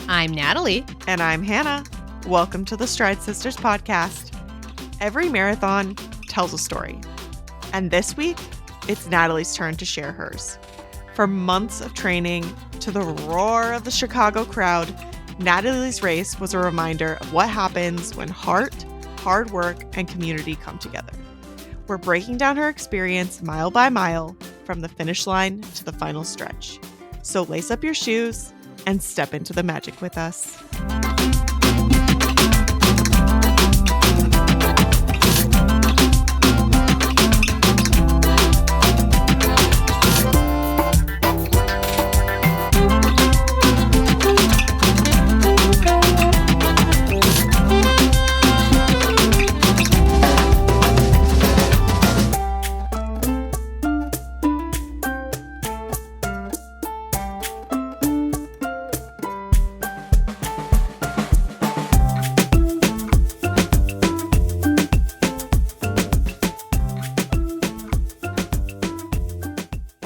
I'm Natalie. And I'm Hannah. Welcome to the Stride Sisters podcast. Every marathon tells a story. And this week, it's Natalie's turn to share hers. From months of training to the roar of the Chicago crowd, Natalie's race was a reminder of what happens when heart, hard work, and community come together. We're breaking down her experience mile by mile from the finish line to the final stretch. So lace up your shoes and step into the magic with us.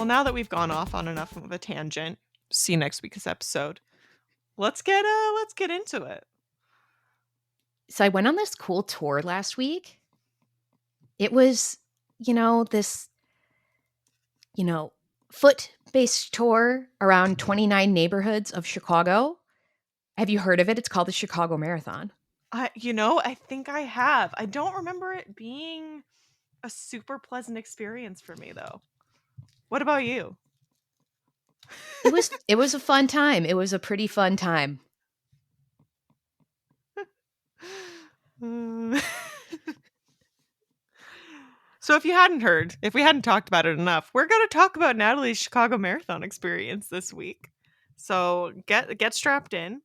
Now that we've gone off on enough of a tangent, see next week's episode. Let's get into it. So I went on this cool tour last week. It was, this, foot-based tour around 29 neighborhoods of Chicago. Have you heard of it? It's called the Chicago Marathon. I think I have. I don't remember it being a super pleasant experience for me, though. What about you? It was a fun time. It was a pretty fun time. So if you hadn't heard, if we hadn't talked about it enough, we're going to talk about Natalie's Chicago Marathon experience this week. So get strapped in.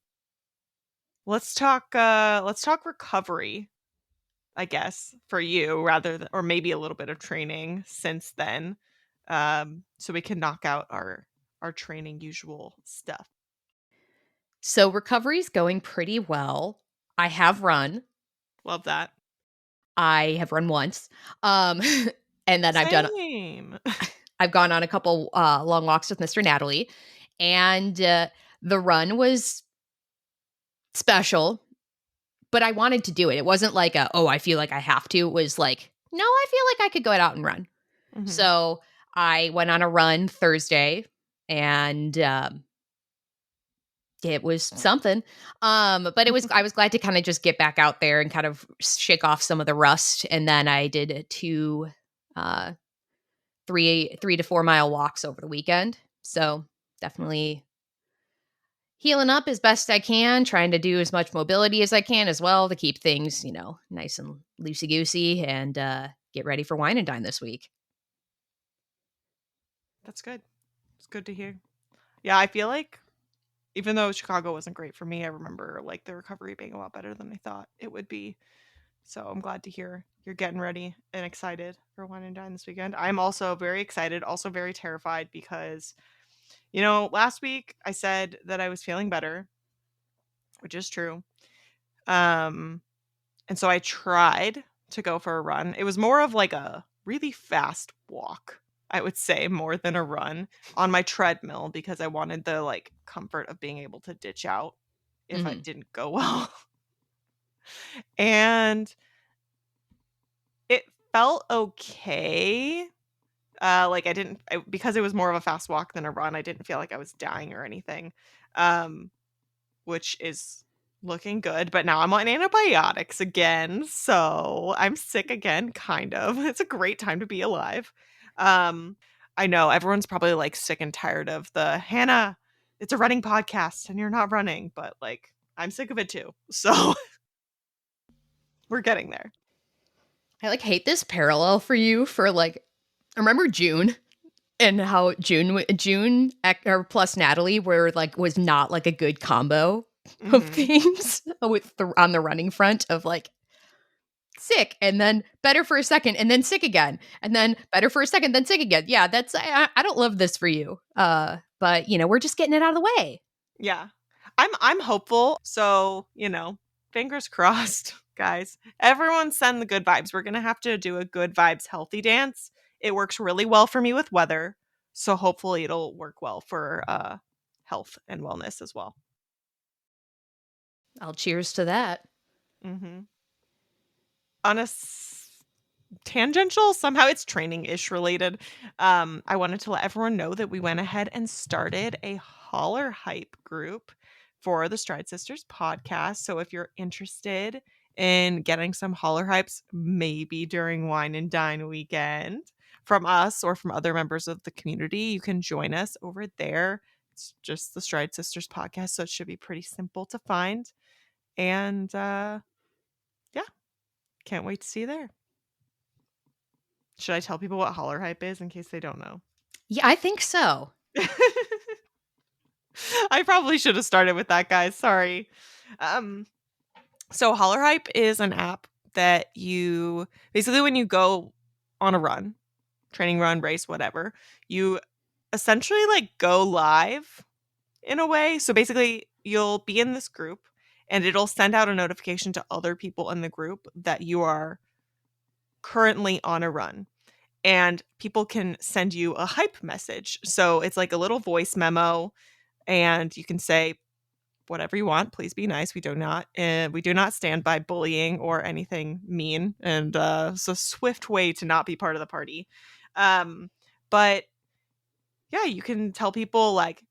Let's talk recovery, I guess, for you, rather than, or maybe a little bit of training since then. So we can knock out our training usual stuff. So recovery's going pretty well. I have run. Love that. I have run once. And then Same. I've gone on a couple long walks with Mr. Natalie. And the run was special, but I wanted to do it. It wasn't like I feel like I have to. It was like, no, I feel like I could go out and run. Mm-hmm. So I went on a run Thursday, and it was something. But I was glad to kind of just get back out there and kind of shake off some of the rust. And then I did 3 to 4 mile walks over the weekend. So definitely healing up as best I can, trying to do as much mobility as I can as well to keep things, nice and loosey-goosey, and get ready for Wine and Dine this week. That's good. It's good to hear. Yeah, I feel like even though Chicago wasn't great for me, I remember like the recovery being a lot better than I thought it would be. So I'm glad to hear you're getting ready and excited for Wine and Dine this weekend. I'm also very excited, also very terrified because, last week I said that I was feeling better, which is true. And so I tried to go for a run. It was more of like a really fast walk, I would say, more than a run on my treadmill, because I wanted the like comfort of being able to ditch out if I didn't go well. And it felt okay. Because it was more of a fast walk than a run, I didn't feel like I was dying or anything, which is looking good. But now I'm on antibiotics again, so I'm sick again, kind of. It's a great time to be alive. I know everyone's probably like sick and tired of the Hannah, it's a running podcast and you're not running, but like I'm sick of it too. So we're getting there. I like hate this parallel for you for like, remember June and how June plus Natalie was not like a good combo of things on the running front of like sick and then better for a second and then sick again and then better for a second then sick again. Yeah, that's I don't love this for you. But we're just getting it out of the way. Yeah. I'm hopeful. So, fingers crossed. Guys, everyone send the good vibes. We're going to have to do a good vibes healthy dance. It works really well for me with weather, so hopefully it'll work well for health and wellness as well. I'll cheers to that. Mhm. On a tangential, somehow it's training-ish related. I wanted to let everyone know that we went ahead and started a holler hype group for the Stride Sisters podcast. So if you're interested in getting some holler hypes, maybe during Wine and Dine weekend from us or from other members of the community, you can join us over there. It's just the Stride Sisters podcast, so it should be pretty simple to find. And yeah, can't wait to see you there. Should I tell people what holler hype is in case they don't know? Yeah, I think so. I probably should have started with that, guys. Sorry. Um, so holler hype is an app that you basically, when you go on a run, training run, race, whatever, you essentially like go live in a way. So basically, you'll be in this group and it'll send out a notification to other people in the group that you are currently on a run. And people can send you a hype message. So it's like a little voice memo, and you can say whatever you want. Please be nice. We do not stand by bullying or anything mean, and it's a swift way to not be part of the party. But yeah, you can tell people like,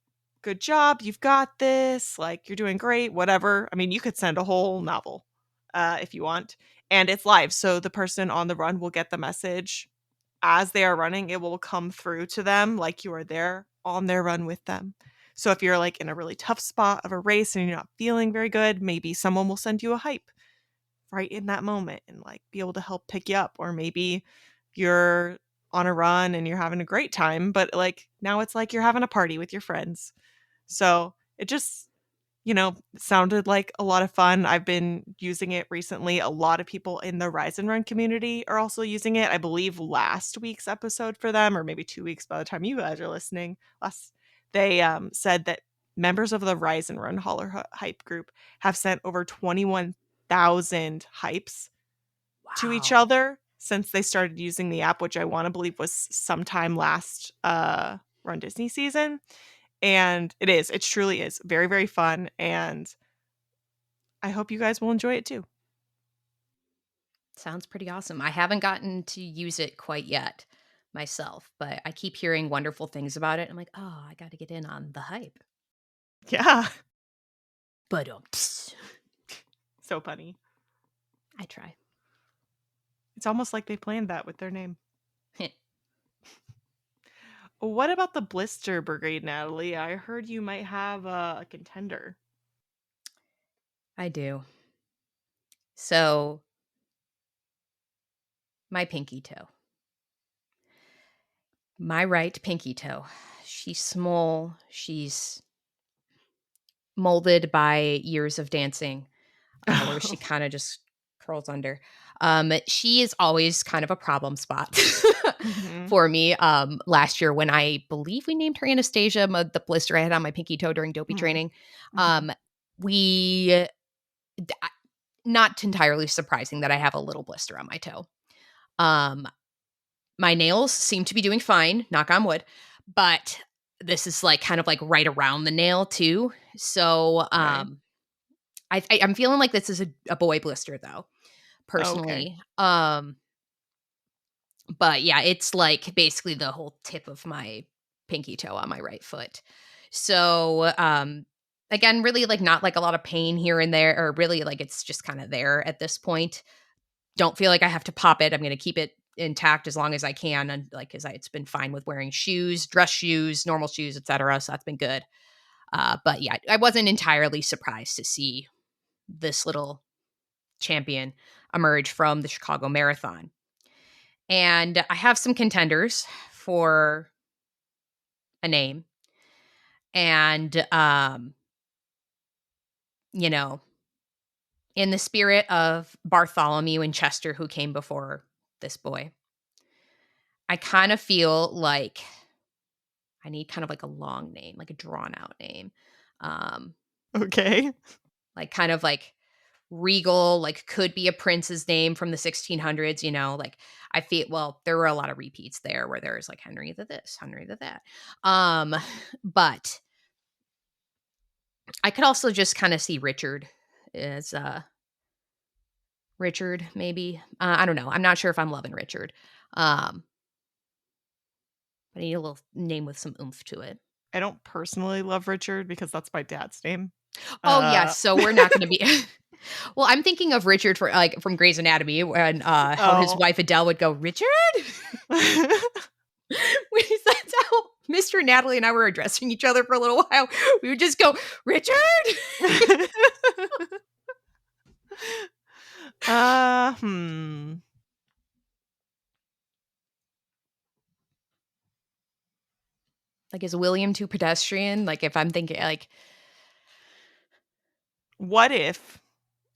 "Good job, you've got this. Like you're doing great." Whatever. I mean, you could send a whole novel if you want, and it's live, so the person on the run will get the message as they are running. It will come through to them like you are there on their run with them. So if you're like in a really tough spot of a race and you're not feeling very good, maybe someone will send you a hype right in that moment and like be able to help pick you up. Or maybe you're on a run and you're having a great time, but like now it's like you're having a party with your friends. So it just, sounded like a lot of fun. I've been using it recently. A lot of people in the Rise and Run community are also using it. I believe last week's episode for them, or maybe 2 weeks by the time you guys are listening, they said that members of the Rise and Run Holler Hype group have sent over 21,000 hypes to each Wow. other since they started using the app, which I want to believe was sometime last Run Disney season. And it truly is very, very fun. And I hope you guys will enjoy it too. Sounds pretty awesome. I haven't gotten to use it quite yet myself, but I keep hearing wonderful things about it. I'm like, oh, I got to get in on the hype. Yeah. But So funny. I try. It's almost like they planned that with their name. What about the Blister Brigade, Natalie? I heard you might have a contender. I do. So, my pinky toe. My right pinky toe. She's small. She's molded by years of dancing, where she kind of just curls under. She is always kind of a problem spot Mm-hmm. for me. Last year, when I believe we named her Anastasia, the blister I had on my pinky toe during dopey Mm-hmm. training, Mm-hmm. we not entirely surprising that I have a little blister on my toe. Um, my nails seem to be doing fine, knock on wood, but this is like kind of like right around the nail too. So Okay. I'm feeling like this is a boy blister though, Okay. personally. But yeah, it's like basically the whole tip of my pinky toe on my right foot. So again, really like not like a lot of pain here and there, or really like it's just kind of there at this point. Don't feel like I have to pop it. I'm going to keep it intact as long as I can, and like because it's been fine with wearing shoes, dress shoes, normal shoes, etc. So that's been good. But yeah, I wasn't entirely surprised to see this little champion emerge from the Chicago Marathon. And I have some contenders for a name. And you know, in the spirit of Bartholomew and Chester who came before this boy, I kind of feel like I need kind of like a long name, like a drawn out name. Um Okay. like kind of like regal, like could be a prince's name from the 1600s, like I feel, well, there were a lot of repeats there where there's like Henry the this, Henry the that. But I could also just kind of see Richard as Richard, maybe. I don't know. I'm not sure if I'm loving Richard. Um, but I need a little name with some oomph to it. I don't personally love Richard because that's my dad's name. Oh yes, Uh, so we're not going to be. Well, I'm thinking of Richard for like from Grey's Anatomy when how his oh. wife Adele would go, Richard. That's how Mr. Natalie and I were addressing each other for a little while. We would just go, Richard. Hmm. Like, is William too pedestrian? Like, if I'm thinking, like, What if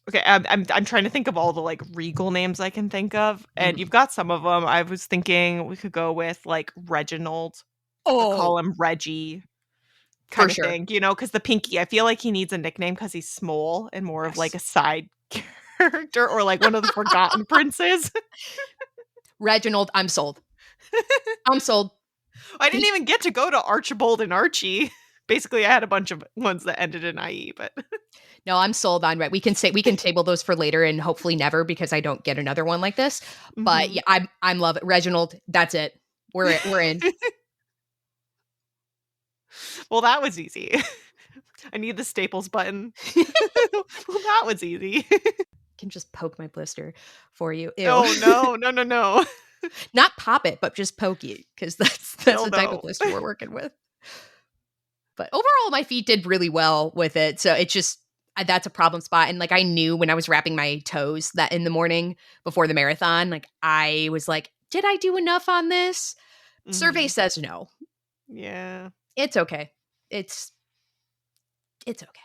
okay, I'm trying to think of all the, like, regal names I can think of, and mhm. you've got some of them. I was thinking we could go with, like, Reginald, or Oh, call him Reggie for kinda sure. thing, because the Pinky, I feel like he needs a nickname because he's small and more of, like, Yes. a side character or, like, one of the forgotten princes. Reginald, I'm sold. I'm sold. I didn't He even get to go to Archibald and Archie. Basically, I had a bunch of ones that ended in IE, but No, I'm sold on Red. We can table those for later and hopefully never because I don't get another one like this. But Mhm. yeah, I'm love it. Reginald, that's it. We're in. Well, that was easy. I need the staples button. Well, that was easy. Can just poke my blister for you. Ew. Oh, no. No, no, no. Not pop it, but just poke you because that's Hell the type of no. blister we're working with. But overall, my feet did really well with it. So it's just that's a problem spot. And like I knew when I was wrapping my toes that in the morning before the marathon, like I was like, did I do enough on this? Survey Mhm. says no. Yeah. It's okay. It's it's okay.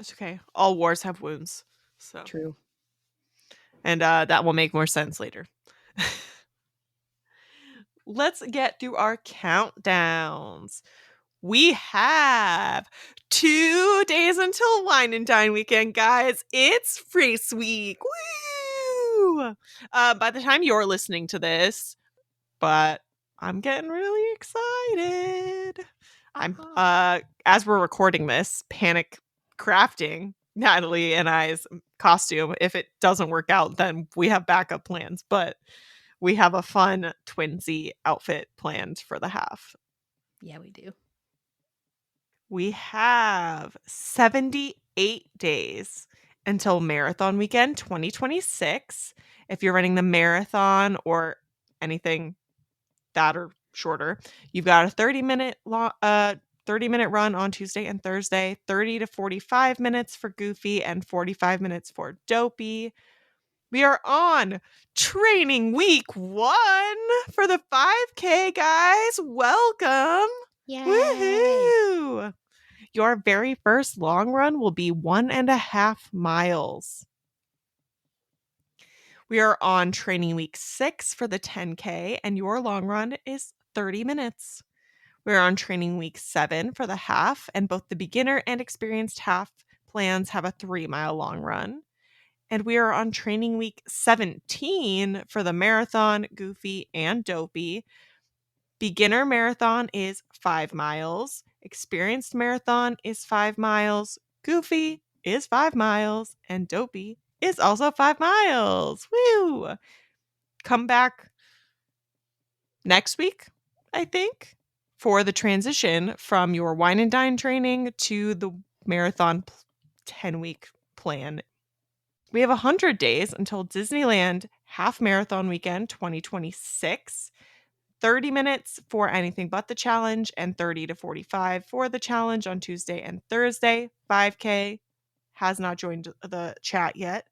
It's okay. All wars have wounds. So, True. and that will make more sense later. Let's get through our countdowns. We have 2 days until Wine and Dine weekend, guys. It's Race Week. Woo! By the time you're listening to this, but I'm getting really excited. I'm Uh-huh. as we're recording this, panic crafting Natalie and I's costume. If it doesn't work out, then we have backup plans, but we have a fun twinsy outfit planned for the half. Yeah, we do. We have 78 days until Marathon Weekend 2026. If you're running the marathon or anything that or shorter, you've got a 30-minute run on Tuesday and Thursday, 30 to 45 minutes for Goofy and 45 minutes for Dopey. We are on training week 1 for the 5K, guys. Welcome. Yay. Woohoo! Your very first long run will be 1.5 miles. We are on training week 6 for the 10K, and your long run is 30 minutes. We're on training week 7 for the half, and both the beginner and experienced half plans have a 3-mile long run. And we are on training week 17 for the marathon, Goofy, and Dopey. Beginner marathon is 5 miles. Experienced marathon is 5 miles. Goofy is 5 miles. And Dopey is also 5 miles. Woo! Come back next week, I think, for the transition from your wine and dine training to the marathon 10-week plan. We have 100 days until Disneyland Half Marathon Weekend 2026. 30 minutes for anything but the challenge and 30 to 45 for the challenge on Tuesday and Thursday. 5K has not joined the chat yet.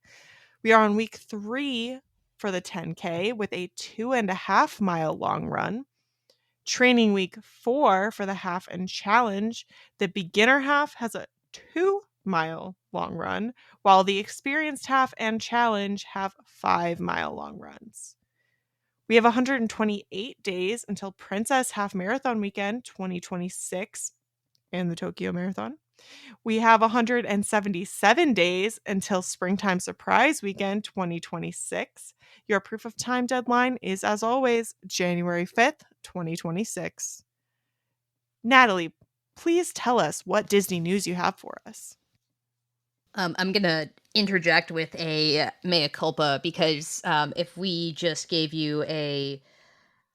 We are on week 3 for the 10K with a 2.5-mile long run. Training week 4 for the half and challenge. The beginner half has a 2-mile long run, while the experienced half and challenge have 5-mile long runs. We have 128 days until Princess Half Marathon Weekend 2026 and the Tokyo Marathon. We have 177 days until Springtime Surprise Weekend 2026. Your proof of time deadline is, as always, January 5th, 2026. Natalie, please tell us what Disney news you have for us. I'm gonna interject with a mea culpa because if we just gave you a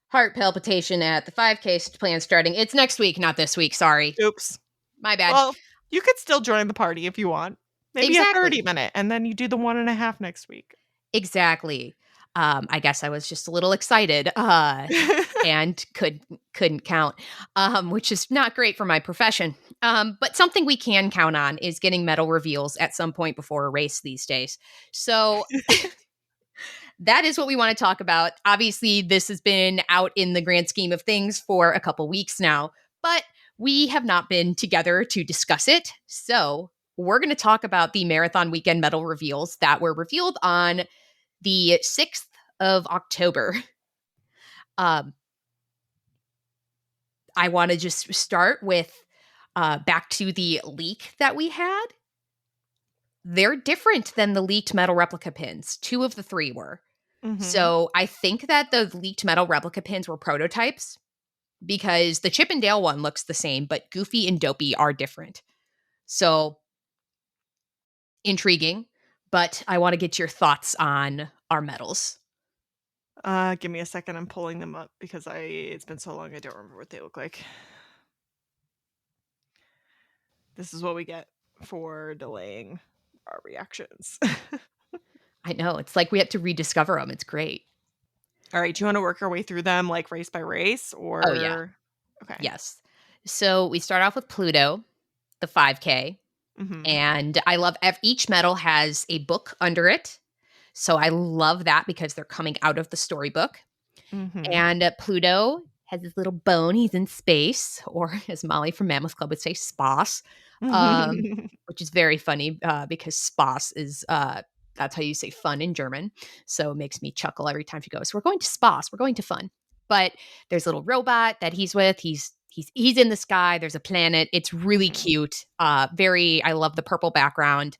heart palpitation at the 5K plan starting, it's next week, not this week. Sorry, Oops. my bad. Well, you could still join the party if you want. Maybe a Exactly. 30-minute, and then you do the 1.5 next week. Exactly. I guess I was just a little excited, and couldn't count, which is not great for my profession. But something we can count on is getting medal reveals at some point before a race these days. So that is what we want to talk about. Obviously, this has been out in the grand scheme of things for a couple weeks now, but we have not been together to discuss it. So we're going to talk about the marathon weekend medal reveals that were revealed on the 6th of October. Um, I want to just start with back to the leak that we had. They're different than the leaked metal replica pins. Two of the three were. Mhm. So I think that the leaked metal replica pins were prototypes because the Chip and Dale one looks the same, but Goofy and Dopey are different. So intriguing, but I want to get your thoughts on our medals. Give me a second. I'm pulling them up because it's been so long I don't remember what they look like. This is what we get for delaying our reactions. I know, it's like we have to rediscover them. It's great. All right, do you want to work our way through them like race by race Oh, yeah. or okay. Yes. So we start off with Pluto, the 5K, Mhm. and I love each medal has a book under it. So I love that because they're coming out of the storybook. Mhm. And Pluto has his little bone. He's in space, or as Molly from Mammoth Club would say, Sposs, which is very funny because Sposs is that's how you say fun in German. So it makes me chuckle every time she goes, "We're going to Sposs. We're going to fun." But there's a little robot that he's with. He's in the sky. There's a planet. It's really Mhm. cute. Very. I love the purple background.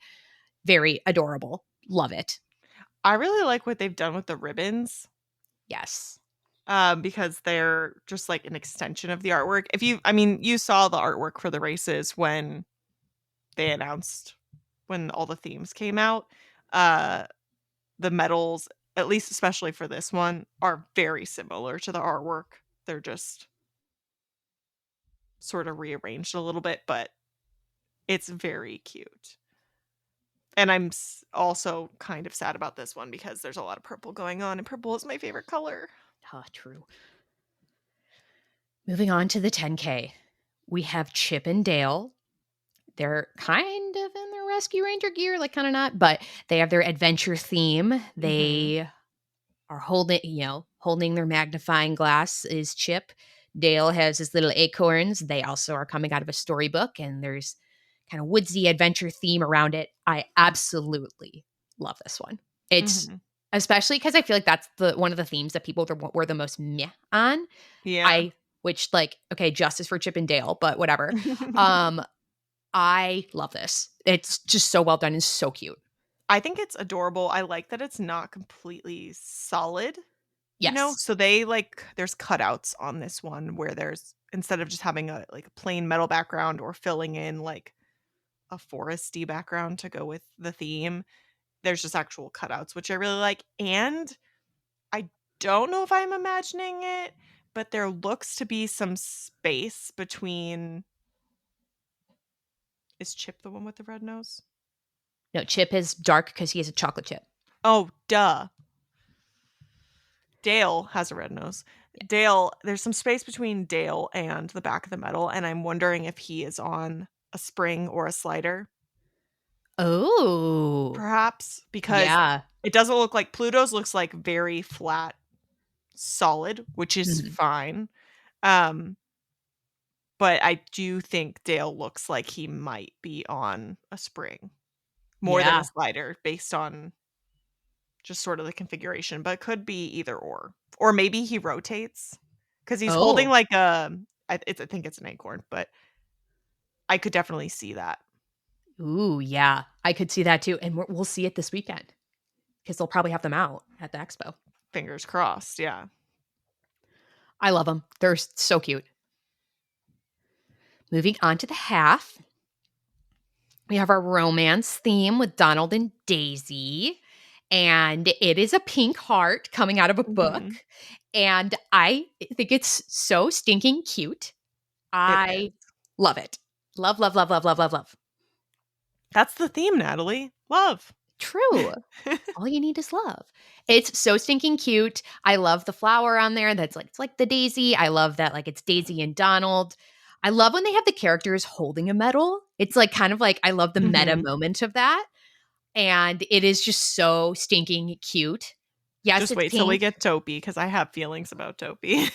Very adorable. Love it. I really like what they've done with the ribbons. Yes. Because they're just like an extension of the artwork. If you I mean, you saw the artwork for the races when they announced when all the themes came out. Uh the medals, at least especially for this one, are very similar to the artwork. They're just sort of rearranged a little bit, but it's very cute. And I'm also kind of sad about this one because there's a lot of purple going on, and purple is my favorite color. Ah, true. Moving on to the 10K, we have Chip and Dale. They're kind of in their Rescue Ranger gear, like kind of not, but they have their adventure theme. Mhm. They are holding their magnifying glass is Chip. Dale has his little acorns. They also are coming out of a storybook, and there's kind of woodsy adventure theme around it. I absolutely love this one. It's Mhm. especially because I feel like that's the one of the themes that people were the most meh on. Yeah. I which like okay, justice for Chip and Dale, but whatever. Um, I love this. It's just so well done and so cute. I think it's adorable. I like that it's not completely solid, Yes. So they like there's cutouts on this one where there's instead of just having a like a plain metal background or filling in like a foresty background to go with the theme, there's just actual cutouts, which I really like. And I don't know if I'm imagining it, but there looks to be some space between is Chip the one with the red nose? No, Chip is dark because he has a chocolate chip. Oh, duh. Dale has a red nose. Dale, there's some space between Dale and the back of the medal, and I'm wondering if he is on a spring or a slider, Oh, perhaps, because yeah. it doesn't look like Pluto's looks like very flat, solid, which is Mhm. fine. Um, but I do think Dale looks like he might be on a spring more than a Yeah. slider based on just sort of the configuration, but it could be either or. Or maybe he rotates because he's holding Oh, like a I think it's an acorn, but I could definitely see that. Ooh, yeah. I could see that too, and we'll see it this weekend because 'cause they'll probably have them out at the expo. Fingers crossed, yeah. I love them. 'Em. They're so cute. Moving on to the half, we have our romance theme with Donald and Daisy, and it is a pink heart coming out of a book, Mhm. and I think it's so stinking cute. It is. I love it. Love, love, love, love, love, love, love. That's the theme, Natalie. Love. True. All you need is love. It's so stinking cute. I love the flower on there that's like it's like the daisy. I love that like it's Daisy and Donald. I love when they have the characters holding a medal. It's like kind of like I love the meta Mhm. moment of that. And it is just so stinking cute. Yes, Just it's wait till we pink. get Dopey because I have feelings about Dopey.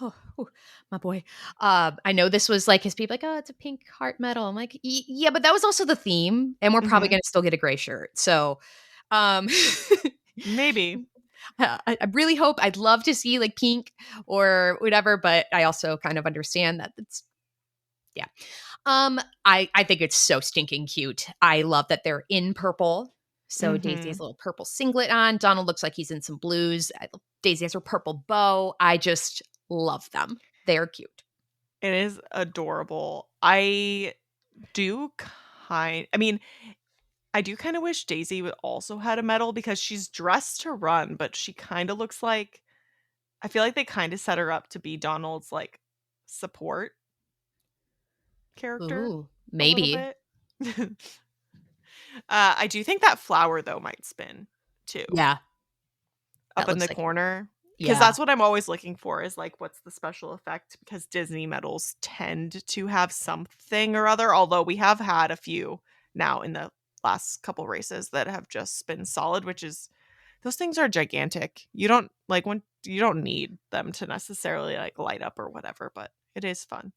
Oh, ooh, my boy. I know this was like his people like, oh, it's a pink heart medal. I'm like, yeah, but that was also the theme, and we're probably Mhm. gonna still get a gray shirt. So um Maybe. I really hope I'd love to see like pink or whatever, but I also kind of understand that it's yeah. I think it's so stinking cute. I love that they're in purple. So Daisy has Mhm. a little purple singlet on. Donald looks like he's in some blues. Daisy has her purple bow. I just love them. They're cute. It is adorable. Do I mean, I do kinda wish Daisy would also had a medal because she's dressed to run, but she kinda looks like I feel like they kinda set her up to be Donald's, like, support character Ooh, a little maybe. bit. I do think that flower, though, might spin too, Yeah, up that in looks the like corner, because yeah. that's what I'm always looking for is, like, what's the special effect, because Disney medals tend to have something or other, although we have had a few now in the last couple races that have just been solid, which is those things are gigantic. You don't like, when you don't need them to necessarily, like, light up or whatever, but it is fun.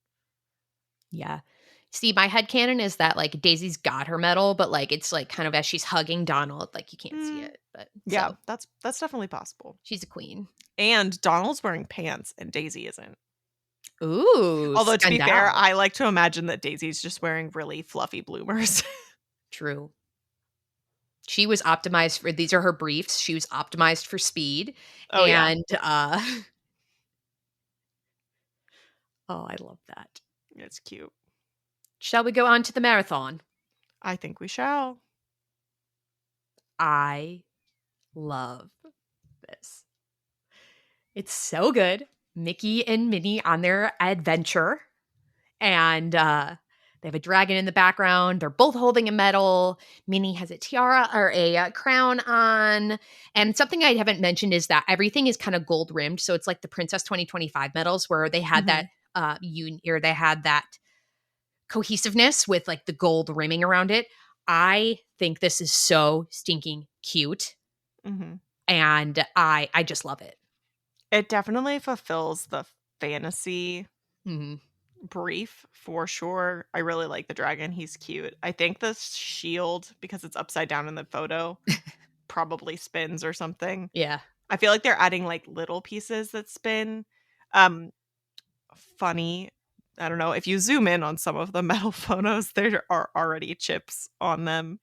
Yeah. See, my headcanon is that, like, Daisy's got her medal, but, like, it's, like, kind of as she's hugging Donald, like, you can't see Mm, it, but yeah, so that's definitely possible. she's a queen. And Donald's wearing pants and Daisy isn't. Ooh, Although, to be fair, scandal. I like to imagine that Daisy's just wearing really fluffy bloomers. True. She was optimized for these are her briefs. She was optimized for speed, Oh, yeah. and, oh, I love that. It's cute. Shall we go on to the marathon? I think we shall. I love this. It's so good. Mickey and Minnie on their adventure. And they have a dragon in the background. They're both holding a medal. Minnie has a tiara or a crown on. And something I haven't mentioned is that everything is kind of gold rimmed. So it's like the Princess 2025 medals where they had that Mhm. or they had that cohesiveness with like the gold rimming around it. I think this is so stinking cute. Mhm. And I just love it. It definitely fulfills the fantasy Mhm. brief for sure. I really like the dragon. He's cute. I think the shield, because it's upside down in the photo, probably spins or something. Yeah. I feel like they're adding, like, little pieces that spin. Um, funny, I don't know, if you zoom in on some of the metal photos, there are already chips on them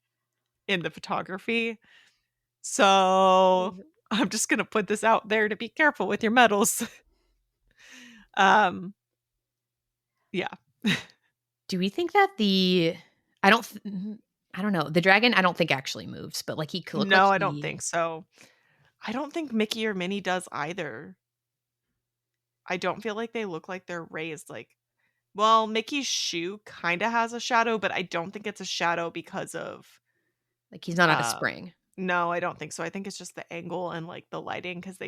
in the photography. So, I'm just gonna put this out there to be careful with your medals. Um, yeah. Do we think that the I don't th mhm, I don't know. The dragon, I don't think actually moves, but, like, he could look like No, I don't he think so. I don't think Mickey or Minnie does either. I don't feel like they look like they're raised, like, well, Mickey's shoe kinda has a shadow, but I don't think it's a shadow because of, like, he's not at a uh spring. no, I don't think so. I think it's just the angle and, like, the lighting, because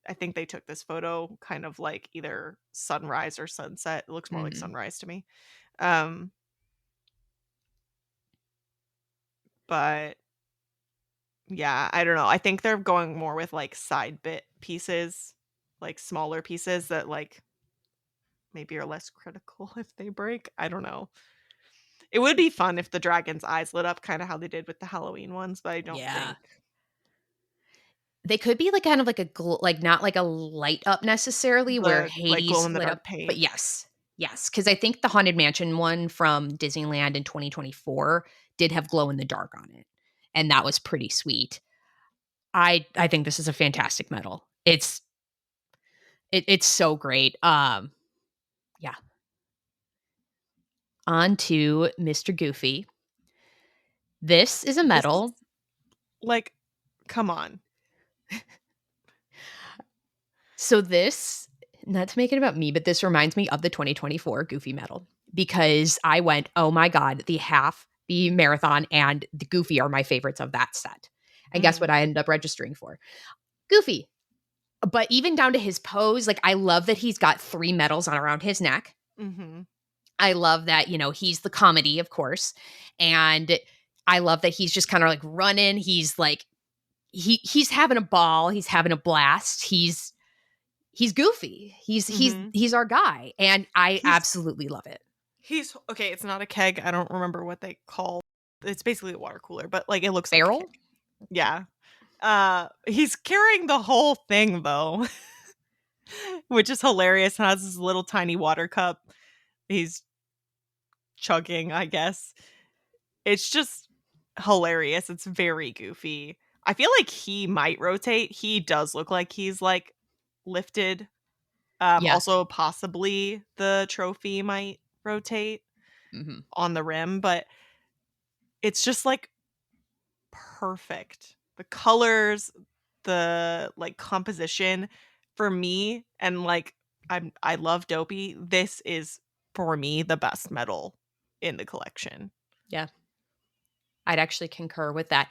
I think they took this photo kind of like either sunrise or sunset. It looks more like Mhm. sunrise to me. Um, but yeah, I don't know. I think they're going more with, like, side bit pieces, like, smaller pieces that, like, maybe are less critical if they break. I don't know. It would be fun if the dragon's eyes lit up kinda how they did with the Halloween ones, but I don't Yeah. think They could be, like, kind of like a like, not like a light up necessarily where the, like, glow Hades in the lit up, dark but paint. yes. Yes, because I think the Haunted Mansion one from Disneyland in 2024 did have glow in the dark on it, and that was pretty sweet. I think this is a fantastic medal. It's so great. Yeah. On to Mr. Goofy. This is a This is medal. like, come on. So this, not to make it about me, but this reminds me of the 2024 Goofy medal because I went, oh my God, the half, the marathon, and the Goofy are my favorites of that set. And guess what Mm, I ended up registering for? Goofy. But even down to his pose, like I love that he's got 3 medals on around his neck. mhm. I love that, he's the comedy, of course. And I love that he's just kind of like running. He's like, he's having a ball, he's having a blast. He's goofy. Mhm. He's our guy. And I He's absolutely love it. he's okay, it's not a keg, I don't remember what they call it's basically a water cooler, but, like, it looks like a keg. Barrel? Yeah. He's carrying the whole thing, though, which is hilarious, and has this little tiny water cup he's chugging, I guess. It's just hilarious, it's very goofy. I feel like he might rotate, he does look like he's, like, lifted. Yeah. Also, possibly the trophy might rotate Mhm. on the rim, but it's just, like, perfect. The colors, the, like, composition for me and, like, I love Dopey. This is, for me, the best medal in the collection. Yeah. I'd actually concur with that.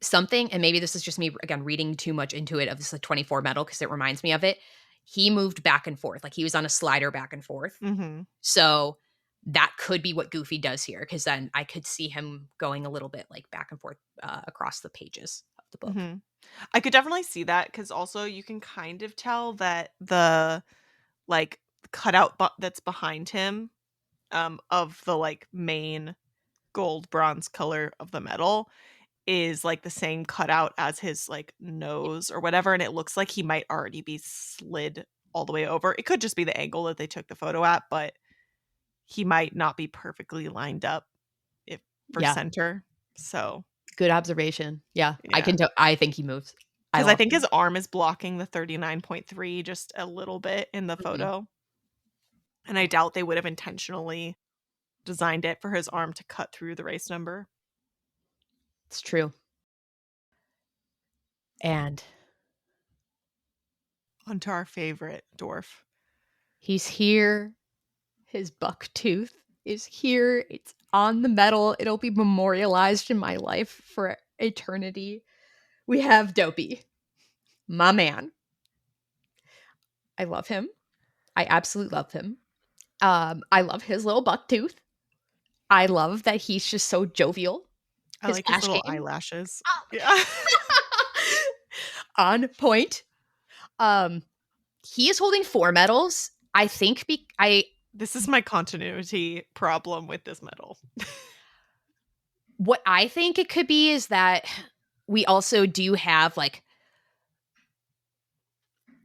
Something, and maybe this is just me again reading too much into it of this 24 medal because it reminds me of it. He moved back and forth. Like he was on a slider back and forth. Mhm, So that could be what Goofy does here because then I could see him going a little bit like back and forth across the pages of the book. mhm. I could definitely see that because also you can kind of tell that the, like, cutout that's behind him, of the, like, main gold bronze color of the medal is, like, the same cutout as his, like, Yeah. nose or whatever, and it looks like he might already be slid all the way over. It could just be the angle that they took the photo at, but he might not be perfectly lined up if for Yeah. center. So, Good observation. Yeah. yeah, I think he moves. I because I love think him. his arm is blocking the 39.3 just a little bit in the Mhm. photo, and I doubt they would have intentionally designed it for his arm to cut through the race number. It's true. And Onto our favorite dwarf. he's here. His buck tooth is here. It's on the medal. It'll be memorialized in my life for eternity. We have Dopey, my man. I love him. I absolutely love him. I love his little buck tooth. I love that he's just so jovial. I His like his ash little game eyelashes. Yeah. on point. Um, he is holding 4 medals. I think I This is my continuity problem with this medal. what I think it could be is that we also do have like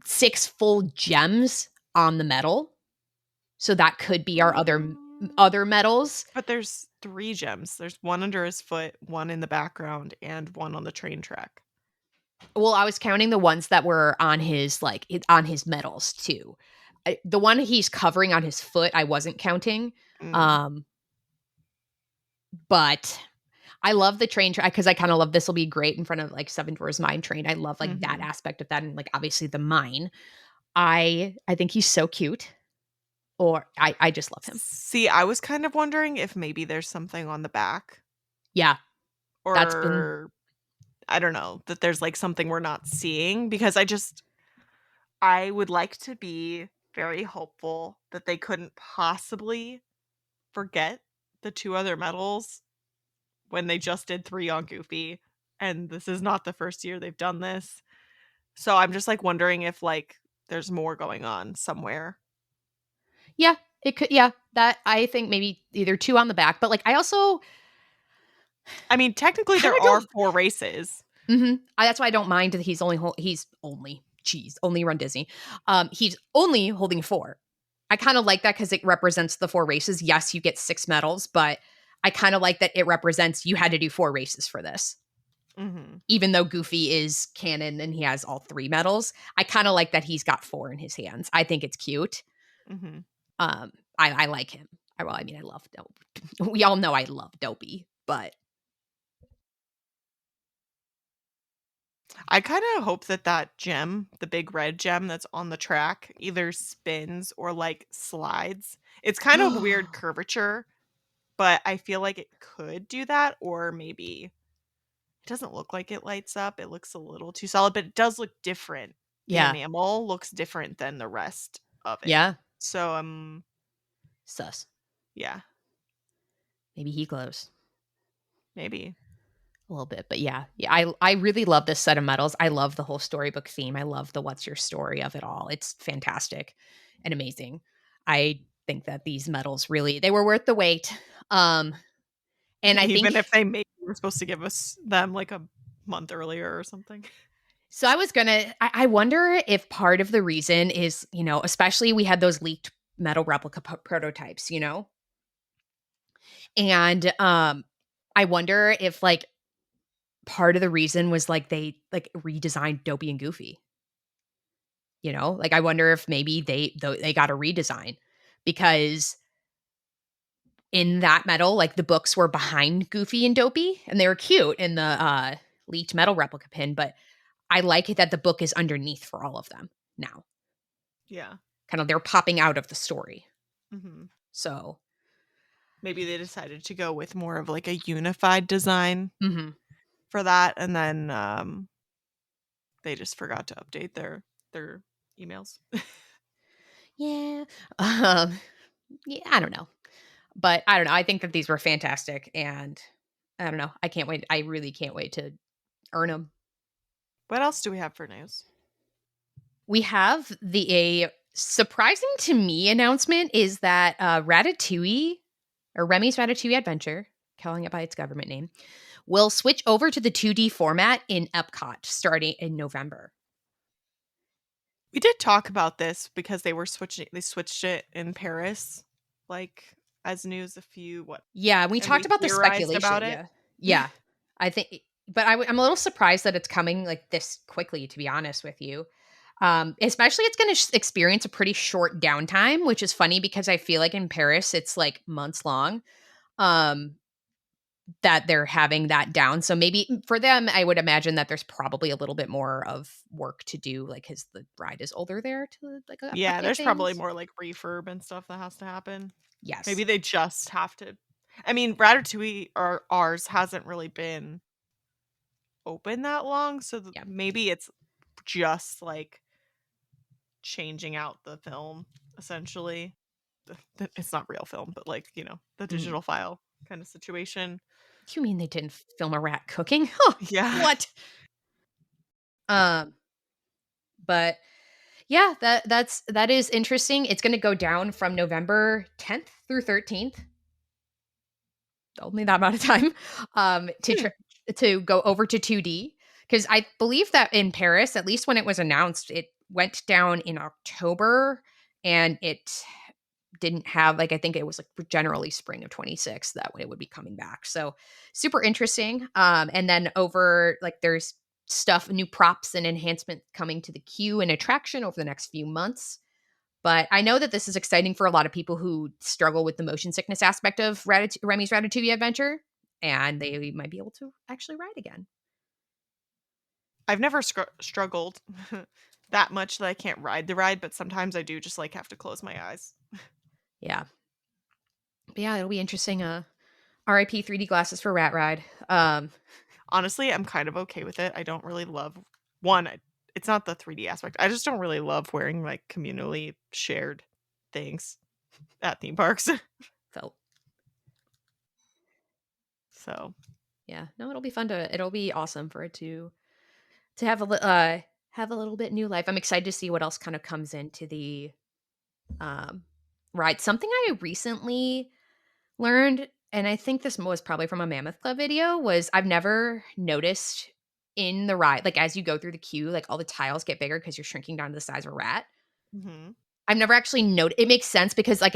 6 full gems on the medal. So that could be our Mm, other medals. but there's 3 gems. There's one under his foot, one in the background, and one on the train track. Well, I was counting the ones that were on his on his medals too. The one he's covering on his foot, I wasn't counting. Mm, Um, but I love the train track because I kind of love this will be great in front of like Seven Dwarfs Mine Train. I love like that mhm. aspect of that and like obviously the mine. I think he's so cute. Or I just love him. See, I was kind of wondering if maybe there's something on the back Yeah, that's been or I don't know, that there's, like, something we're not seeing because I would like to be very hopeful that they couldn't possibly forget the 2 other medals when they just did 3 on Goofy, and this is not the first year they've done this. So I'm just, like, wondering if, like, there's more going on somewhere. yeah, it could yeah, that I think maybe either 2 on the back, but like I also I mean, technically, kind there of are don't 4 races. that's why I don't mind that he's only jeez, only run Disney. He's only holding 4. I kind of like that because it represents the 4 races. Yes, you get 6 medals, but I kind of like that it represents you had to do 4 races for this. Mhm. Even though Goofy is canon and he has all 3 medals, I kind of like that he's got 4 in his hands. I think it's cute. Mhm. I like him. I mean, I love Dopey. We all know I love Dopey, but I kind of hope that that gem, the big red gem that's on the track, either spins or like slides. It's kind of weird curvature, but I feel like it could do that, or maybe it doesn't look like it lights up. It looks a little too solid, but it does look different. The yeah, enamel looks different than the rest of it. yeah, So sus. yeah, Maybe he glows maybe. a little bit, but yeah. I really love this set of medals. I love the whole storybook theme. I love the what's your story of it all. It's fantastic and amazing. I think that these medals really they were worth the wait. Um, and I Even if think they maybe were supposed to give us them like a month earlier or something. so. I wonder if part of the reason is especially we had those leaked metal replica prototypes, and I wonder if like part of the reason was like they like redesigned Dopey and Goofy. Like I wonder if maybe they got a redesign because in that metal, like the books were behind Goofy and Dopey, and they were cute in the leaked metal replica pin. But I like it that the book is underneath for all of them now. Yeah. Kind of they're popping out of the story. Mhm. So, Maybe they decided to go with more of like a unified design mhm. for that, and then they just forgot to update their emails. Yeah. Um, yeah, I don't know. But I don't know. I think that these were fantastic and I don't know. I can't wait. I really can't wait to earn them. What else do we have for news? We have the a surprising to me announcement is that Ratatouille or Remy's Ratatouille Adventure, calling it by its government name, will switch over to the 2D format in Epcot starting in November. We did talk about this because they switched it in Paris, like as news a few what Yeah, we and talked we about the theorized about speculation. it. Yeah. Yeah. I think, but I'm a little surprised that it's coming like this quickly, to be honest with you. Especially it's going to experience a pretty short downtime, which is funny because I feel like in Paris it's like months long. Um, that they're having that down. So maybe for them, I would imagine that there's probably a little bit more of work to do, like because the ride is older there to like Yeah, update there's probably things. more like refurb and stuff that has to happen. Maybe Yes. they just have to. I mean, Ratatouille or ours hasn't really been open that long, so Yeah. maybe it's just like changing out the film essentially. It's not real film, but like, the Mhm. digital file kind of situation. You mean they didn't film a rat cooking? Huh. Yeah. What? Um, but yeah, that is interesting. It's going to go down from November 10th through 13th. Only that amount of time Hmm. to go over to 2D because I believe that in Paris, at least when it was announced, it went down in October and it didn't have like I think it was like generally spring of 26 that it would be coming back. So super interesting. And then over like there's stuff, new props and enhancement coming to the queue and attraction over the next few months. But I know that this is exciting for a lot of people who struggle with the motion sickness aspect of Remy's Ratatouille Adventure, and they might be able to actually ride again. I've never struggled that much that I can't ride the ride, but sometimes I do just like have to close my eyes. Yeah. But yeah, it'll be interesting. RIP 3D glasses for Rat Ride. Um, Honestly, I'm kind of okay with it. I don't really love one. It's not the 3D aspect. I just don't really love wearing like communally shared things at theme parks. felt So yeah. No, it'll be fun it'll be awesome for it to have a little bit new life. I'm excited to see what else kind of comes into the um ride. Something I recently learned, and I think this was probably from a Mammoth Club video, was I've never noticed in the ride, like as you go through the queue, like all the tiles get bigger because you're shrinking down to the size of a rat. mhm. I've never actually noted. It makes sense because like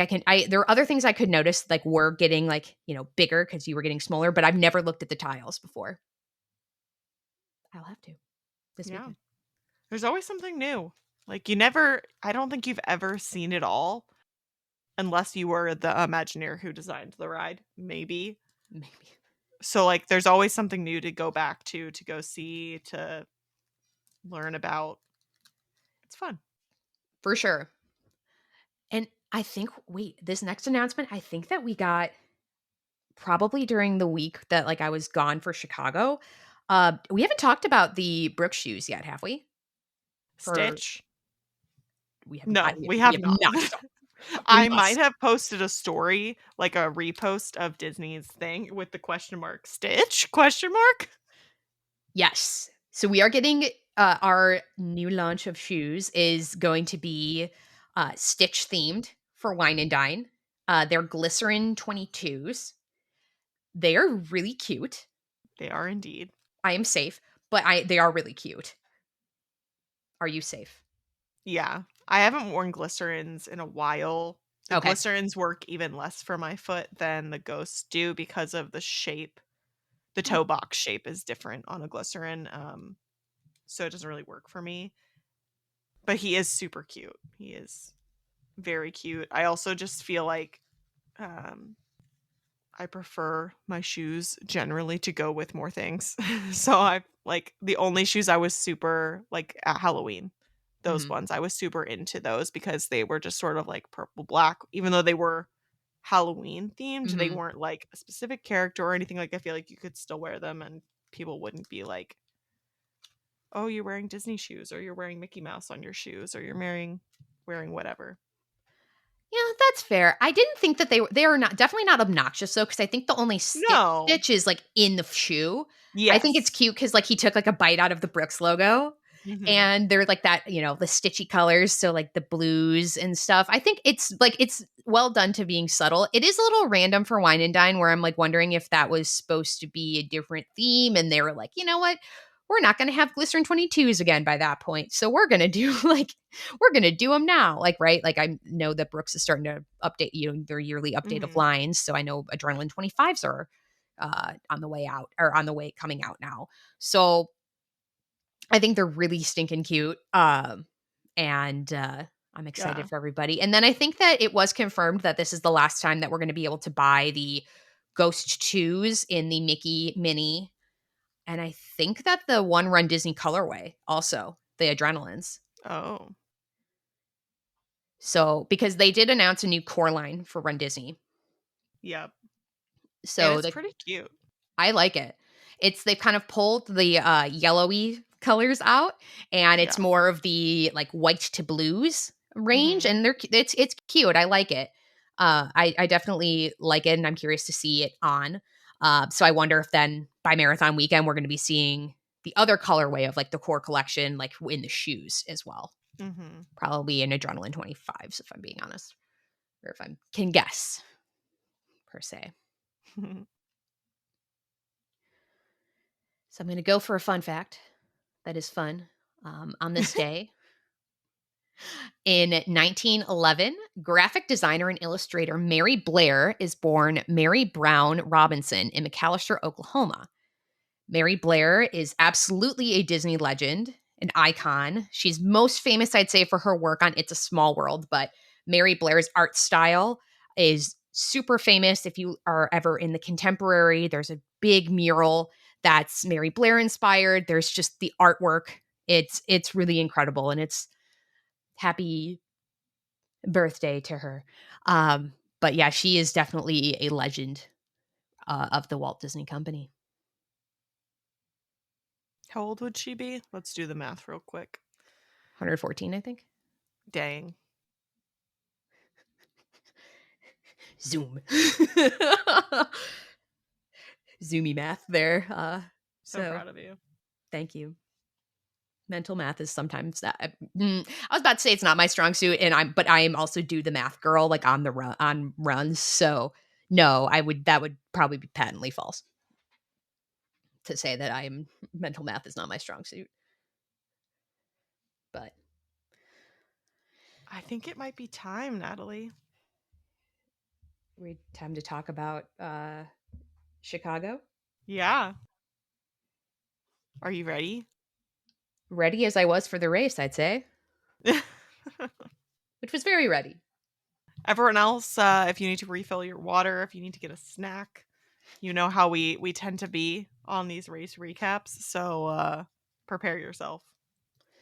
there are other things I could notice like were getting like, bigger because you were getting smaller, but I've never looked at the tiles before. I'll have to this Yeah. weekend. There's always something new. Like, I don't think you've ever seen it all unless you were the Imagineer who designed the ride, maybe. Maybe. So, like, there's always something new to go back to go see, to learn about. It's fun. For sure. And I think wait, this next announcement, I think that we got probably during the week that like I was gone for Chicago. We haven't talked about the Brooks shoes yet, have we? For Stitch? we have not No, we we we have have not. not. We I might must. have posted a story, like a repost of Disney's thing with the question mark, Stitch? Question mark? Yes. So we are getting our new launch of shoes is going to be Stitch themed for Wine and Dine. They're Glycerin 22s. They are really cute. They are indeed. I am safe, but they are really cute. Are you safe? Yeah. I haven't worn glycerins in a while. The Okay. glycerins work even less for my foot than the ghosts do because of the shape. The Mm. toe box shape is different on a glycerin, so it doesn't really work for me. But he is super cute. He is very cute. I also just feel like um, I prefer my shoes generally to go with more things. So I like the only shoes I was super like at Halloween. Those Mhm. ones I was super into those because they were just sort of like purple black, even though they were Halloween themed. They Mhm. weren't like a specific character or anything. Like I feel like you could still wear them and people wouldn't be like, "Oh, you're wearing Disney shoes, or you're wearing Mickey Mouse on your shoes, or you're wearing whatever." Yeah, that's fair. I didn't think that they are not definitely not obnoxious though, because I think the only No. stitch is like in the shoe. I think it's Yes. cute because like he took like a bite out of the Brooks logo, Hmm. and they're like that, the stitchy colors, so like the blues and stuff. I think it's well done to being subtle. It is a little random for Wine and Dine, where I'm like wondering if that was supposed to be a different theme, and they were like, you know what, we're not going to have Glycerin 22s again by that point, so we're gonna do like we're gonna do them now, like right, like I know that Brooks is starting to update their yearly update of Hmm. lines, so I know Adrenaline 25s are on the way out or on the way coming out now. So I think they're really stinking cute. And I'm excited Yeah. for everybody. And then I think that it was confirmed that this is the last time that we're going to be able to buy the Ghost 2s in the Mickey Mini. And I think that the One Run Disney colorway also, the Adrenalines. Oh. So, because they did announce a new core line for Run Disney. Yep. And So, it's pretty cute. I like it. They've kind of pulled the yellowy colors out, and it's Yeah. more of the like white to blues range, Mhm. and it's cute. I like it. I definitely like it, and I'm curious to see it on. So I wonder if then by marathon weekend we're going to be seeing the other colorway of like the core collection, like in the shoes as well. Mhm. Probably in Adrenaline 25s, if I'm being honest, or if I can guess per se. So I'm going to go for a fun fact that is fun. On this day, in 1911, graphic designer and illustrator Mary Blair is born Mary Brown Robinson in McAllister, Oklahoma. Mary Blair is absolutely a Disney legend, an icon. She's most famous, I'd say, for her work on It's a Small World, but Mary Blair's art style is super famous. If you are ever in the contemporary, there's a big mural that's Mary Blair inspired. There's just the artwork. It's really incredible, and it's happy birthday to her. But yeah, she is definitely a legend of the Walt Disney Company. How old would she be? Let's do the math real quick. 114, I think. Dang. Zoom. Zoomy math there. So So proud of you. thank you. Mental math is sometimes that. I was about to say it's not my strong suit, but I am also do the math girl like on the run on runs. So no, that would probably be patently false to say that I'm mental math is not my strong suit. But I think it might be time, Natalie. Time to talk about Chicago. Yeah. Are you ready? Ready as I was for the race, I'd say, which was very ready. Everyone else, if you need to refill your water, if you need to get a snack, you know how we tend to be on these race recaps. So prepare yourself. I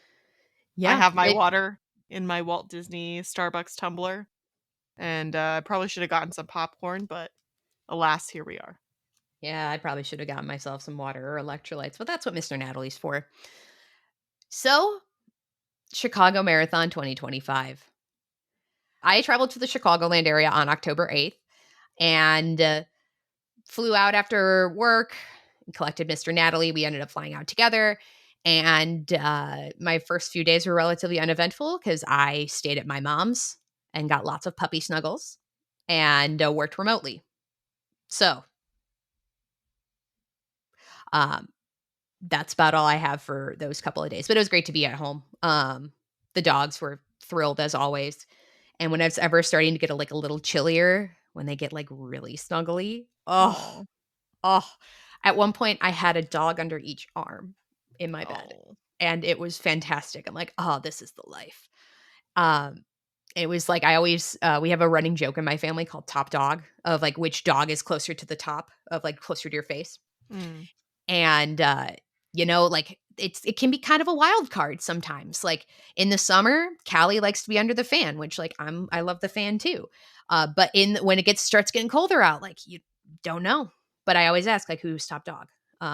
Yeah, have my it. water in my Walt Disney Starbucks tumbler, and I probably should have gotten some popcorn, but alas, here we are. Yeah, I probably should have gotten myself some water or electrolytes, but that's what Mr. Natalie's for. So, Chicago Marathon 2025. I traveled to the Chicagoland area on October 8th and flew out after work, collected Mr. Natalie. We ended up flying out together. And my first few days were relatively uneventful because I stayed at my mom's and got lots of puppy snuggles and worked remotely. So, um, that's about all I have for those couple of days. But it was great to be at home. The dogs were thrilled as always. And when it's ever starting to get a little chillier, when they get like really snuggly, oh, Oh, oh. At one point, I had a dog under each arm in my bed, oh, and it was fantastic. I'm like, oh, this is the life. Um, it was like I always we have a running joke in my family called top dog of like which dog is closer to the top of like closer to your face. mm, And like it can be kind of a wild card sometimes. Like in the summer, Callie likes to be under the fan, which like I love the fan too. But in when it gets starts getting colder out, like you don't know. But I always ask like who's top dog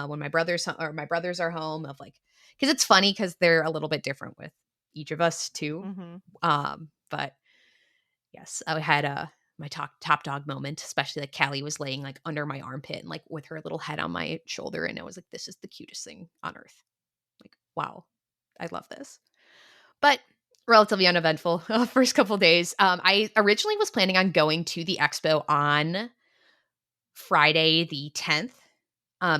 when my brothers are home of like because it's funny because they're a little bit different with each of us too. mm-hmm. But yes, I had a my top dog moment, especially like Callie was laying like under my armpit and like with her little head on my shoulder, and I was like, "This is the cutest thing on earth." Like, wow, I love this. But relatively uneventful first couple days. I originally was planning on going to the expo on Friday the 10th.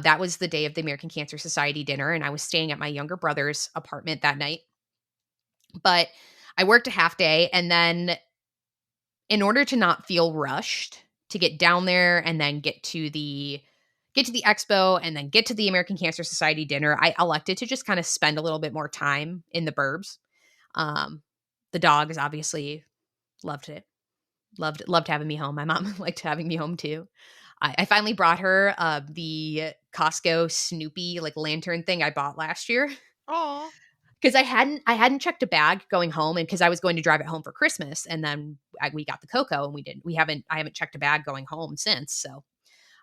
That was the day of the American Cancer Society dinner, and I was staying at my younger brother's apartment that night. But I worked a half day, and then in order to not feel rushed to get down there and then get to the expo and then get to the American Cancer Society dinner, I elected to just kind of spend a little bit more time in the burbs. Um, the dogs obviously loved it. Loved having me home. My mom liked having me home too. I finally brought her the Costco Snoopy like lantern thing I bought last year Oh, because I hadn't checked a bag going home, and because I was going to drive it home for Christmas, and then we got the cocoa, and I haven't checked a bag going home since. So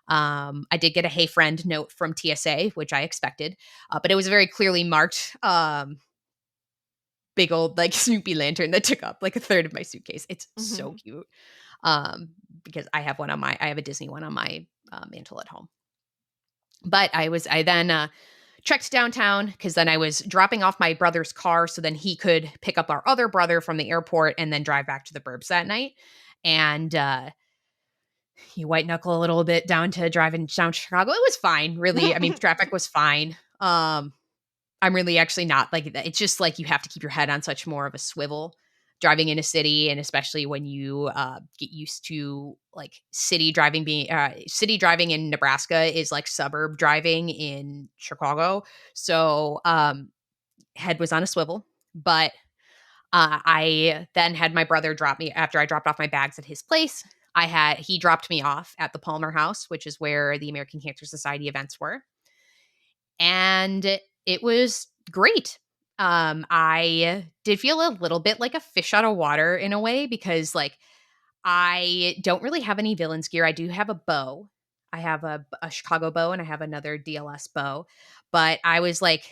I did get a hey friend note from TSA, which I expected, but it was a very clearly marked big old like Snoopy lantern that took up like a third of my suitcase. It's so mm-hmm. cute because I have a Disney one on my mantle at home. But I then trekked downtown because then I was dropping off my brother's car so then he could pick up our other brother from the airport and then drive back to the burbs that night. And you white knuckle a little bit down to driving down to Chicago. It was fine, really. I mean, traffic was fine. I'm really actually not like that. It's just like you have to keep your head on such more of a swivel driving in a city, and especially when you get used to like city driving in Nebraska is like suburb driving in Chicago. So head was on a swivel, but I then had my brother drop me after I dropped off my bags at his place. He dropped me off at the Palmer House, which is where the American Cancer Society events were, and it was great. I did feel a little bit like a fish out of water in a way because like I don't really have any villains gear. I do have a bow. I have a Chicago bow and I have another DLS bow. But I was like,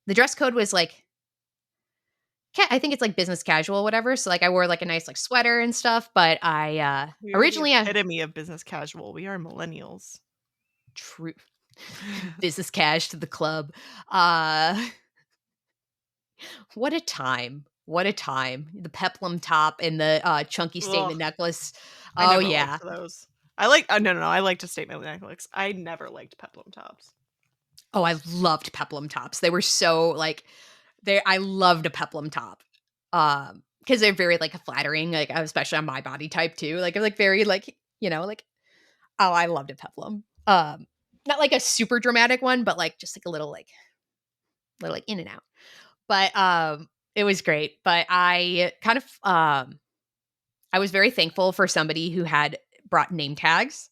the dress code was like, I think it's like business casual, whatever. So like I wore like a nice like sweater and stuff. But I We are the originally, epitome of business casual. We are millennials. true business cash to the club. Uh, What a time. What a time. The peplum top and the, chunky Ugh, statement necklace. I Oh, never liked yeah. those. I like. No. I liked a statement necklace. I never liked peplum tops. Oh, I loved peplum tops. They were so, like I loved a peplum top. Because because they're very like flattering, like especially on my body type too. Like I'm like very like like oh I loved a peplum. Not like a super dramatic one, but like just like a little like in and out. But it was great. But I kind of I was very thankful for somebody who had brought name tags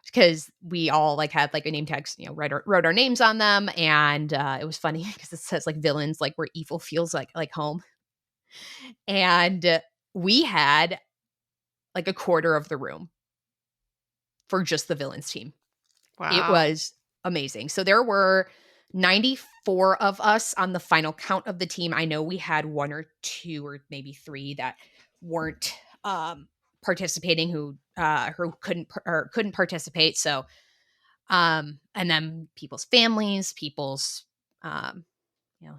because we all like had like a name tags, wrote our names on them, and it was funny because it says like villains, like where evil feels like home, and we had like a quarter of the room for just the villains team. It Wow. was amazing. So there were 94 of us on the final count of the team. I know we had one or two or maybe three that weren't participating who couldn't participate. So and then people's families, people's um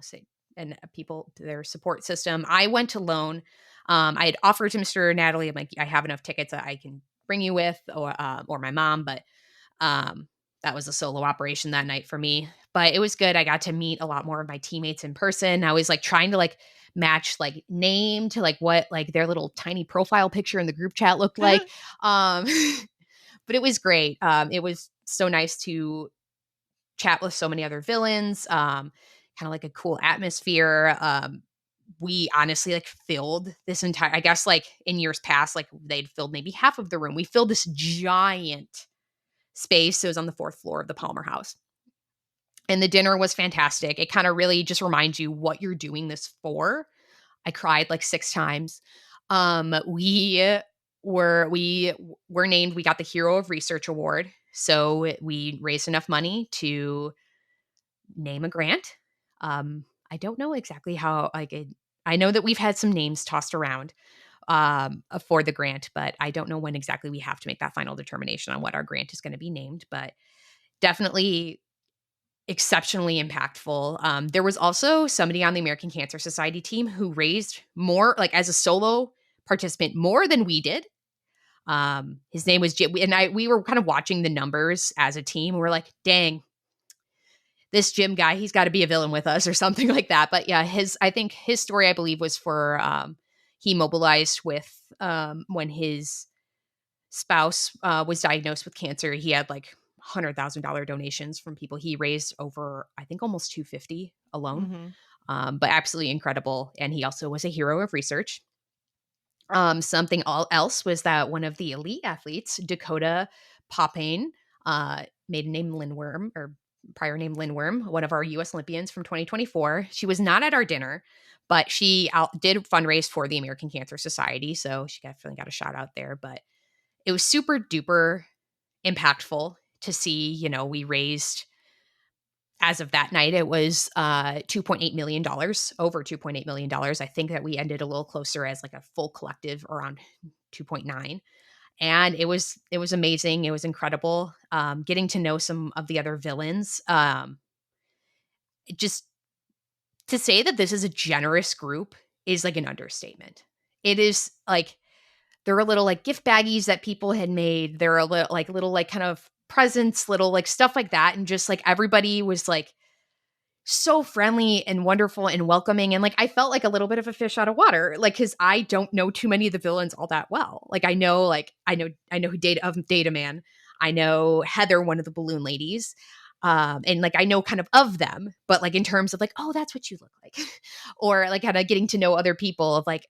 say and people their support system. I went alone. I had offered to Mr. Natalie, I'm like, I have enough tickets that I can bring you with, or my mom, but um, that was a solo operation that night for me. But it was good. I got to meet a lot more of my teammates in person. I was like trying to like match like name to like what like their little tiny profile picture in the group chat looked like. Um, but it was great. It was so nice to chat with so many other villains. Kind of like a cool atmosphere. We honestly like filled this entire, I guess like in years past, like they'd filled maybe half of the room. We filled this giant space. It was on the fourth floor of the Palmer House. And the dinner was fantastic. It kind of really just reminds you what you're doing this for. I cried like 6 times. We were named, we got the Hero of Research Award. So we raised enough money to name a grant. I don't know exactly how I know that we've had some names tossed around for the grant, but I don't know when exactly we have to make that final determination on what our grant is going to be named. But definitely exceptionally impactful. There was also somebody on the American Cancer Society team who raised more, like as a solo participant, more than we did. His name was Jim, and we were kind of watching the numbers as a team. We we're like, dang, this Jim guy, he's got to be a villain with us or something like that. But yeah, I think his story, I believe, was for he mobilized with when his spouse was diagnosed with cancer. He had like $100,000 donations from people. He raised over, I think, almost 250 alone. Mm-hmm. But absolutely incredible. And he also was a hero of research. Something else was that one of the elite athletes, Dakota Popane, made a name Lindworm or prior name Lindworm, one of our U.S. Olympians from 2024. She was not at our dinner, but she did fundraise for the American Cancer Society, so she definitely got a shout out there. But it was super duper impactful to see, we raised, as of that night, it was $2.8 million, over $2.8 million. I think that we ended a little closer as like a full collective around 2.9. And it was amazing. It was incredible. Getting to know some of the other villains. Just to say that this is a generous group is like an understatement. It is like there were little like gift baggies that people had made. There are little like kind of presents, little like stuff like that. And just like everybody was like so friendly and wonderful and welcoming. And like I felt like a little bit of a fish out of water. Like, cause I don't know too many of the villains all that well. Like I know who Data Man. I know Heather, one of the balloon ladies. And like I know kind of them, but like in terms of like, oh, that's what you look like. Or like kind of getting to know other people of like,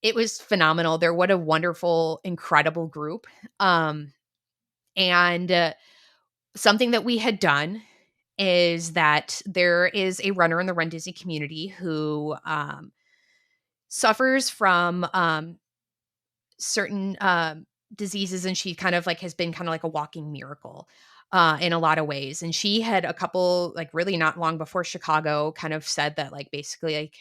it was phenomenal. They're what a wonderful, incredible group. And something that we had done is that there is a runner in the Run Disney community who suffers from certain diseases, and she kind of like has been kind of like a walking miracle in a lot of ways. And she had a couple like really not long before Chicago kind of said that like basically like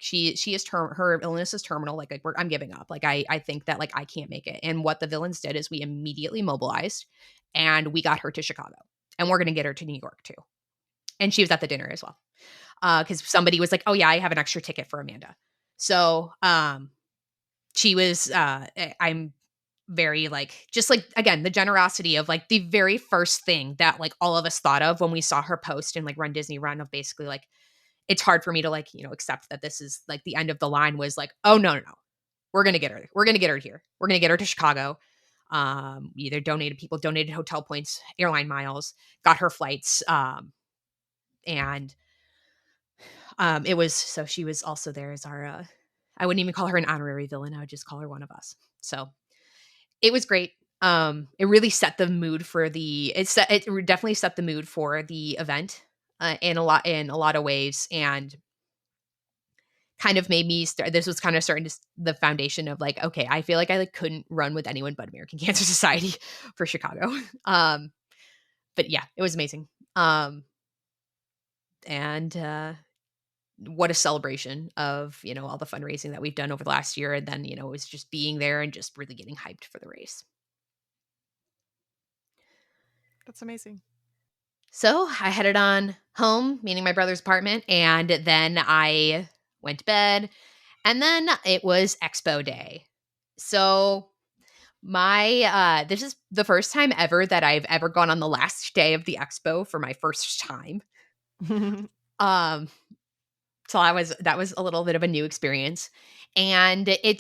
she is her illness is terminal. Like I'm giving up. Like I think that like I can't make it. And what the villains did is we immediately mobilized and we got her to Chicago, and we're gonna get her to New York too. And she was at the dinner as well because somebody was like, "Oh yeah, I have an extra ticket for Amanda." So she was. I'm very like just like again the generosity of like the very first thing that like all of us thought of when we saw her post and like Run Disney Run of basically like it's hard for me to, like, accept that this is like the end of the line was like, oh no, no, no. We're gonna get her. We're gonna get her here. We're gonna get her to Chicago. Either donated hotel points, airline miles, got her flights. And it was so she was also there as our I wouldn't even call her an honorary villain. I would just call her one of us. So it was great. It really set the mood for it definitely set the mood for the event in a lot of ways, and kind of made me start. This was kind of starting to the foundation of like, okay, I feel like I like couldn't run with anyone but American Cancer Society for Chicago. But yeah, it was amazing. And what a celebration of all the fundraising that we've done over the last year, and then it was just being there and just really getting hyped for the race. That's amazing. So I headed on home, meaning my brother's apartment, and then I went to bed. And then it was Expo Day. So my this is the first time ever that I've ever gone on the last day of the expo for my first time. Um so that was a little bit of a new experience. And it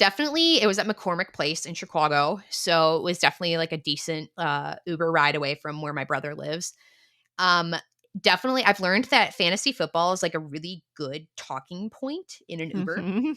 was at McCormick Place in Chicago. So it was definitely like a decent Uber ride away from where my brother lives. Um Definitely I've learned that fantasy football is like a really good talking point in an Uber. Mhm.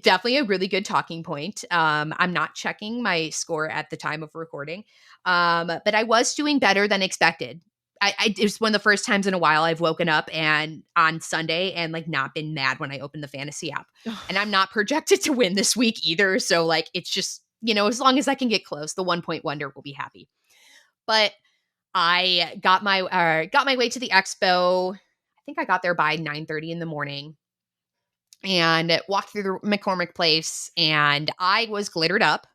Definitely a really good talking point. I'm not checking my score at the time of recording, but I was doing better than expected. It was one of the first times in a while I've woken up and on Sunday and like not been mad when I opened the fantasy app. And I'm not projected to win this week either. So like it's just as long as I can get close, the 1 point wonder will be happy. But I got my way to the expo. I think I got there by 9:30 in the morning and walked through the McCormick Place, and I was glittered up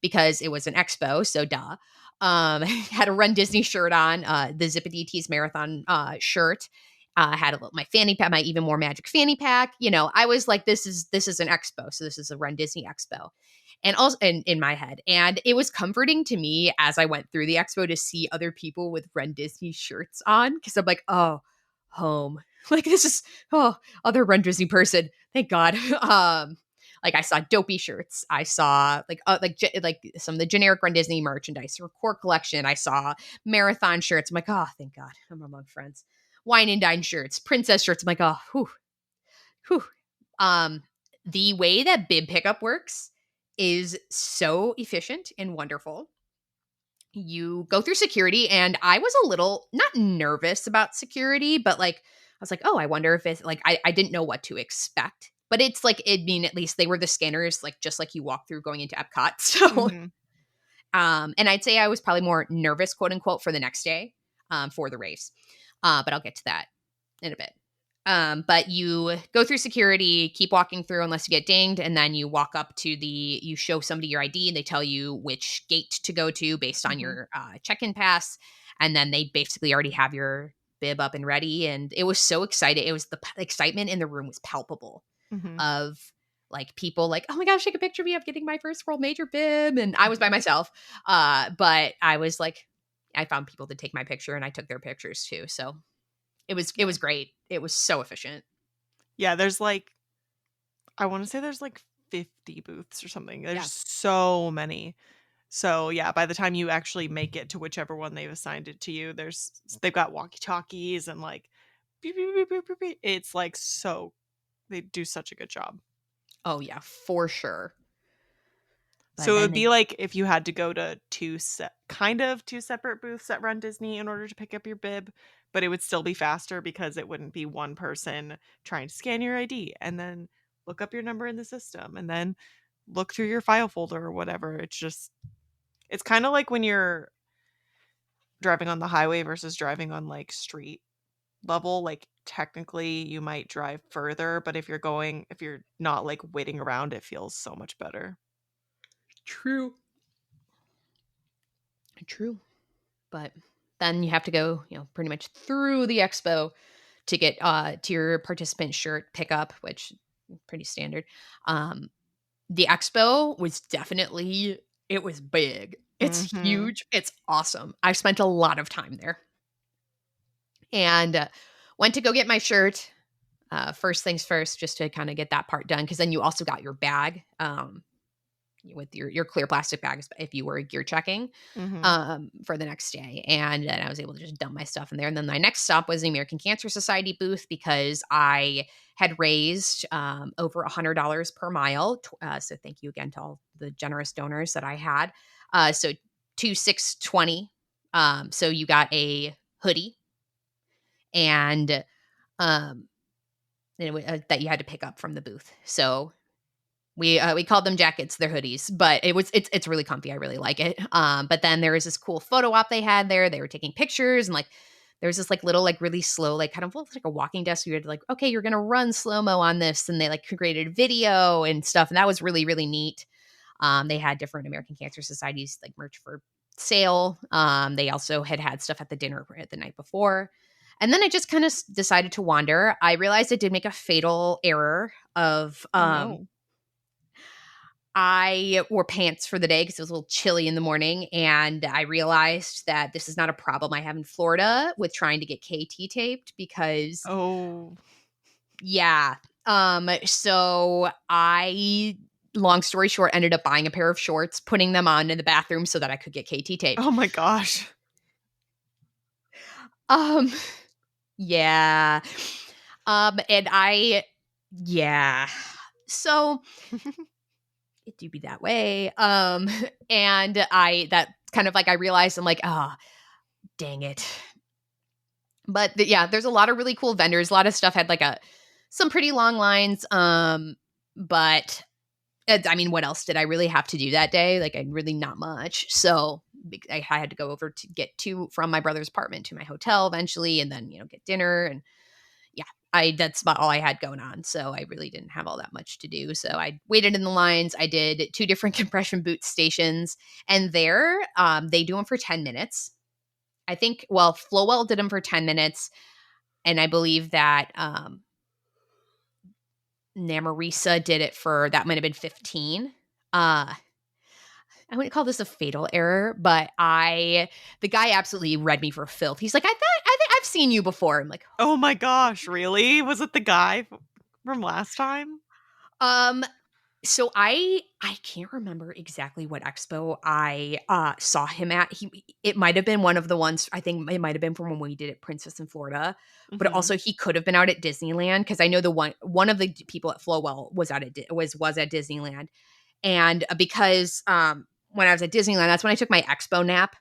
because it was an expo, so duh. Had a Run Disney shirt on, the Zippity Tees Marathon shirt. Had my fanny pack, my Even More Magic fanny pack. I was like, this is an expo, so this is a Run Disney expo, and also in my head, and it was comforting to me as I went through the expo to see other people with Run Disney shirts on because I'm like, oh, home. Like this is other Run Disney person. Thank God. Like I saw dopey shirts. I saw like some of the generic Run Disney merchandise, or core collection. I saw marathon shirts. I'm like, oh, thank God, I'm among friends. Wine and dine shirts, princess shirts. I'm like, oh, whew, whew. Um, the way that bib pickup works is so efficient and wonderful. You go through security, and I was a little not nervous about security, but like I was like, oh, I wonder if it's like I didn't know what to expect. But it's like at least they were the scanners, like just like you walk through going into Epcot. So Mhm. and I'd say I was probably more nervous, quote unquote, for the next day, for the race. But I'll get to that in a bit. But you go through security, keep walking through unless you get dinged, and then you walk up to you show somebody your ID, and they tell you which gate to go to based on Mhm. your check-in pass, and then they basically already have your bib up and ready. And it was so excited. It was excitement in the room was palpable Mhm. of like people like, oh my gosh, take a picture of me. I'm getting my first world major bib, and I was by myself. But I was like, I found people to take my picture, and I took their pictures too. So it Yeah. was great. It was so efficient. Yeah, there's like I wanna say there's like 50 booths or something. There's Yeah. so many. So, yeah, by the time you actually make it to whichever one they've assigned it to you, they've got walkie-talkies and like beep, beep, beep, beep, beep, beep. It's like they do such a good job. Oh yeah, for sure. But So it would be then like if you had to go to two separate booths at Run Disney in order to pick up your bib, but it would still be faster because it wouldn't be one person trying to scan your ID and then look up your number in the system and then look through your file folder or whatever. It's kind of like when you're driving on the highway versus driving on like street level. Like technically you might drive further, but if you're not like waiting around, it feels so much better. true. True. But then you have to go, pretty much through the expo to get to your participant shirt pickup, which pretty standard. Um the expo was definitely it was big. It's Mhm. huge. It's awesome. I spent a lot of time there. And Went to go get my shirt. First things first, just to kind of get that part done, because then you also got your bag with your clear plastic bags if you were gear checking Mhm. for the next day. And then I was able to just dump my stuff in there. And then my next stop was the American Cancer Society booth because I had raised over $100 per mile. So thank you again to all the generous donors that I had. So 2620. So you got a hoodie and um, that you had to pick up from the booth. So we called them jackets, they're hoodies, but it's really comfy. I really like it. But then there was this cool photo op they had there. They were taking pictures and like there was this like little like really slow like kind of looks like a walking desk. You had to like okay, you're gonna run slow mo on this, and they like created video and stuff, and that was really really neat. They had different American Cancer Societies like merch for sale. They also had stuff at the dinner at the night before. And then I just kind of decided to wander. I realized I did make a fatal error of Oh, no. I wore pants for the day because it was a little chilly in the morning, and I realized that this is not a problem I have in Florida with trying to get KT taped because Oh. yeah. So I long story short ended up buying a pair of shorts, putting them on in the bathroom so that I could get KT taped. Oh my gosh. Um yeah. And I yeah. So it do be that way. And I that kind of like I realized I'm like, oh, dang it. But yeah, there's a lot of really cool vendors. A lot of stuff had like a some pretty long lines. But I mean, what else did I really have to do that day? Like, I really not much. So I had to go over to get to from my brother's apartment to my hotel eventually, and then get dinner. And yeah, I that's about all I had going on. So I really didn't have all that much to do. So I waited in the lines. I did two different compression boot stations, and there they do them for 10 minutes. I think. Well, Flowell did them for 10 minutes, and I believe that Namarisa did it for that might have been 15. I wouldn't call this a fatal error, but the guy absolutely read me for filth. He's like, I think I've seen you before. I'm like, Oh my gosh, really? Was it the guy from last time? um, so I can't remember exactly what expo I saw him at. It might have been one of the ones. I think it might have been from when we did it Princess in Florida, but Mhm. also he could have been out at Disneyland because I know the one of the people at Flowell was was at Disneyland. And because when I was at Disneyland, that's when I took my expo nap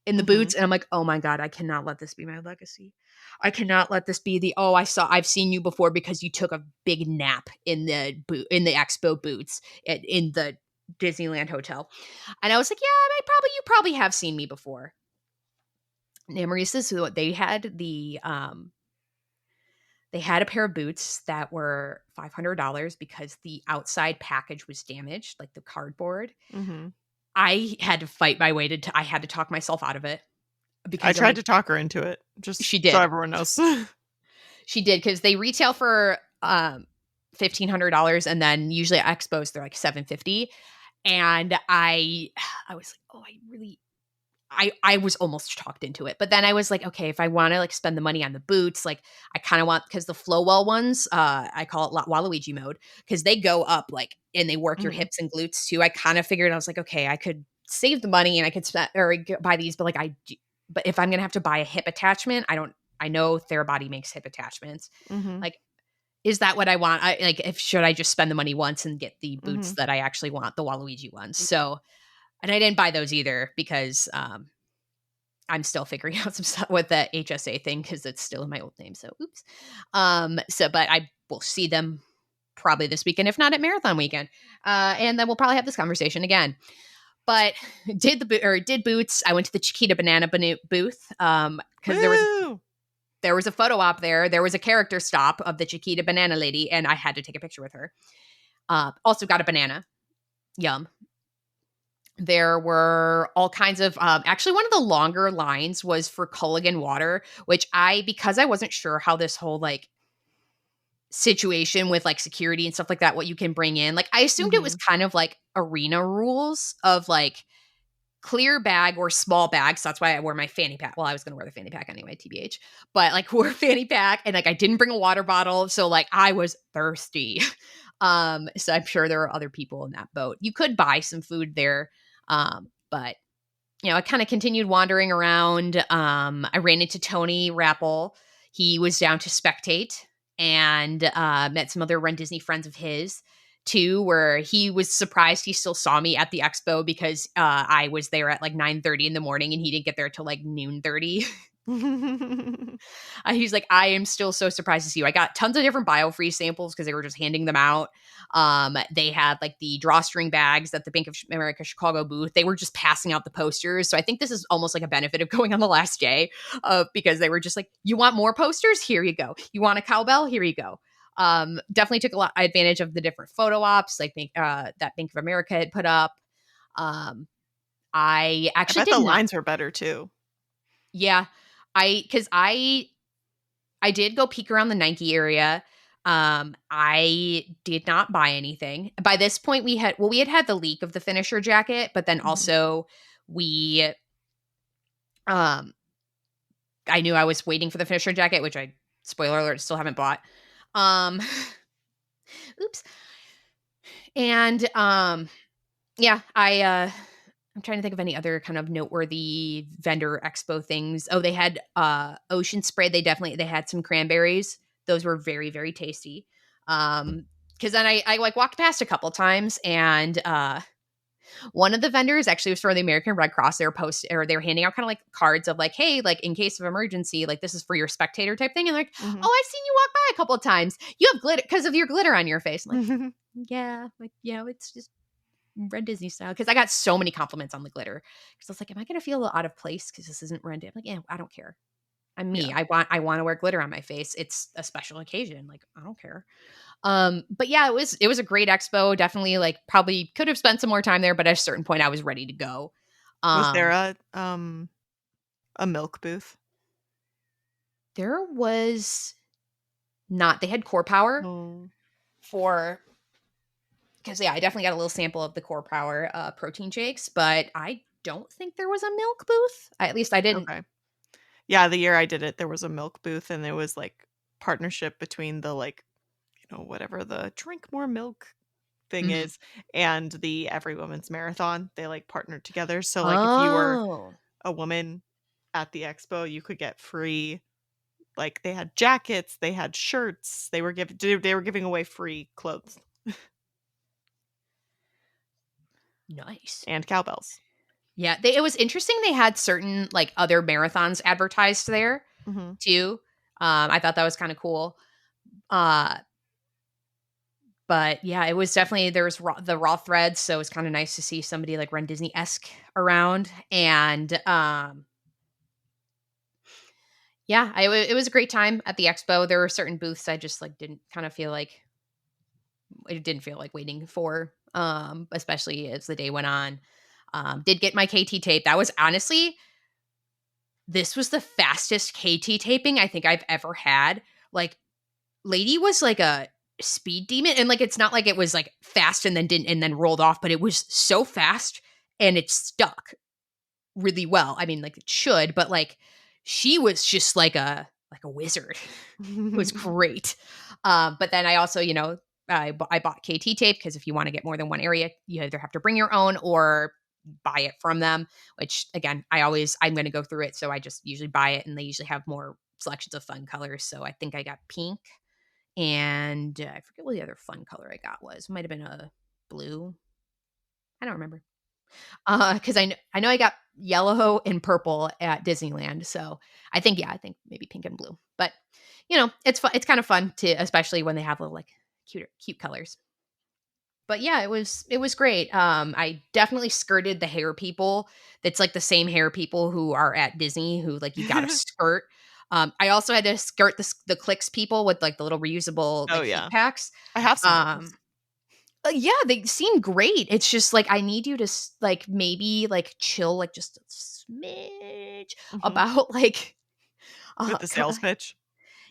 in the Mhm. boots. And I'm like, oh my God, I cannot let this be my legacy. I cannot let this be I've seen you before because you took a big nap in the expo boots in the Disneyland hotel. And I was like, yeah, you probably have seen me before. Namarisa's what they had a pair of boots that were $500 because the outside package was damaged, like the cardboard. Mhm. I had to fight my way I had to talk myself out of it I because I'm tried like, to talk her into it, just she so did. everyone knows. She did because they retail for $1,500 and then usually at expos they're like $750. And I was like, oh, I was almost talked into it. But then I was like, okay, if I want to like spend the money on the boots, like I kind of want because the Flowell ones, I call it Waluigi mode because they go up like and they work your Mhm. hips and glutes too. I kind of figured I was like, okay, I could save the money and I could spend or buy these, but but if I'm gonna have to buy a hip attachment, I know Therabody makes hip attachments. Mhm. Like, is that what I want? I like if should I just spend the money once and get the boots Mhm. that I actually want, the Waluigi ones? So and I didn't buy those either because I'm still figuring out some stuff with the HSA thing because it's still in my old name. So oops. But I will see them probably this weekend, if not at marathon weekend. And then we'll probably have this conversation again. But did boots. I went to the Chiquita Banana booth because Woo! there was a photo op there. There was a character stop of the Chiquita Banana lady, and I had to take a picture with her. Also got a banana. Yum. There were all kinds of actually one of the longer lines was for Culligan water, which because I wasn't sure how this whole like situation with like security and stuff like that, what you can bring in. Like I assumed it was Mhm. kind of like arena rules of like clear bag or small bag. So that's why I wore my fanny pack. Well, I was going to wear the fanny pack anyway, TBH, but like wore a fanny pack and like I didn't bring a water bottle. So like I was thirsty. So I'm sure there were other people in that boat. You could buy some food there. But I kind of continued wandering around. I ran into Tony Rappel. He was down to spectate and met some other Run Disney friends of his too, where he was surprised he still saw me at the expo because I was there at like 9:30 in the morning and he didn't get there till like noon 30. He's like, I am still so surprised to see you. I got tons of different biofreeze samples because they were just handing them out. They had like the drawstring bags at the Bank of America Chicago booth. They were just passing out the posters. So I think this is almost like a benefit of going on the last day because they were just like, you want more posters? Here you go. You want a cowbell? Here you go. Definitely took a lot advantage of the different photo ops like that Bank of America had put up. I I actually bet did the not. lines were better too. Yeah, I did go peek around the Nike area. I did not buy anything. By this point, we had the leak of the finisher jacket, but then Mhm. also we, um, I knew I was waiting for the finisher jacket, which I, spoiler alert, still haven't bought. Um, oops. And yeah, I'm trying to think of any other kind of noteworthy vendor expo things. Oh, they had ocean spray. They had some cranberries. Those were very, very tasty. Because then I like walked past a couple times and one of the vendors actually was for the American Red Cross. They were handing out kind of like cards of like, hey, like in case of emergency, like this is for your spectator type thing. And like, Mhm. oh, I've seen you walk by a couple of times. You have glitter because of your glitter on your face. I'm like, yeah, like, it's just Ren Disney style. Because I got so many compliments on the glitter. Because I was like, am I going to feel a little out of place because this isn't Ren? I'm like, yeah, I don't care. I'm Yeah. me. I want to wear glitter on my face. It's a special occasion. Like, I don't care. But yeah, it was a great expo. Definitely like probably could have spent some more time there, but at a certain point I was ready to go. Was there Um, a milk booth? there was not, they had core power Oh, for, because yeah, I definitely got a little sample of the core power protein shakes, but I don't think there was a milk booth. At least I didn't. okay. Yeah, the year I did it, there was a milk booth and it was like partnership between the like, whatever the drink more milk thing Mhm. is and the Every Woman's Marathon. They like partnered together. So like if you were Oh, a woman at the expo, you could get free like they had jackets, they had shirts, they were giving away free clothes nice. and cowbells. Yeah, it was interesting. They had certain like other marathons advertised there Mhm. too. I thought that was kind of cool. Uh, but yeah, it was definitely there's the raw threads, so it's kind of nice to see somebody like Run Disney esque around. And yeah, it was a great time at the expo. There were certain booths I just like didn't kind of feel like it didn't feel like waiting for, especially as the day went on. Did get my KT tape. That was honestly this was the fastest KT taping I think I've ever had. Like, lady was like a speed demon, and like it's not like it was like fast and then didn't and then rolled off, but it was so fast and it stuck really well. I mean, like it should, but like she was just like a wizard. It was great. But then I also, I bought KT tape because if you want to get more than one area, you either have to bring your own or buy it from them. Which again, I'm going to go through it, so I just usually buy it, and they usually have more selections of fun colors. So I think I got pink, and I forget what the other fun color I got was. It might have been a blue. I don't remember. Because I know I got yellow and purple at Disneyland, so I think maybe pink and blue. But it's fun. It's kind of fun to, especially when they have little like cute colors. But yeah, it was great. I definitely skirted the hair people. That's like the same hair people who are at Disney, who like you got to skirt. I also had to skirt the clicks people with like the little reusable Oh like heat yeah. packs. I have some of those. Um, yeah, they seem great. It's just like I need you to like maybe like chill like just a smidge Mhm. about like With the c- sales pitch.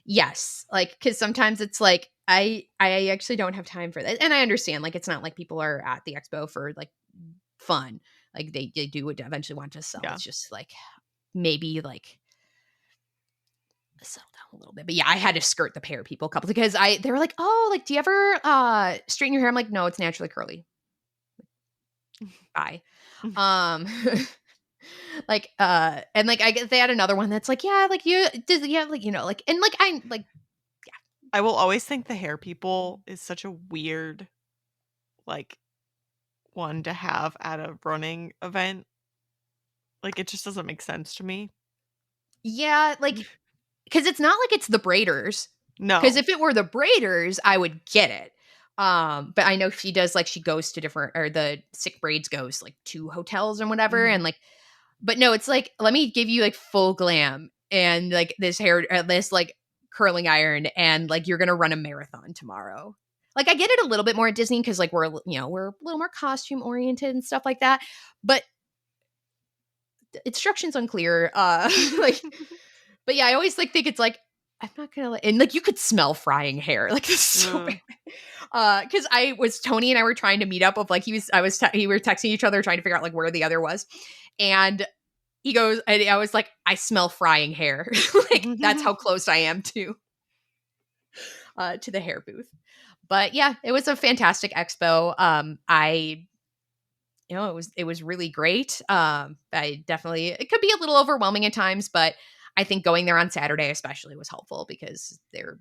yes, like cuz sometimes it's like I actually don't have time for that. And I understand like it's not like people are at the expo for like fun. like they do eventually want to sell. Yeah. It's just like maybe like settle down a little bit. But yeah, I had to skirt the pair people a couple because they were like, "Oh, like do you ever straighten your hair?" I'm like, "No, it's naturally curly." Bye. Um like and like I get they had another one that's like, "Yeah, like you does yeah, like like and like I like I will always think the hair people is such a weird, like, one to have at a running event. Like, it just doesn't make sense to me. yeah, like cuz it's not like it's the braiders. Cuz No. if it were the braiders, I would get it. But I know she does like she goes to different or the sick braids goes like to hotels and whatever and Mhm. like but no, it's like, let me give you like full glam and like this hair, this like curling iron, and like you're gonna run a marathon tomorrow. Like I get it a little bit more at Disney because like we're a little more costume oriented and stuff like that, but instructions unclear. Like, but yeah, I always like think it's like I'm not gonna and like you could smell frying hair. Like this is so bad. Ugh. Because I was Tony and I were trying to meet up of like we were texting each other trying to figure out like where the other was, and he goes, and I was like, I smell frying hair. Like that's how close I am to the hair booth. But yeah, it was a fantastic expo. I it was really great. I definitely it could be a little overwhelming at times, but I think going there on Saturday especially was helpful because they're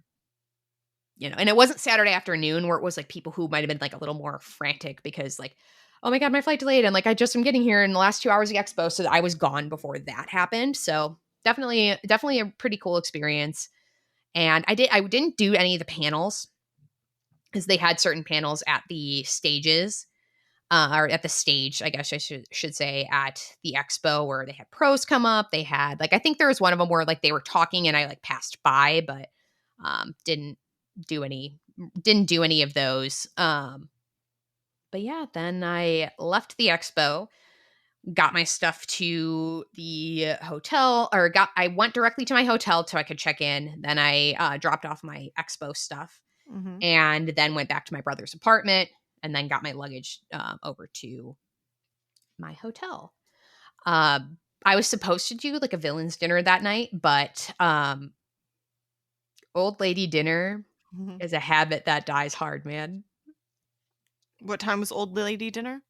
and it wasn't Saturday afternoon where it was like people who might have been like a little more frantic because like, oh my God, my flight delayed. And like, I just am getting here in the last 2 hours of the expo. So I was gone before that happened. So definitely a pretty cool experience. And I didn't do any of the panels because they had certain panels at the stages. Or at the stage, I guess I should say, at the expo where they had pros come up. They had like I think there was one of them where like they were talking and I like passed by, but didn't do any of those. But yeah, then I left the expo, got my stuff to the hotel, or got I went directly to my hotel so I could check in. Then I dropped off my expo stuff Mhm. and then went back to my brother's apartment and then got my luggage over to my hotel. I was supposed to do like a villains dinner that night, but old lady dinner Mhm. is a habit that dies hard, man. What time was old lady dinner?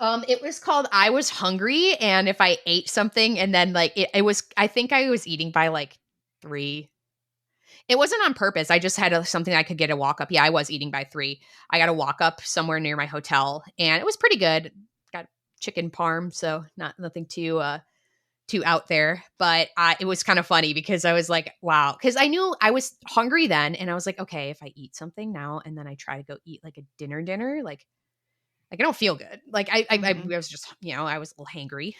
It was called I Was Hungry, and if I ate something and then like it was I think I was eating by like 3. It wasn't on purpose. I just had something I could get a walk up. Yeah, I was eating by 3. I got a walk up somewhere near my hotel and it was pretty good. Got chicken parm, so nothing too out there, but it was kind of funny because I was like, wow, because I knew I was hungry then, and I was like, okay, if I eat something now and then I try to go eat like a dinner, like I don't feel good. Like Mhm. I was just I was a little hangry.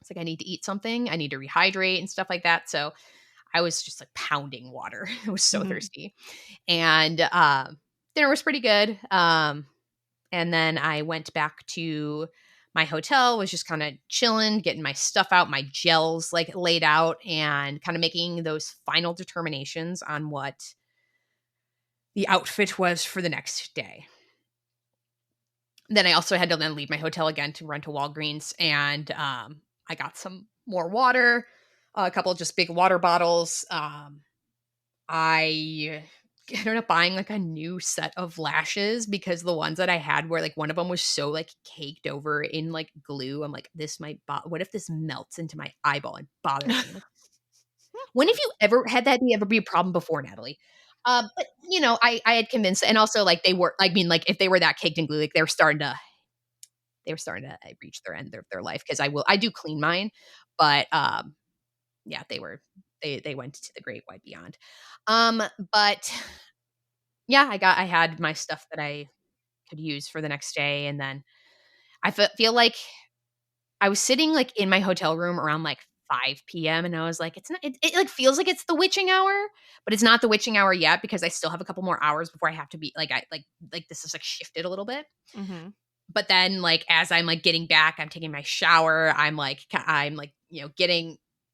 It's like I need to eat something, I need to rehydrate and stuff like that. So I was just like pounding water. I was so Mhm. thirsty, and dinner was pretty good. And then I went back to my hotel, was just kind of chilling, getting my stuff out, my gels like laid out, and kind of making those final determinations on what the outfit was for the next day. Then I also had to then leave my hotel again to run to Walgreens, and I got some more water, a couple of just big water bottles. I ended up buying like a new set of lashes because the ones that I had were like one of them was so like caked over in like glue. I'm like, this might what if this melts into my eyeball and bothers me? Like, when have you ever had that ever be a problem before, Natalie? But I had convinced, and also like they were. I mean, like if they were that caked in glue, like they were starting to reach their end of their life because I do clean mine, but yeah, they went to the great wide beyond. But yeah, I had my stuff that I could use for the next day, and then I feel like I was sitting, like, in my hotel room around, like, 5 PM, and I was like, "It's not." It, like, feels like it's the witching hour, but it's not the witching hour yet because I still have a couple more hours before I have to be like, this is, like, shifted a little bit. Mhm. But then, like, as I'm, like, getting back, I'm taking my shower, I'm, like,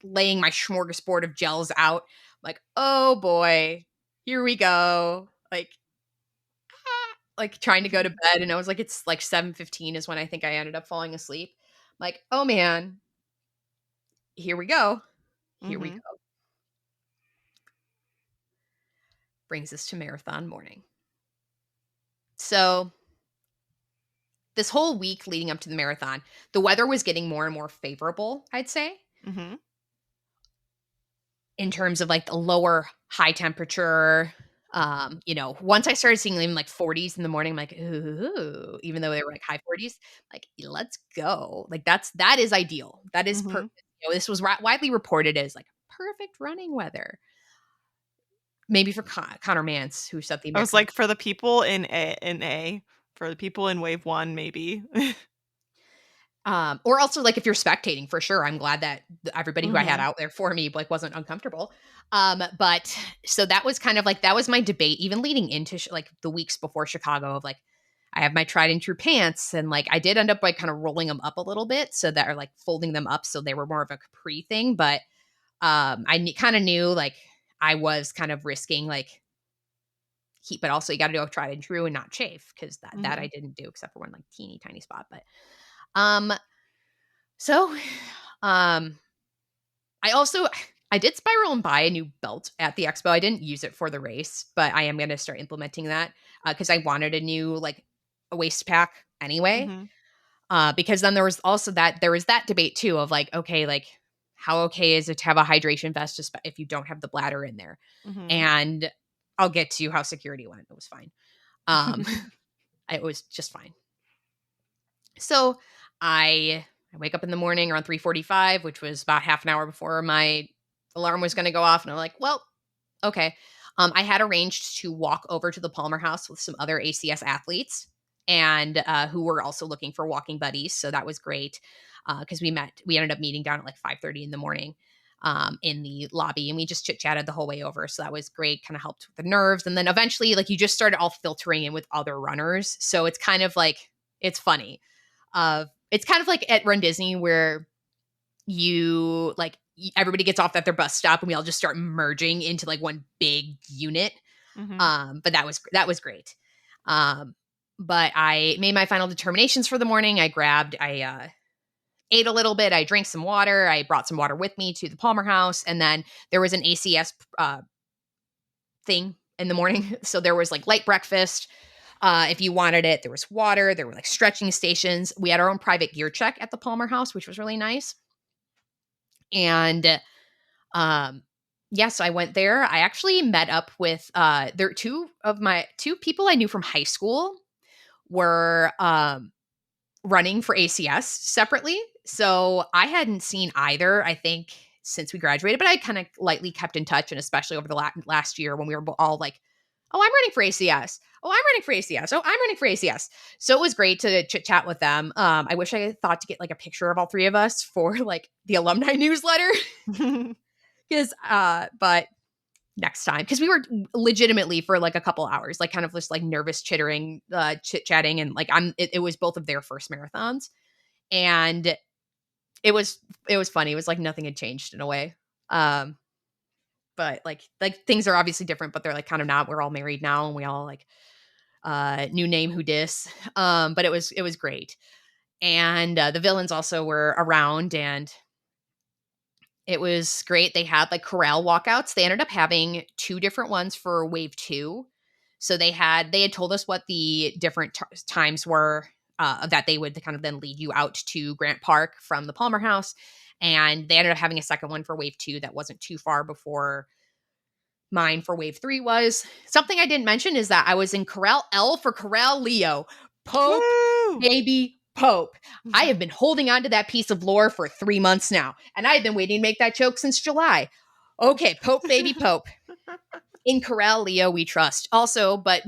laying my smorgasbord of gels out, like, "Oh boy, here we go." Like, like trying to go to bed, and I was like, it's like 7:15 is when I think I ended up falling asleep. Like, oh man, here we go. Here we Mhm. go. Brings us to marathon morning. So this whole week leading up to the marathon, the weather was getting more and more favorable, I'd say, Mhm. in terms of like the lower high temperature. Once I started seeing even like 40s in the morning, I'm like, ooh, even though they were like high 40s, like, let's go. Like that is ideal. That is Mhm. perfect. This was widely reported as like perfect running weather. Maybe for Connor Mance, who set the I was American like, for the people in A, for the people in wave 1, maybe. Or also like if you're spectating for sure, I'm glad that everybody who I had Mhm. out there for me like wasn't uncomfortable. But so that was kind of like that was my debate even leading into like the weeks before Chicago of like I have my tried and true pants and like I did end up like kind of rolling them up a little bit so that are like folding them up so they were more of a capri thing. But kind of knew like I was kind of risking like heat, but also you got to do a tried and true and not chafe because that I Mhm. didn't do except for one like teeny tiny spot. But um so, um, I did spiral and buy a new belt at the expo. I didn't use it for the race, but I am gonna start implementing that, because I wanted a new, like, a waist pack anyway, Mhm. because then there was that debate too of, like, okay, like, how okay is it to have a hydration vest just if you don't have the bladder in there? Mhm. And I'll get to how security went. It was fine. Um, it was just fine. So I wake up in the morning around 3:45, which was about half an hour before my alarm was going to go off, and I'm like, well, okay. I had arranged to walk over to the Palmer House with some other ACS athletes and who were also looking for walking buddies, so that was great because we ended up meeting down at like 5:30 in the morning. In the lobby, and we just chit chatted the whole way over. So that was great, kind of helped with the nerves. And then eventually, like, you just started all filtering in with other runners. So it's kind of like, it's funny it's kind of like at Run Disney where you like everybody gets off at their bus stop and we all just start merging into like one big unit. Mhm. But that was great. Um, but I made my final determinations for the morning. I ate a little bit. I drank some water. I brought some water with me to the Palmer House, and then there was an ACS thing in the morning. So there was like light breakfast. If you wanted it, there was water. There were like stretching stations. We had our own private gear check at the Palmer House, which was really nice. And um, yeah, so I went there. I actually met up with there two people I knew from high school were running for ACS separately. So I hadn't seen either, I think, since we graduated, but I kind of lightly kept in touch. And especially over the last year when we were all like, oh, I'm running for ACS. Oh, I'm running for ACS. Oh, I'm running for ACS. So it was great to chit chat with them. I wish I thought to get like a picture of all three of us for like the alumni newsletter. But next time, because we were legitimately for like a couple hours, like kind of just like nervous chittering, chit chatting. And like it was both of their first marathons. And it was funny. It was like nothing had changed in a way. Um, but like things are obviously different, but they're like kind of not. We're all married now, and we all like new name who dis. But it was great, and the villains also were around, and it was great. They had like corral walkouts. They ended up having two different ones for wave two. So they had told us what the different times were that they would kind of then lead you out to Grant Park from the Palmer House. And they ended up having a second one for wave two that wasn't too far before mine for wave three was. Something I didn't mention is that I was in Corral L for Corral Leo. Pope, Woo! baby, Pope. I have been holding on to that piece of lore for 3 months now, and I've been waiting to make that joke since July. Okay, Pope, baby, Pope. In Corral Leo, we trust. Also, but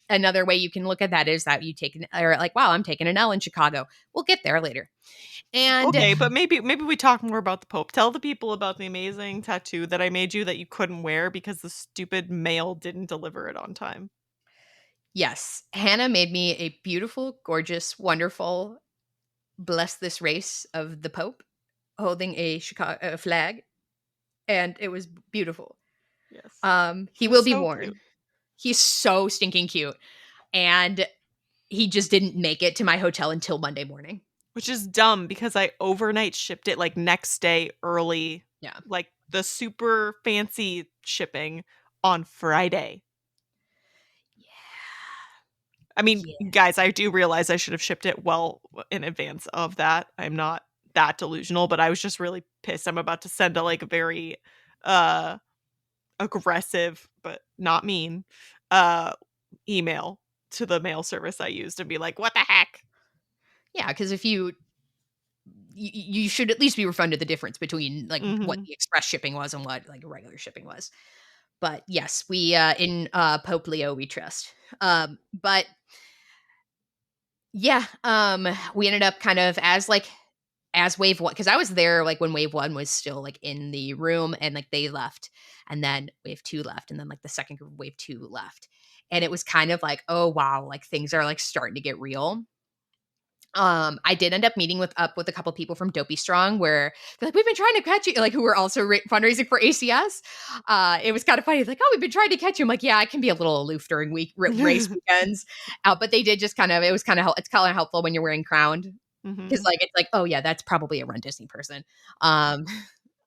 another way you can look at that is that you take or like, wow, I'm taking an L in Chicago. We'll get there later. And Okay, but maybe we talk more about the Pope. Tell the people about the amazing tattoo that I made you that you couldn't wear because the stupid mail didn't deliver it on time. yes, Hannah made me a beautiful, gorgeous, wonderful, bless this race of the Pope holding a Chicago flag, and it was beautiful. Yes. He It was will be so cute. worn. He's so stinking cute. and he just didn't make it to my hotel until Monday morning. Which is dumb because I overnight shipped it like next day early, Yeah. like the super fancy shipping on Friday. I mean, Yeah. guys, I do realize I should have shipped it well in advance of that. I'm not that delusional, but I was just really pissed. I'm about to send a like a very uh aggressive but not mean uh email to the mail service I used and be like, "What the heck?" Yeah, because if you should at least be refunded the difference between like what Mhm. the express shipping was and what like regular shipping was. But yes, we in Pope Leo we trust. But yeah, we ended up kind of as wave one, because I was there like when wave one was still like in the room and like they left, and then wave two left, and then like the second group of wave two left. And it was kind of like, oh wow, like things are like starting to get real. I did end up meeting with a couple people from Dopey Strong, where they're like, we've been trying to catch you, like who were also fundraising for ACS. It was kind of funny, like, oh, we've been trying to catch you. I'm like, yeah, I can be a little aloof during race weekends, but they did just kind of, it was kind of, it's kind of helpful when you're wearing crowned, because Mhm. like it's like, oh yeah, that's probably a Run Disney person, um,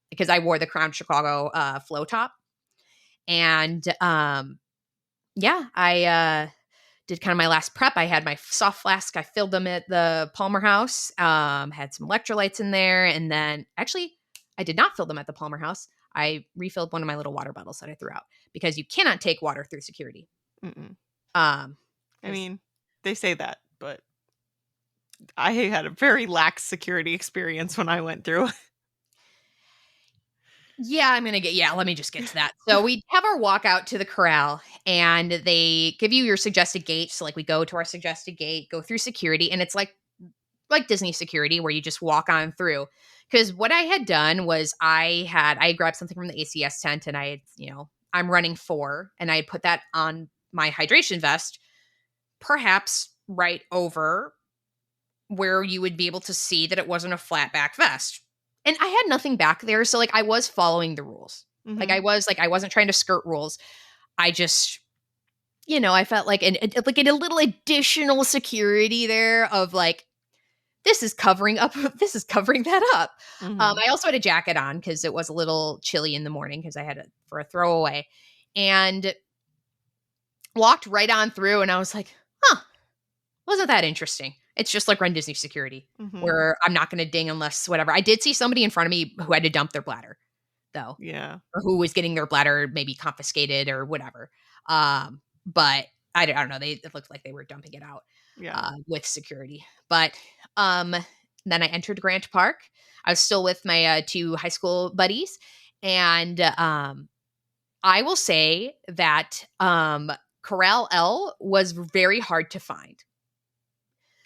because I wore the Crown Chicago flow top, and yeah, I did kind of my last prep. I had my soft flask. I filled them at the Palmer House. Had some electrolytes in there, and then actually, I did not fill them at the Palmer House. I refilled one of my little water bottles that I threw out, because you cannot take water through security. Mm-mm. Um, I because mean, they say that, but I had a very lax security experience when I went through. yeah, I'm gonna get, yeah. Let me just get to that. So we have our walk out to the corral, and they give you your suggested gate. So like we go to our suggested gate, go through security, and it's like Disney security where you just walk on through. Because what I had done was I grabbed something from the ACS tent, and I'm running 4, and I had put that on my hydration vest, perhaps right over where you would be able to see that it wasn't a flat back vest. And I had nothing back there, so like I was following the rules. Mhm. I wasn't trying to skirt rules. I just I felt like like a little additional security there of like, this is covering up this is covering that up. Mhm. I also had a jacket on because it was a little chilly in the morning, because I had it for a throwaway, and walked right on through, and I was like, huh, wasn't that interesting? It's just like Run Disney security, Mhm. where I'm not gonna ding unless whatever. I did see somebody in front of me who had to dump their bladder, though, Yeah. or who was getting their bladder maybe confiscated or whatever. But I don't know. It looked like they were dumping it out Yeah. with security. But um, then I entered Grant Park. I was still with my 2 high school buddies, and I will say that Corral L was very hard to find.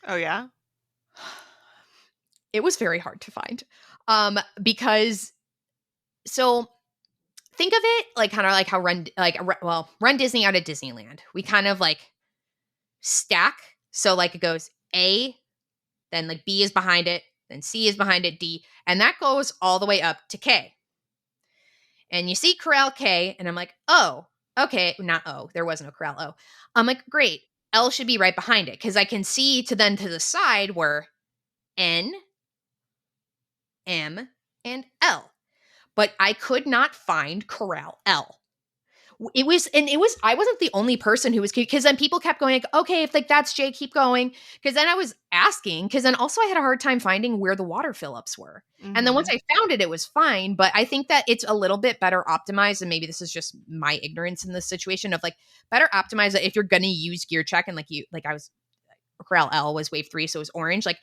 Oh, yeah? It was very hard to find, because so think of it like kind of like how Run Disney out of Disneyland. We kind of like stack. So like it goes A, then like B is behind it, then C is behind it, D, and that goes all the way up to K. And you see Corral K, and I'm like, oh, okay, not O. There was no Corral O. I'm like, great. L should be right behind it, because I can see to the side where N, M, and L. But I could not find Corral L. I wasn't the only person who was, because then people kept going like, okay, if like that's Jay, keep going, because then I was asking, because then also I had a hard time finding where the water fill-ups were, and then once Mhm. I found it, it was fine. But I think that it's a little bit better optimized, and maybe this is just my ignorance in this situation of like, better optimize it if you're gonna use gear check, and I was, Corral L was wave 3, so it was orange. Like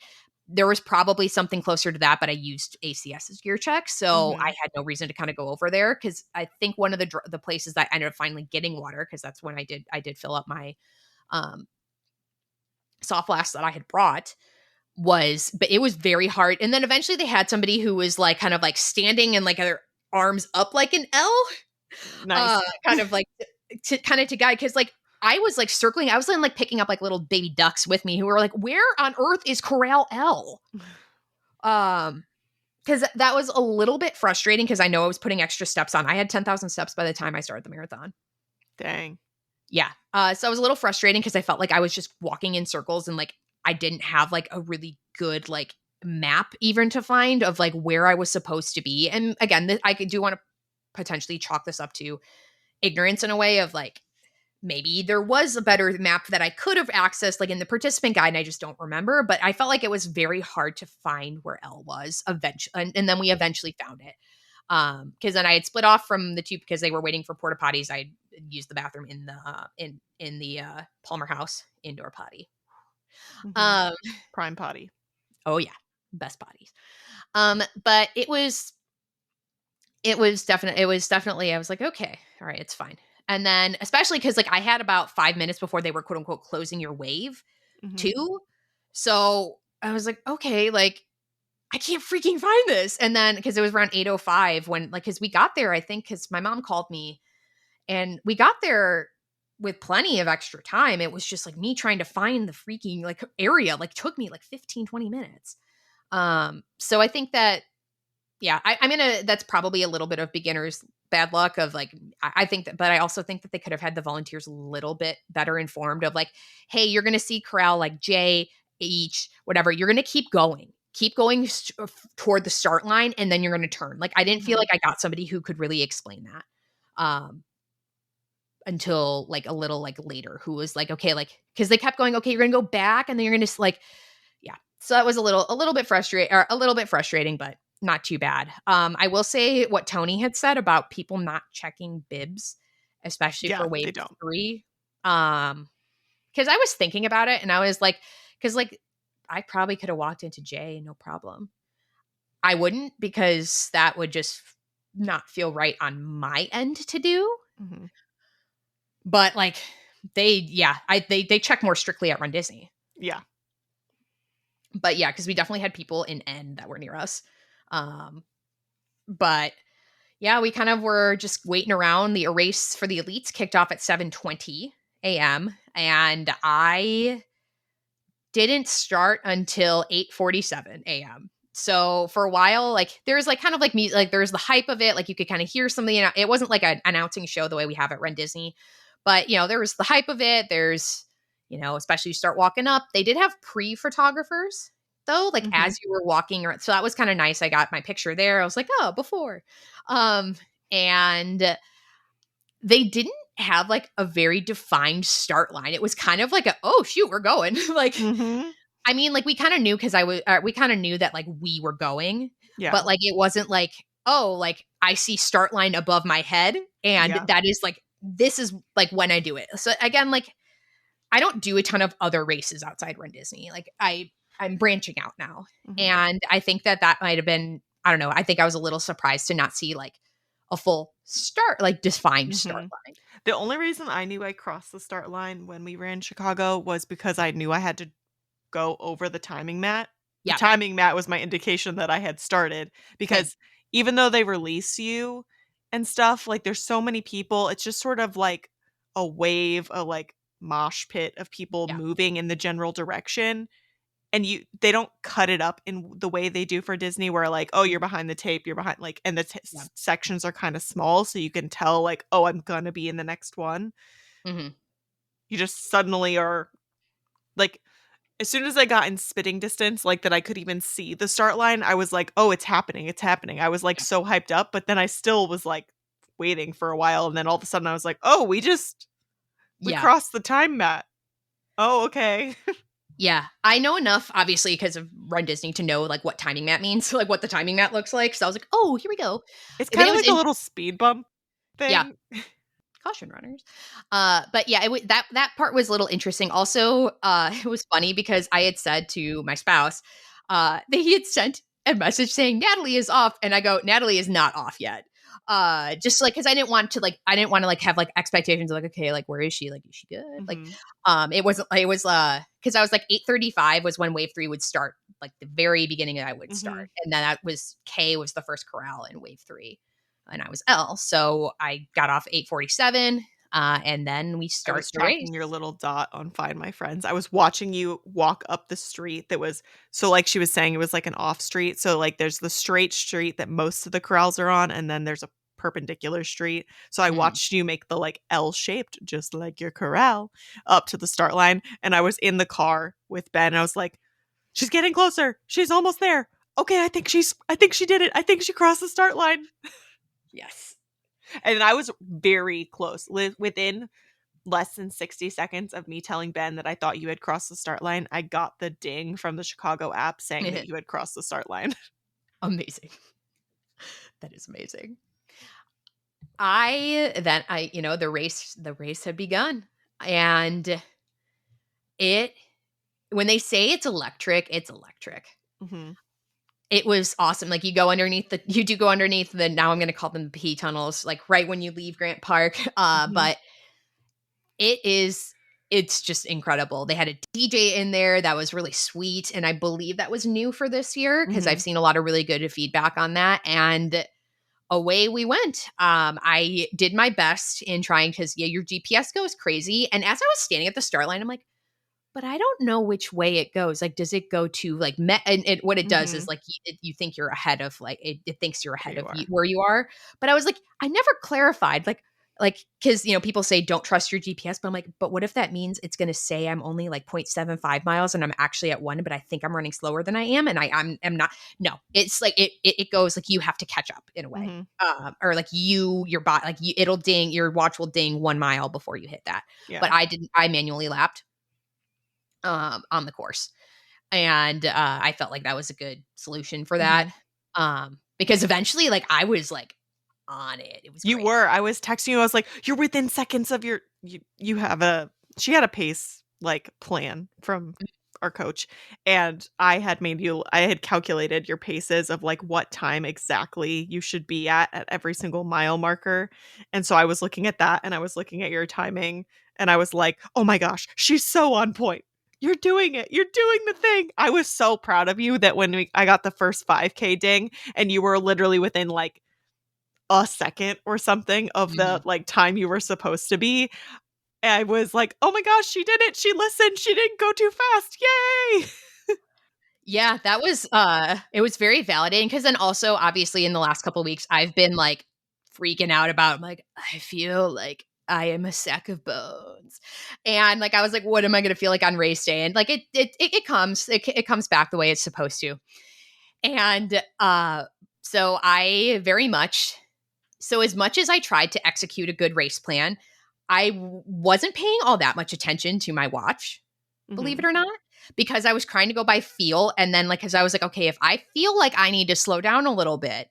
there was probably something closer to that, but I used ACS's gear check, so I Mhm. had no reason to kind of go over there, because I think one of the places that I ended up finally getting water, because that's when I did fill up my um, soft flask that I had brought, but it was very hard. And then eventually they had somebody who was like kind of like standing and like their arms up like an L, Nice. kind of like to guide, because like I was like circling, I was then like picking up like little baby ducks with me who were like, where on earth is Corral L? Um, because that was a little bit frustrating, because I know I was putting extra steps on. I had 10,000 steps by the time I started the marathon. Dang. Yeah. So it was a little frustrating because I felt like I was just walking in circles and like I didn't have like a really good like map even to find of like where I was supposed to be. And again, do want to potentially chalk this up to ignorance in a way of like maybe there was a better map that I could have accessed like in the participant guide and I just don't remember, but I felt like it was very hard to find where L was eventually, and then we eventually found it. Because then I had split off from the two because they were waiting for porta potties. I used the bathroom in the Palmer House indoor potty. Mhm. Um, Prime potty. oh yeah, best potties. But it was definitely I was like, okay, all right, it's fine. And then especially because like I had about 5 minutes before they were quote unquote closing your wave Mhm. too. So I was like, okay, like I can't freaking find this. And then because it was around 8:05 when like because we got there, I think because my mom called me and we got there with plenty of extra time. It was just like me trying to find the freaking like area, like took me like 15-20 minutes. So I think that yeah, I'm gonna that's probably a little bit of beginner's bad luck of like I think that, but I also think that they could have had the volunteers a little bit better informed of like, hey, you're gonna see corral like J, H, whatever. You're gonna keep going toward the start line, and then you're gonna turn. Like I didn't feel Mhm. like I got somebody who could really explain that. Um, until like a little like later, who was like, okay, like because they kept going, okay, you're gonna go back, and then you're gonna like yeah. So that was a little bit frustrating, but not too bad. I will say what Tony had said about people not checking bibs, especially Yeah, for wave they don't. 3. Because I was thinking about it and I was like, because like I probably could have walked into Jay, no problem. I wouldn't because that would just not feel right on my end to do. Mhm. But like they check more strictly at Run Disney. Yeah. But yeah, because we definitely had people in N that were near us. Um, but yeah, we kind of were just waiting around. The race for the elites kicked off at 7:20 a.m. and I didn't start until 8:47 a.m. So for a while, like there's like kind of like music, like there's the hype of it, like you could kind of hear something. It wasn't like an announcing show the way we have at Run Disney, but there was the hype of it. There's especially you start walking up. They did have pre-photographers though, like Mhm. as you were walking around. So that was kind of nice. I got my picture there. I was like, oh, before. And they didn't have like a very defined start line. It was kind of like oh shoot, we're going. Like Mhm. I mean, like we kind of knew because we kind of knew that like we were going, Yeah. but like it wasn't like, oh, like I see start line above my head and Yeah. that is like this is like when I do it. So again, like I don't do a ton of other races outside Run Disney. Like I'm branching out now. Mhm. And I think that that might have been I don't know, I think I was a little surprised to not see like a full start like defined start Mhm. line. The only reason I knew I crossed the start line when we ran Chicago was because I knew I had to go over the timing mat. The Yeah. timing mat was my indication that I had started Same. because even though they release you and stuff, like there's so many people, it's just sort of like a wave, a like mosh pit of people Yeah. moving in the general direction. And they don't cut it up in the way they do for Disney where like, oh, you're behind the tape, you're behind like and the Yeah. sections are kind of small so you can tell like, oh, I'm gonna be in the next one. Hmm. You just suddenly are like as soon as I got in spitting distance, like that I could even see the start line, I was like, "Oh, it's happening, it's happening." I was like Yeah. so hyped up, but then I still was like waiting for a while and then all of a sudden I was like, "Oh, we Yeah. crossed the time mat. Oh, okay." Yeah, I know enough, obviously, because of Run Disney to know like what timing mat means, like what the timing mat looks like. So I was like, "Oh, here we go." It's But kind it of was like a in little speed bump yeah, thing. caution runners. But yeah, that part was a little interesting. Also, it was funny because I had said to my spouse, that he had sent a message saying Natalie is off, and I go, Natalie is not off yet. Just like because I didn't want to like have like expectations of like okay like where is she like is she good like Mhm. it was because I was like 8:35 was when wave 3 would start like the very beginning that I would Mhm. start and then that was K was the first corral in wave 3 and I was L. So I got off 8:47, and then we I start was the race. tracking your little dot on Find My Friends. I was watching you walk up the street that was so like she was saying, it was like an off street. So like there's the straight street that most of the corrals are on, and then there's a perpendicular street. So I Mm. watched you make the like L shaped, just like your corral, up to the start line. And I was in the car with Ben. And I was like, she's getting closer. She's almost there. Okay, I think she did it. I think she crossed the start line. Yes. And I was very close. Within less than 60 seconds of me telling Ben that I thought you had crossed the start line, I got the ding from the Chicago app saying that you had crossed the start line. Amazing. That is amazing. The race had begun. And it when they say it's electric, it's electric. Mm-hmm. It was awesome. Like you do go underneath the, now I'm going to call them P tunnels, like right when you leave Grant Park. Mm-hmm. But it's just incredible. They had a DJ in there that was really sweet. And I believe that was new for this year because Mm-hmm. I've seen a lot of really good feedback on that. And away we went. I did my best in trying because, yeah, your GPS goes crazy. And as I was standing at the start line, I'm like, but I don't know which way it goes. Like, does it go to like what it does Mm-hmm. is like you think you're ahead of like it thinks you're Where ahead you of are. where you are. But I was like, I never clarified like because people say don't trust your GPS, but I'm like, but what if that means it's going to say I'm only like 0.75 miles and I'm actually at 1, but I think I'm running slower than I am, and I'm not. No, it's like it goes like you have to catch up in a way, Mm-hmm. or like your bot like it'll ding, your watch will ding 1 mile before you hit that. But Yeah. I manually lapped on the course. And I felt like that was a good solution for Mm-hmm. that. Because eventually, like, I was like on it. It was You great. were. I was texting you. I was like, "You're within seconds of your." You have a. She had a pace like plan from our coach, and I had made you. I had calculated your paces of like what time exactly you should be at every single mile marker, and so I was looking at that, and I was looking at your timing, and I was like, "Oh my gosh, she's so on point." You're doing it. You're doing the thing. I was so proud of you that I got the first 5K ding and you were literally within like a second or something of the Mhm. like time you were supposed to be. I was like, "Oh my gosh, she did it. She listened. She didn't go too fast. Yay!" Yeah, that was it was very validating because then also obviously in the last couple of weeks I've been like freaking out about, I'm like, I feel like I am a sack of bones. And like I was like, what am I gonna feel like on race day? And like it comes back the way it's supposed to. And so I very much so as much as I tried to execute a good race plan, wasn't paying all that much attention to my watch, believe it Mhm. or not, because I was trying to go by feel. And then, like, because I was like, okay, if I feel like I need to slow down a little bit,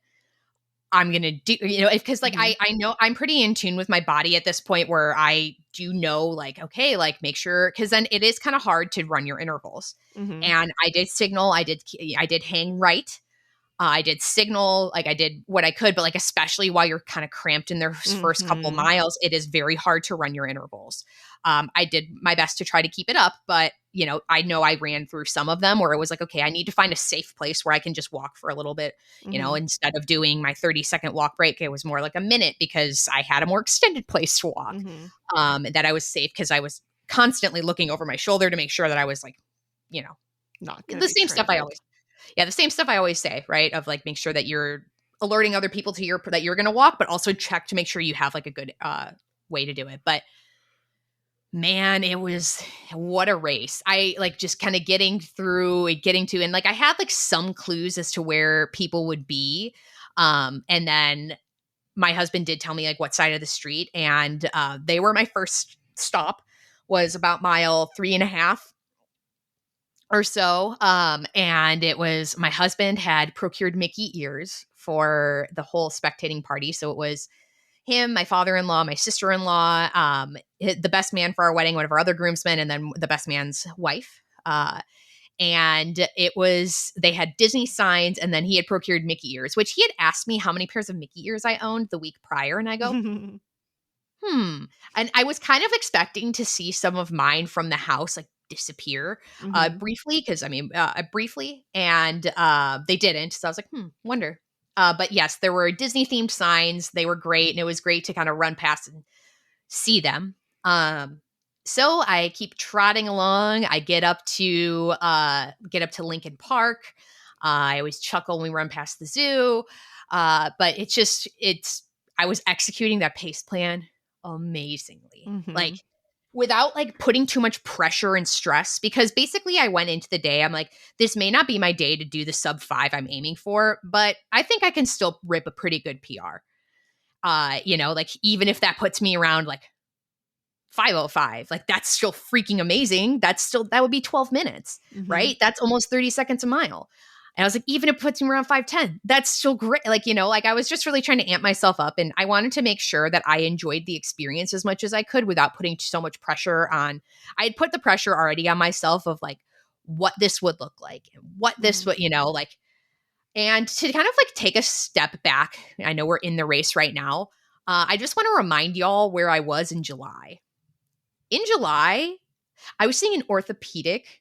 I'm gonna do, because like Mhm. I know I'm pretty in tune with my body at this point where I do know, like, okay, like make sure, because then it is kind of hard to run your intervals. Mhm. And I did signal, I did hang right, I did signal, like I did what I could, but like especially while you're kind of cramped in those first couple Mhm. miles, it is very hard to run your intervals. I did my best to try to keep it up, but I know I ran through some of them where it was like, okay, I need to find a safe place where I can just walk for a little bit. Mhm. Instead of doing my 30-second walk break, it was more like a minute because I had a more extended place to walk. Mhm. That I was safe because I was constantly looking over my shoulder to make sure that I was like, you know, Not gonna the be same stuff I trampled. always yeah, the same stuff I always say, right? Of like make sure that you're alerting other people to your that you're going to walk, but also check to make sure you have like a good way to do it. But man, it was what a race. I like just kind of getting to, and like I had like some clues as to where people would be. And then my husband did tell me like what side of the street, and they were my first stop was about mile 3.5 or so. And it was my husband had procured Mickey ears for the whole spectating party. So it was him, my father-in-law, my sister-in-law, the best man for our wedding, one of our other groomsmen, and then the best man's wife. And it was they had Disney signs, and then he had procured Mickey ears, which he had asked me how many pairs of Mickey ears I owned the week prior, and I go, and I was kind of expecting to see some of mine from the house like disappear Mhm. briefly, because I mean, briefly, and they didn't. So I was like, wonder. But yes, there were Disney themed signs. They were great, and it was great to kind of run past and see them. Um, so I keep trotting along. I get up to Lincoln Park. I always chuckle when we run past the zoo. But it's I was executing that pace plan amazingly. Like Mhm. without like putting too much pressure and stress, because basically I went into the day, I'm like, this may not be my day to do the sub 5 I'm aiming for, but I think I can still rip a pretty good PR. Like even if that puts me around like 5:05, like that's still freaking amazing. That would be 12 minutes, Mhm. right? That's almost 30 seconds a mile. And I was like, even if it puts me around 5:10, that's still great. Like, like I was just really trying to amp myself up, and I wanted to make sure that I enjoyed the experience as much as I could without putting so much pressure on. I had put the pressure already on myself of like what this would look like and what this Mhm. would, like, and to kind of like take a step back. I know we're in the race right now. I just want to remind y'all where I was in July. In July, I was seeing an orthopedic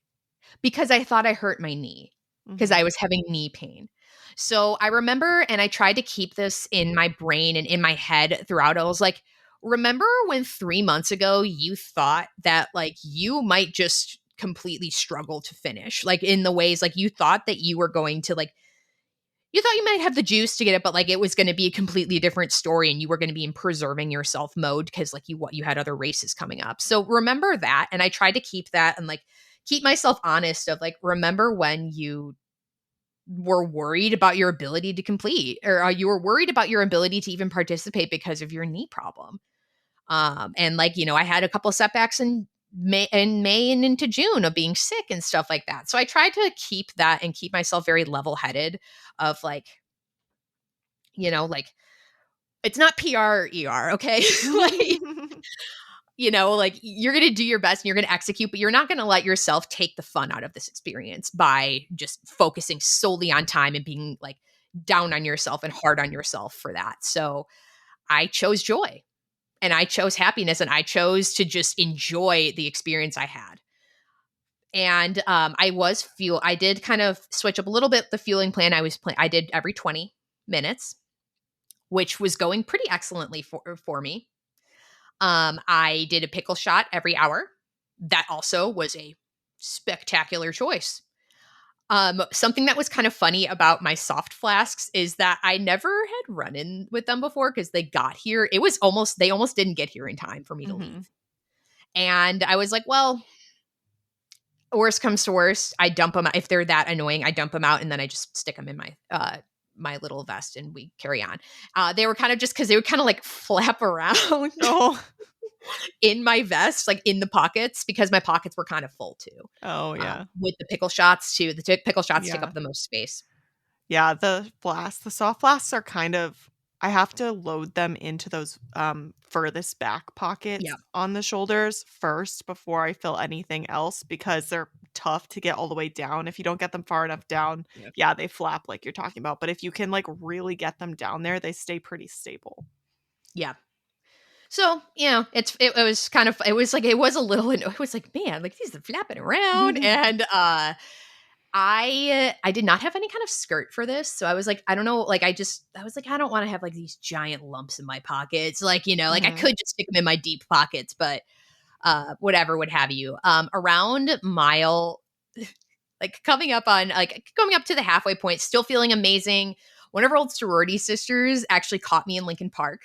because I thought I hurt my knee because I Mhm. was having knee pain. So I remember, and I tried to keep this in my brain and in my head throughout. I was like, remember when 3 months ago you thought that like you might just completely struggle to finish, like in the ways like you thought that you were going to like you thought you might have the juice to get it, but like it was going to be a completely different story, and you were going to be in preserving yourself mode because like you had other races coming up. So remember that, and I tried to keep that and like keep myself honest of like remember when you were worried about your ability to complete, or you were worried about your ability to even participate because of your knee problem. And like I had a couple of setbacks in May and into June of being sick and stuff like that. So I tried to keep that and keep myself very level headed of like like it's not PR or ER, okay? Like, like you're going to do your best and you're going to execute, but you're not going to let yourself take the fun out of this experience by just focusing solely on time and being like down on yourself and hard on yourself for that. So I chose joy and I chose happiness and I chose to just enjoy the experience I had. And I did kind of switch up a little bit the fueling plan. I did every 20 minutes, which was going pretty excellently for me. I did a pickle shot every hour. That also was a spectacular choice. Something that was kind of funny about my soft flasks is that I never had run in with them before because they got here. They almost didn't get here in time for me to Mhm. leave. And I was like, well, worst comes to worst, I dump them. If they're that annoying, I dump them out and then I just stick them in my little vest and we carry on. They were kind of just because they would kind of like flap around Oh. in my vest, like in the pockets, because my pockets were kind of full too. Oh, yeah. With the pickle shots too, pickle shots take Yeah. up the most space. Yeah, the soft blasts are kind of I have to load them into those, furthest back pockets Yeah, on the shoulders first before I fill anything else because they're tough to get all the way down. If you don't get them far enough down, yeah, yeah, they flap like you're talking about, but if you can, like, really get them down there, they stay pretty stable. yeah. So it was kind of it was a little it was like man like these are flapping around and I did not have any kind of skirt for this. So I was like, I don't know, like I was like, I don't want to have like these giant lumps in my pockets. Like, like I Mhm. could just stick them in my deep pockets, but whatever would have you. Around mile like coming up to the halfway point, still feeling amazing. One of our old sorority sisters actually caught me in Lincoln Park.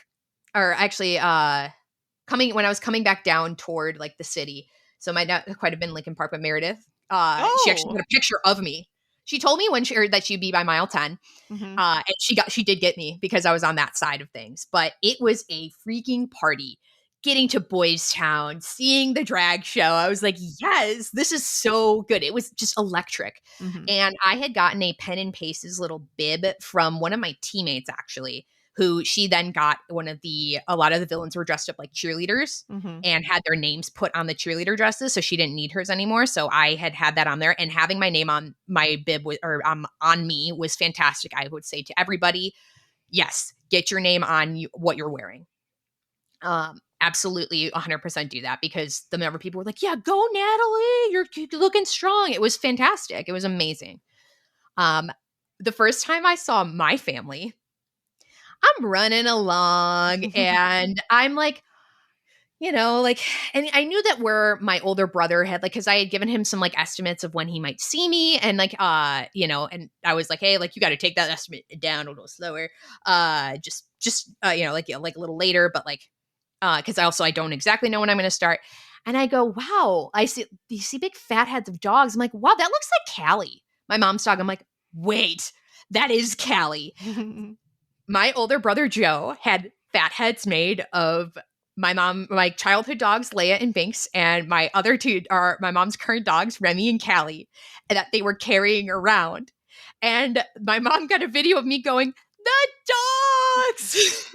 Or actually coming when I was coming back down toward like the city. So it might not quite have been Lincoln Park, but Meredith. She actually Oh! put a picture of me. She told me that she'd be by mile 10. Mhm. And she did get me because I was on that side of things. But it was a freaking party. Getting to Boys Town, seeing the drag show, I was like, yes, this is so good. It was just electric. Mhm. And I had gotten a Pen and Pace's little bib from one of my teammates, actually, who she then got a lot of the villains were dressed up like cheerleaders Mhm. and had their names put on the cheerleader dresses. So she didn't need hers anymore. So I had that on there, and having my name on my bib on me was fantastic. I would say to everybody, yes, get your name on what you're wearing. Absolutely 100% do that because the number of people were like, yeah, go Natalie. You're looking strong. It was fantastic. It was amazing. Um, the first time I saw my family, I'm running along and I'm like, like, and I knew that where my older brother had, like, because I had given him some like estimates of when he might see me, and like, and I was like, hey, like, you got to take that estimate down a little slower, like a little later, but like, because I don't exactly know when I'm going to start. And I go, wow, I see you see big fat heads of dogs. I'm like, wow, that looks like Callie, my mom's dog. I'm like, wait, that is Callie. My older brother Joe had fat heads made of my childhood dogs, Leia and Binks, and my other two are my mom's current dogs, Remy and Callie, and that they were carrying around. And my mom got a video of me going, the dogs!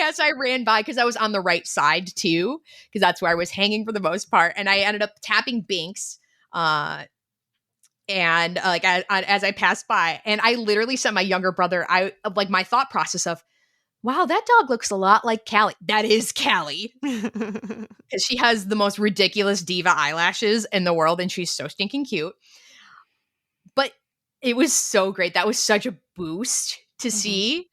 As I ran by, because I was on the right side too, because that's where I was hanging for the most part. And I ended up tapping Binks. And like as I passed by, and I literally sent my younger brother, I like my thought process of, wow, that dog looks a lot like Callie. That is Callie. Because she has the most ridiculous diva eyelashes in the world, and she's so stinking cute. But it was so great. That was such a boost to see.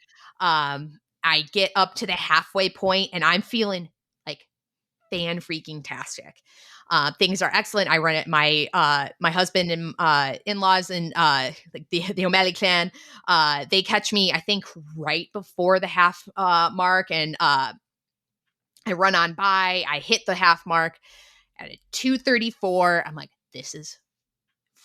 I get up to the halfway point, and I'm feeling like fan freaking tastic. Things are excellent. I run it. My husband and in-laws and like the O'Malley clan. They catch me, I think, right before the half mark, and I run on by. I hit the half mark at a 2:34. I'm like, this is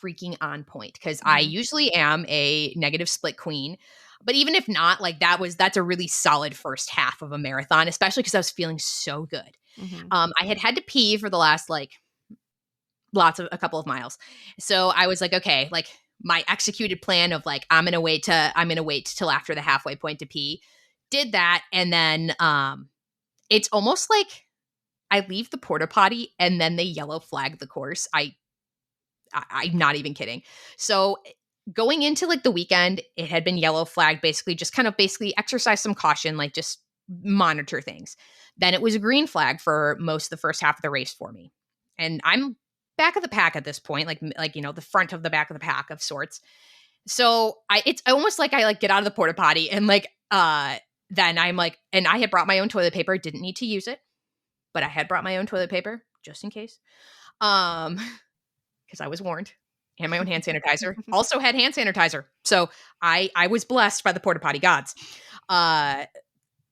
freaking on point, because I usually am a negative split queen. But even if not, like that's a really solid first half of a marathon, especially because I was feeling so good. I had to pee for the last like a couple of miles. So I was like, okay, like my executed plan of like, I'm gonna wait till after the halfway point to pee. Did that. And then it's almost like I leave the porta potty and then they yellow flag the course. I'm not even kidding. So going into like the weekend, it had been yellow flagged, basically just kind of basically exercise some caution, like just monitor things. Then it was a green flag for most of the first half of the race for me. And I'm back of the pack at this point, like the front of the back of the pack of sorts. So it's almost like I like get out of the porta potty and like then I'm like, and I had brought my own toilet paper, didn't need to use it, but I had brought my own toilet paper just in case. Um because I was warned, and my own hand sanitizer. Also had hand sanitizer. So I was blessed by the porta potty gods. Uh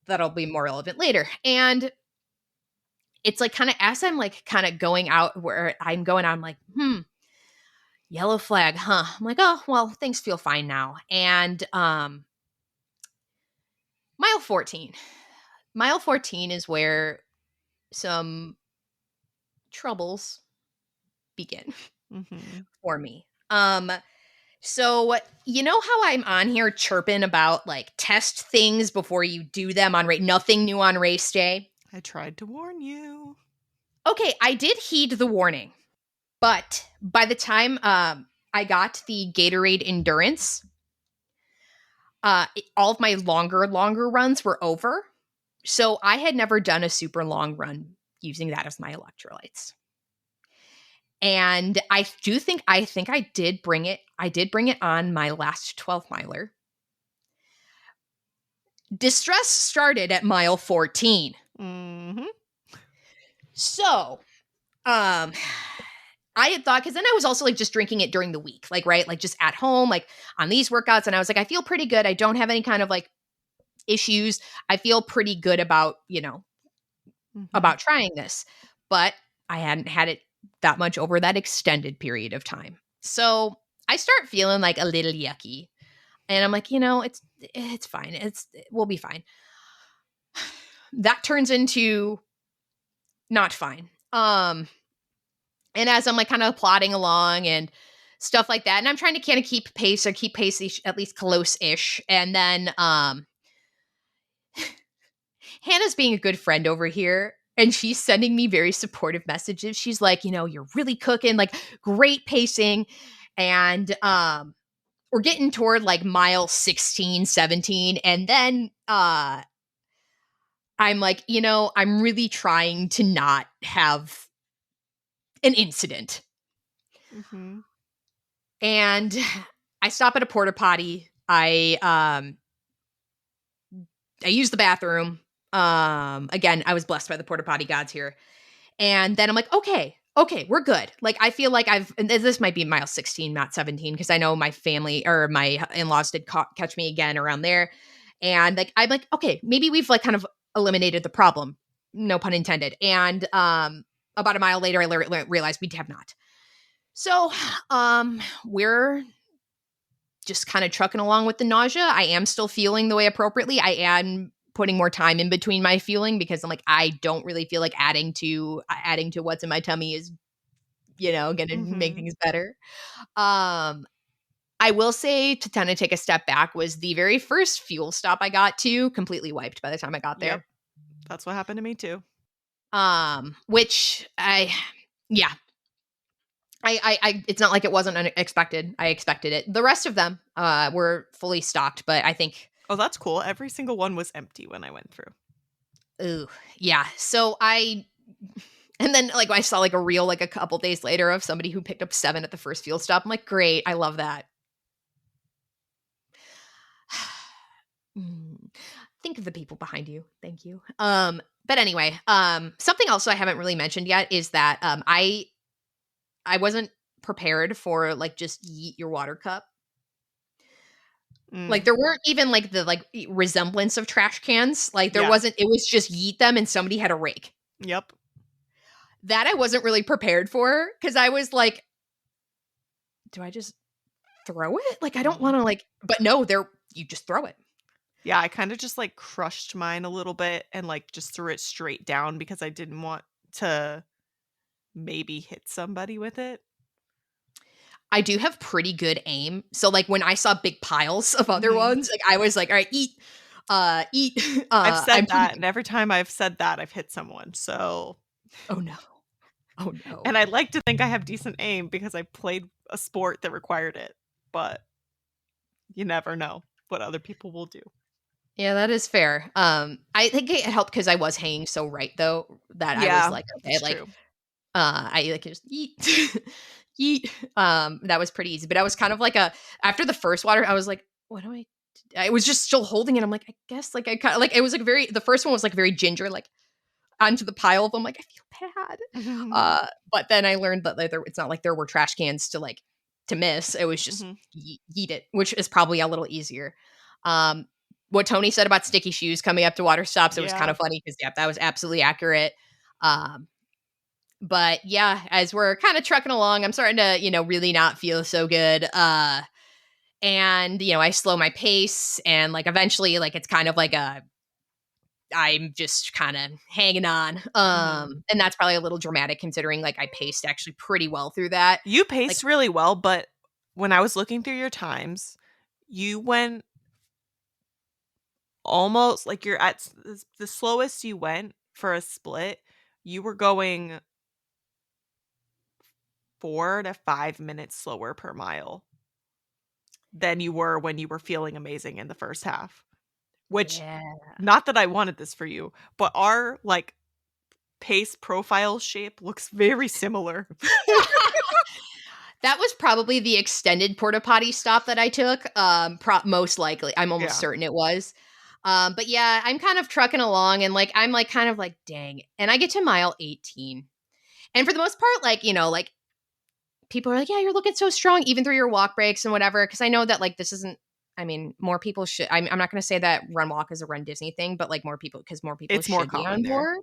that'll be more relevant later. And it's like kind of as I'm like kind of going out where I'm going, I'm like, yellow flag, huh? I'm like, oh well, things feel fine now. And mile 14. Mile 14 is where some troubles begin for me. So, you know how I'm on here chirping about like test things before you do them on race, nothing new on race day? I tried to warn you. Okay, I did heed the warning. But by the time I got the Gatorade Endurance, all of my longer runs were over. So I had never done a super long run using that as my electrolytes. And I think I did bring it. I did bring it on my last 12 miler. Distress started at mile 14. So, I had thought, because then I was also like just drinking it during the week, like, right, like just at home, like on these workouts. And I was like, I feel pretty good. I don't have any kind of like issues. I feel pretty good about, about trying this. But I hadn't had it that much over that extended period of time. So I start feeling like a little yucky. And I'm like, it's fine. We'll be fine. That turns into not fine. And as I'm like kind of plodding along and stuff like that, and I'm trying to kind of keep pace at least close-ish. And then Hannah's being a good friend over here, and she's sending me very supportive messages. She's like, you're really cooking, like great pacing. And we're getting toward like mile 16, 17. And then I'm like, I'm really trying to not have an incident. And I stop at a porta potty. I use the bathroom. Again, I was blessed by the porta potty gods here. And then I'm like, okay, we're good. Like, I feel like and this might be mile 16, not 17, because I know my family or my in-laws did catch me again around there. And like, I'm like, okay, maybe we've like kind of eliminated the problem. No pun intended. And about a mile later, I realized we have not. So we're just kind of trucking along with the nausea. I am still feeling the way appropriately. I am putting more time in between my feeling because I'm like, I don't really feel like adding to what's in my tummy is, going to make Mhm. things better. Um, I will say, to kind of take a step back, was the very first fuel stop I got to completely wiped by the time I got Yep. there. That's what happened to me too. Which yeah, it's not like it wasn't unexpected. I expected it. The rest of them, were fully stocked, but I think, Oh, that's cool. Every single one was empty when I went through. ooh, yeah. So and then like I saw like a reel like a couple days later of somebody who picked up 7 at the first fuel stop. I'm like, great, I love that. Mm. Think of the people behind you. Thank you. But anyway, something else I haven't really mentioned yet is that I wasn't prepared for like just yeet your water cup. Like Mm. there weren't even like the resemblance of trash cans. Like there Yeah. wasn't. It was just yeet them, and somebody had a rake. Yep. That I wasn't really prepared for because I was like, do I just throw it? Like I don't Mm. want to but no, you just throw it. Yeah, I kind of just like crushed mine a little bit and like just threw it straight down because I didn't want to maybe hit somebody with it. I do have pretty good aim. So like when I saw big piles of other Mhm. ones, like I was like, all right, eat. I've I'm said pretty that, good. and every time I've said that, I've hit someone. So, Oh no. Oh and no. I like to think I have decent aim because I played a sport that required it, but you never know what other people will do. Yeah, that is fair. I think it helped because I was hanging so right though that I was Yeah, like, okay, that's true. I like just eat, eat. That was pretty easy, but I was kind of like after the first water, I was like, what do I was just still holding it. I'm like, I guess like I kind of like it was like the first one was like very ginger, like onto the pile of them. Like I feel bad. Mhm. But then I learned that like, it's not like there were trash cans to miss. It was just Mhm. eat it, which is probably a little easier. Um, what Tony said about sticky shoes coming up to water stops, it was kind Yeah. of funny because yeah, that was absolutely accurate. Um, but yeah, as we're kind of trucking along, I'm starting to, really not feel so good. And I slow my pace and like eventually like it's kind of like I'm just kind of hanging on. Mhm. And that's probably a little dramatic considering like I paced actually pretty well through that. You Like paced really well, but when I was looking through your times, you went almost like you're at the slowest you went for a split, you were going 4 to 5 minutes slower per mile than you were when you were feeling amazing in the first half. Which, yeah. not that I wanted this for you, but our like pace profile shape looks very similar. That was probably the extended porta potty stop that I took. Most likely, I'm almost Yeah. certain it was. But yeah, I'm kind of trucking along, and like I'm like kind of like dang, and I get to mile 18, and for the most part, like like people are like, yeah, you're looking so strong, even through your walk breaks and whatever. Because I know that like this isn't. I mean, more people should. I'm not going to say that Run Walk is a Run Disney thing, but like because more people It's more should be common on there. board.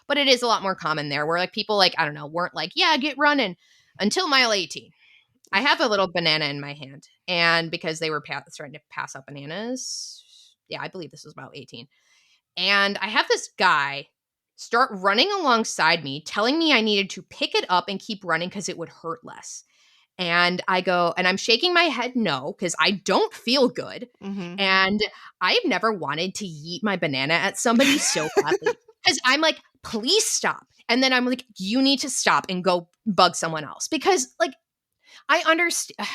But it is a lot more common there, where like people like I don't know weren't like yeah get running until mile 18. I have a little banana in my hand, and because they were starting to pass out bananas, yeah, I believe this was about 18. And I have this guy start running alongside me, telling me I needed to pick it up and keep running because it would hurt less. And I go, and I'm shaking my head no, because I don't feel good. Mhm. And I've never wanted to yeet my banana at somebody so badly. Because I'm like, please stop. And then I'm like, you need to stop and go bug someone else. Because like I understand.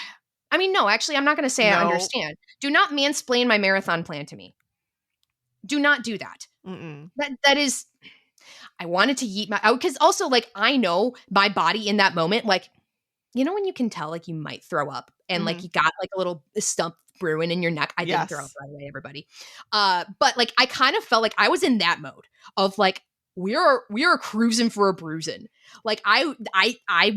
I mean, no, actually, I'm not going to say I No. understand. Do not mansplain my marathon plan to me. Do not do that. Mm-mm. That is, I wanted to yeet my out because also like I know my body in that moment, like when you can tell like you might throw up and like Mhm. you got like a little stump brewing in your neck. I didn't throw up, Yes. by the way, everybody. But like I kind of felt like I was in that mode of like we are cruising for a bruising. Like I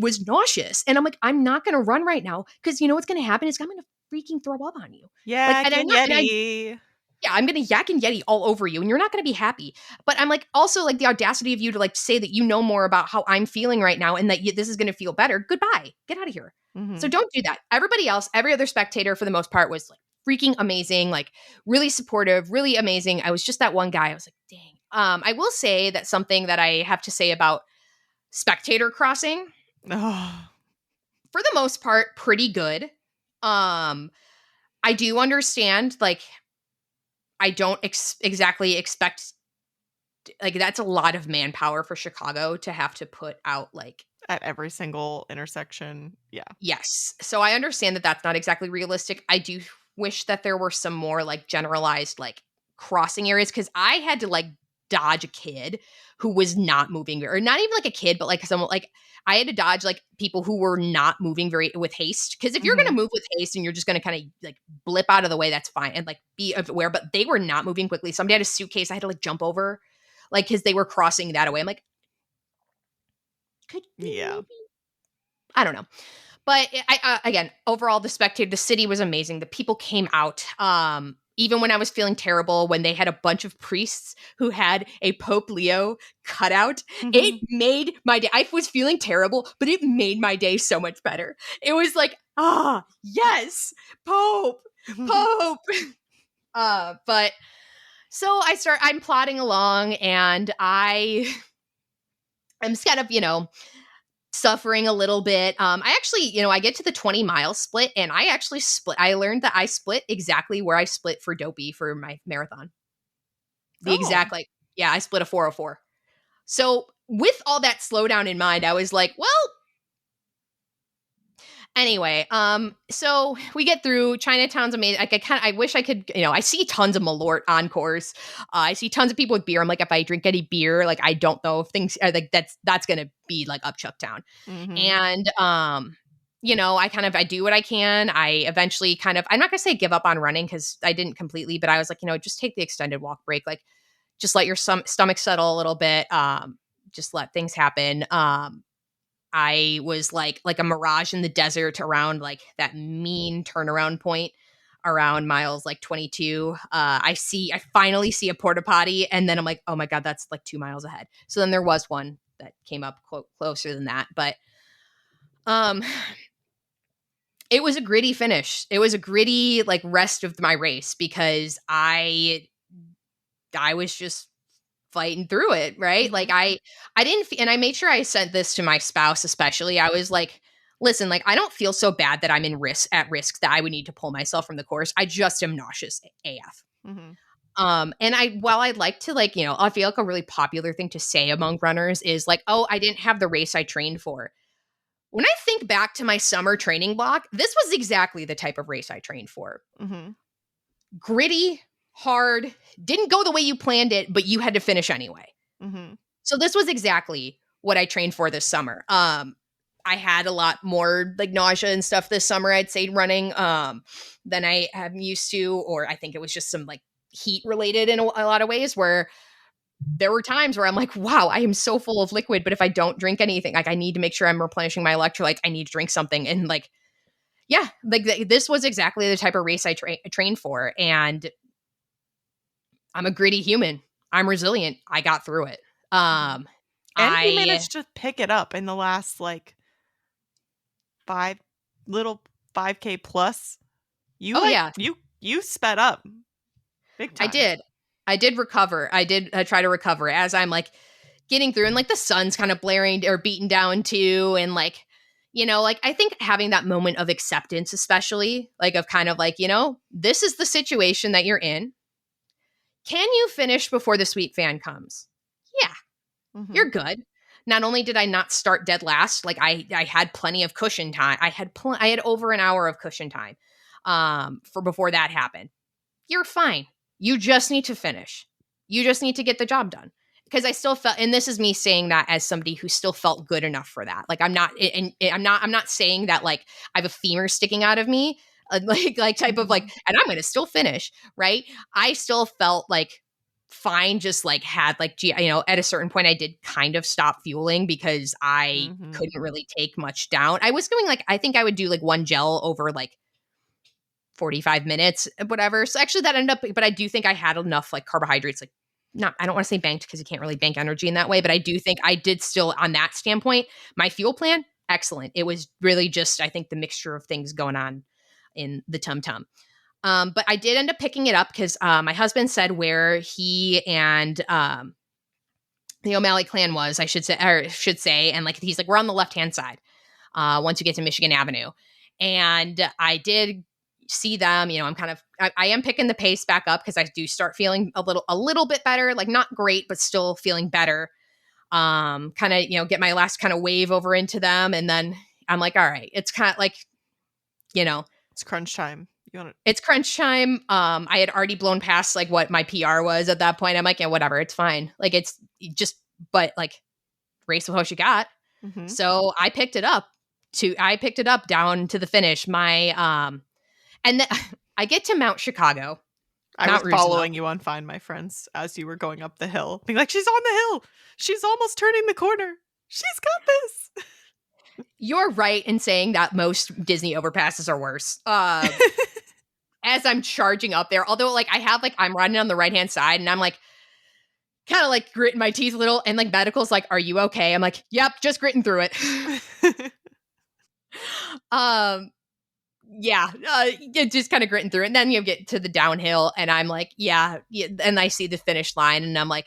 was nauseous, and I'm like, I'm not gonna run right now because you know what's gonna happen is I'm gonna freaking throw up on you. Like, Yak and I'm and not, and I Yeti. yeah, I'm gonna yak and yeti all over you, and you're not gonna be happy. But I'm like, also like the audacity of you to like say that you know more about how I'm feeling right now, and that this is gonna feel better. Goodbye, get out of here. So Mhm. don't do that. Everybody else, every other spectator for the most part was like freaking amazing, like really supportive, really amazing. I was just that one guy. I was like, dang. I will say that something that I have to say about spectator crossing, Oh. for the most part, pretty good. I do understand, like, I don't exactly expect like that's a lot of manpower for Chicago to have to put out like At every single intersection. Yeah. yes. So I understand that that's not exactly realistic. I do wish that there were some more like generalized like crossing areas cuz I had to like dodge a kid who was not moving or not even like a kid but like someone like I had to dodge like people who were not moving very with haste cuz if you're going to Mhm. move with haste and you're just going to kind of like blip out of the way that's fine and like be aware but they were not moving quickly. Somebody had a suitcase I had to like jump over like cuz they were crossing that away. I'm like could you Yeah. maybe I don't know. But again, overall, the city was amazing. The people came out. Even when I was feeling terrible, when they had a bunch of priests who had a Pope Leo cutout, it Mhm. made my day. I was feeling terrible, but it made my day so much better. It was like, yes, Pope, Pope. But so I'm plodding along, and I'm kind of, suffering a little bit. I actually, I get to the 20-mile split and I actually split. I learned that I split exactly where I split for Dopey for my marathon. The Oh. exact, like, yeah, I split a 404. So with all that slowdown in mind, I was like, well, anyway, so we get through Chinatown's amazing. Like I wish I could, I see tons of Malort encores. I see tons of people with beer. I'm like, if I drink any beer, like I don't know if things are like that's gonna be like up Chucktown. Mhm. And I do what I can. I eventually I'm not gonna say give up on running because I didn't completely, but I was like, just take the extended walk break. Like just let your stomach settle a little bit. Just let things happen. I was like a mirage in the desert around like that mean turnaround point around miles like 22. I finally see a porta potty and then I'm like, oh my God, that's like 2 miles ahead. So then there was one that came up closer than that. But um, it was a gritty finish. It was a gritty like rest of my race because I was just fighting through it, right? Like Mhm. I didn't and I made sure I sent this to my spouse especially. I was like, listen, like I don't feel so bad that I'm at risk that I would need to pull myself from the course. I just am nauseous AF. Mhm. And while I'd like to like, I feel like a really popular thing to say among runners is like, oh, I didn't have the race I trained for. When I think back to my summer training block, this was exactly the type of race I trained for. Mhm. Gritty, hard, didn't go the way you planned it, but you had to finish anyway. Mhm. So this was exactly what I trained for this summer. I had a lot more like nausea and stuff this summer, I'd say running, than I am used to, or I think it was just some like heat related in a lot of ways where there were times where I'm like, wow, I am so full of liquid, but if I don't drink anything, like I need to make sure I'm replenishing my electrolytes. I need to drink something. And like, yeah, like this was exactly the type of race I trained for. And I'm a gritty human. I'm resilient. I got through it. Mhm. Um, And you I managed to pick it up in the last, like, 5 little 5K plus. You, oh like, yeah, you sped up big I time. did. I did recover. I did try to recover as I'm like getting through, and like the sun's kind of blaring or beating down too, and like like I think having that moment of acceptance, especially like of kind of like this is the situation that you're in. Can you finish before the sweet fan comes? Yeah, Mhm. you're good. Not only did I not start dead last, like I had plenty of cushion time. I had over an hour of cushion time for before that happened. You're fine. You just need to finish. You just need to get the job done. Because I still felt, and this is me saying that as somebody who still felt good enough for that. Like I'm not, and I'm not saying that like I have a femur sticking out of me. like type of like, Mhm. and I'm gonna still finish, right? I still felt like fine, just like had like, at a certain point I did kind of stop fueling because I Mhm. couldn't really take much down. I was going like, I think I would do like one gel over like 45 minutes, whatever. So actually that ended up, but I do think I had enough like carbohydrates, like not, I don't want to say banked because you can't really bank energy in that way, but I do think I did still on that standpoint, my fuel plan, excellent. It was really just, I think the mixture of things going on in the tum tum. But I did end up picking it up because my husband said where he and the O'Malley clan was, I should say, and like he's like, we're on the left hand side once you get to Michigan Avenue. And I did see them, I'm kind of, I am picking the pace back up because I do start feeling a little bit better, like not great, but still feeling better. Kind of, get my last kind of wave over into them. And then I'm like, all right, it's kind of like, you know, It's crunch time. You want it's crunch time. I had already blown past like what my PR was at that point. I'm like, yeah, whatever, it's fine. Like it's just, but like race with what you got. to? Mhm. So I picked it up down to the finish. And then I get to Mount Chicago, I was Mount Roosevelt. following you on Find My Friends as you were going up the hill, being like, "She's on the hill. She's almost turning the corner. She's got this." You're right in saying that most Disney overpasses are worse. As I'm charging up there, although like I'm riding on the right hand side, and I'm like kind of like gritting my teeth a little, and like medical's like, "Are you okay?" I'm like, "Yep, just gritting through it." um, yeah, just kind of gritting through it. And then you get to the downhill, and I'm like, yeah, and I see the finish line, and I'm like,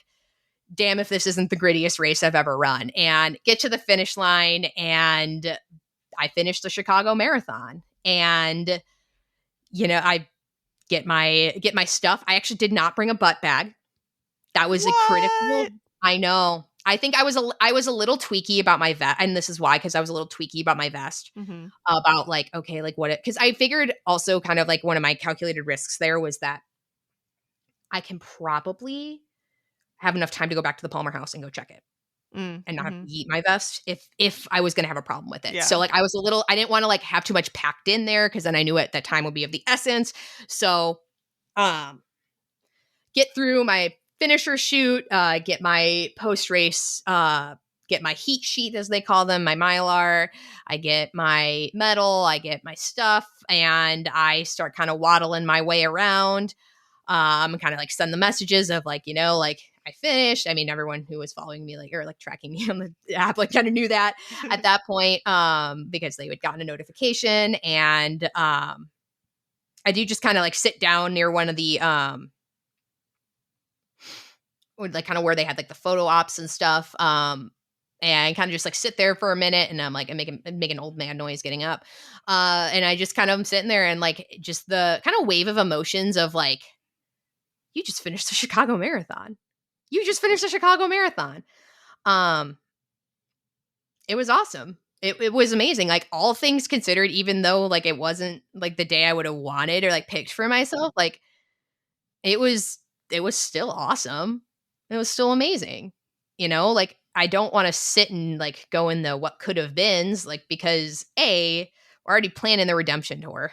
damn if this isn't the grittiest race I've ever run. And get to the finish line, and I finished the Chicago Marathon. And I get my stuff. I actually did not bring a butt bag. That was a critical. What? I know. I think I was a little tweaky about my vest, and this is why, because I was a little tweaky about my vest, Mhm. about like, okay, like what it, because I figured also kind of like one of my calculated risks there was that I can probably have enough time to go back to the Palmer House and go check it and not have to Mhm. eat my vest if I was gonna have a problem with it. So Yeah. like I didn't want to like have too much packed in there because then I knew at that time would be of the essence. So um get through my finisher shoot, get my post race, get my heat sheet as they call them, my mylar. I get my medal, I get my stuff, and I start kind of waddling my way around. Kind of like send the messages of like, like I finished. I mean, everyone who was following me, like, or like tracking me on the app, like kind of knew that at that point, because they had gotten a notification. And I do just kind of like sit down near one of the or like kind of where they had like the photo ops and stuff. And kind of just like sit there for a minute, and I'm like, I make an old man noise getting up. And I just kind of am sitting there, and like just the kind of wave of emotions of like, you just finished the Chicago Marathon. You just finished the Chicago Marathon. Um, it was awesome. It was amazing. Like all things considered, even though like it wasn't like the day I would have wanted or like picked for myself, like it was it was still awesome. It was still amazing. Like I don't want to sit and like go in the what could have beens, like because A, we're already planning the redemption tour.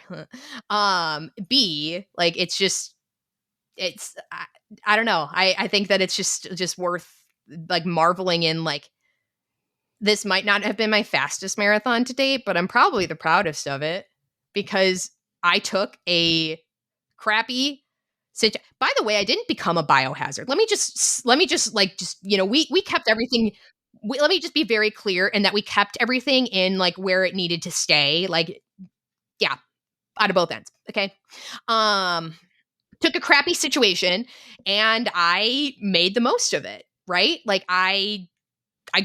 B, like I don't know. I think that it's just worth like marveling in like this might not have been my fastest marathon to date, but I'm probably the proudest of it because I took a crappy by the way, I didn't become a biohazard. Let me just like just we kept everything. Let me just be very clear in that we kept everything in like where it needed to stay. Like yeah, out of both ends. Okay. Um Took a crappy situation and I made the most of it, right? Like I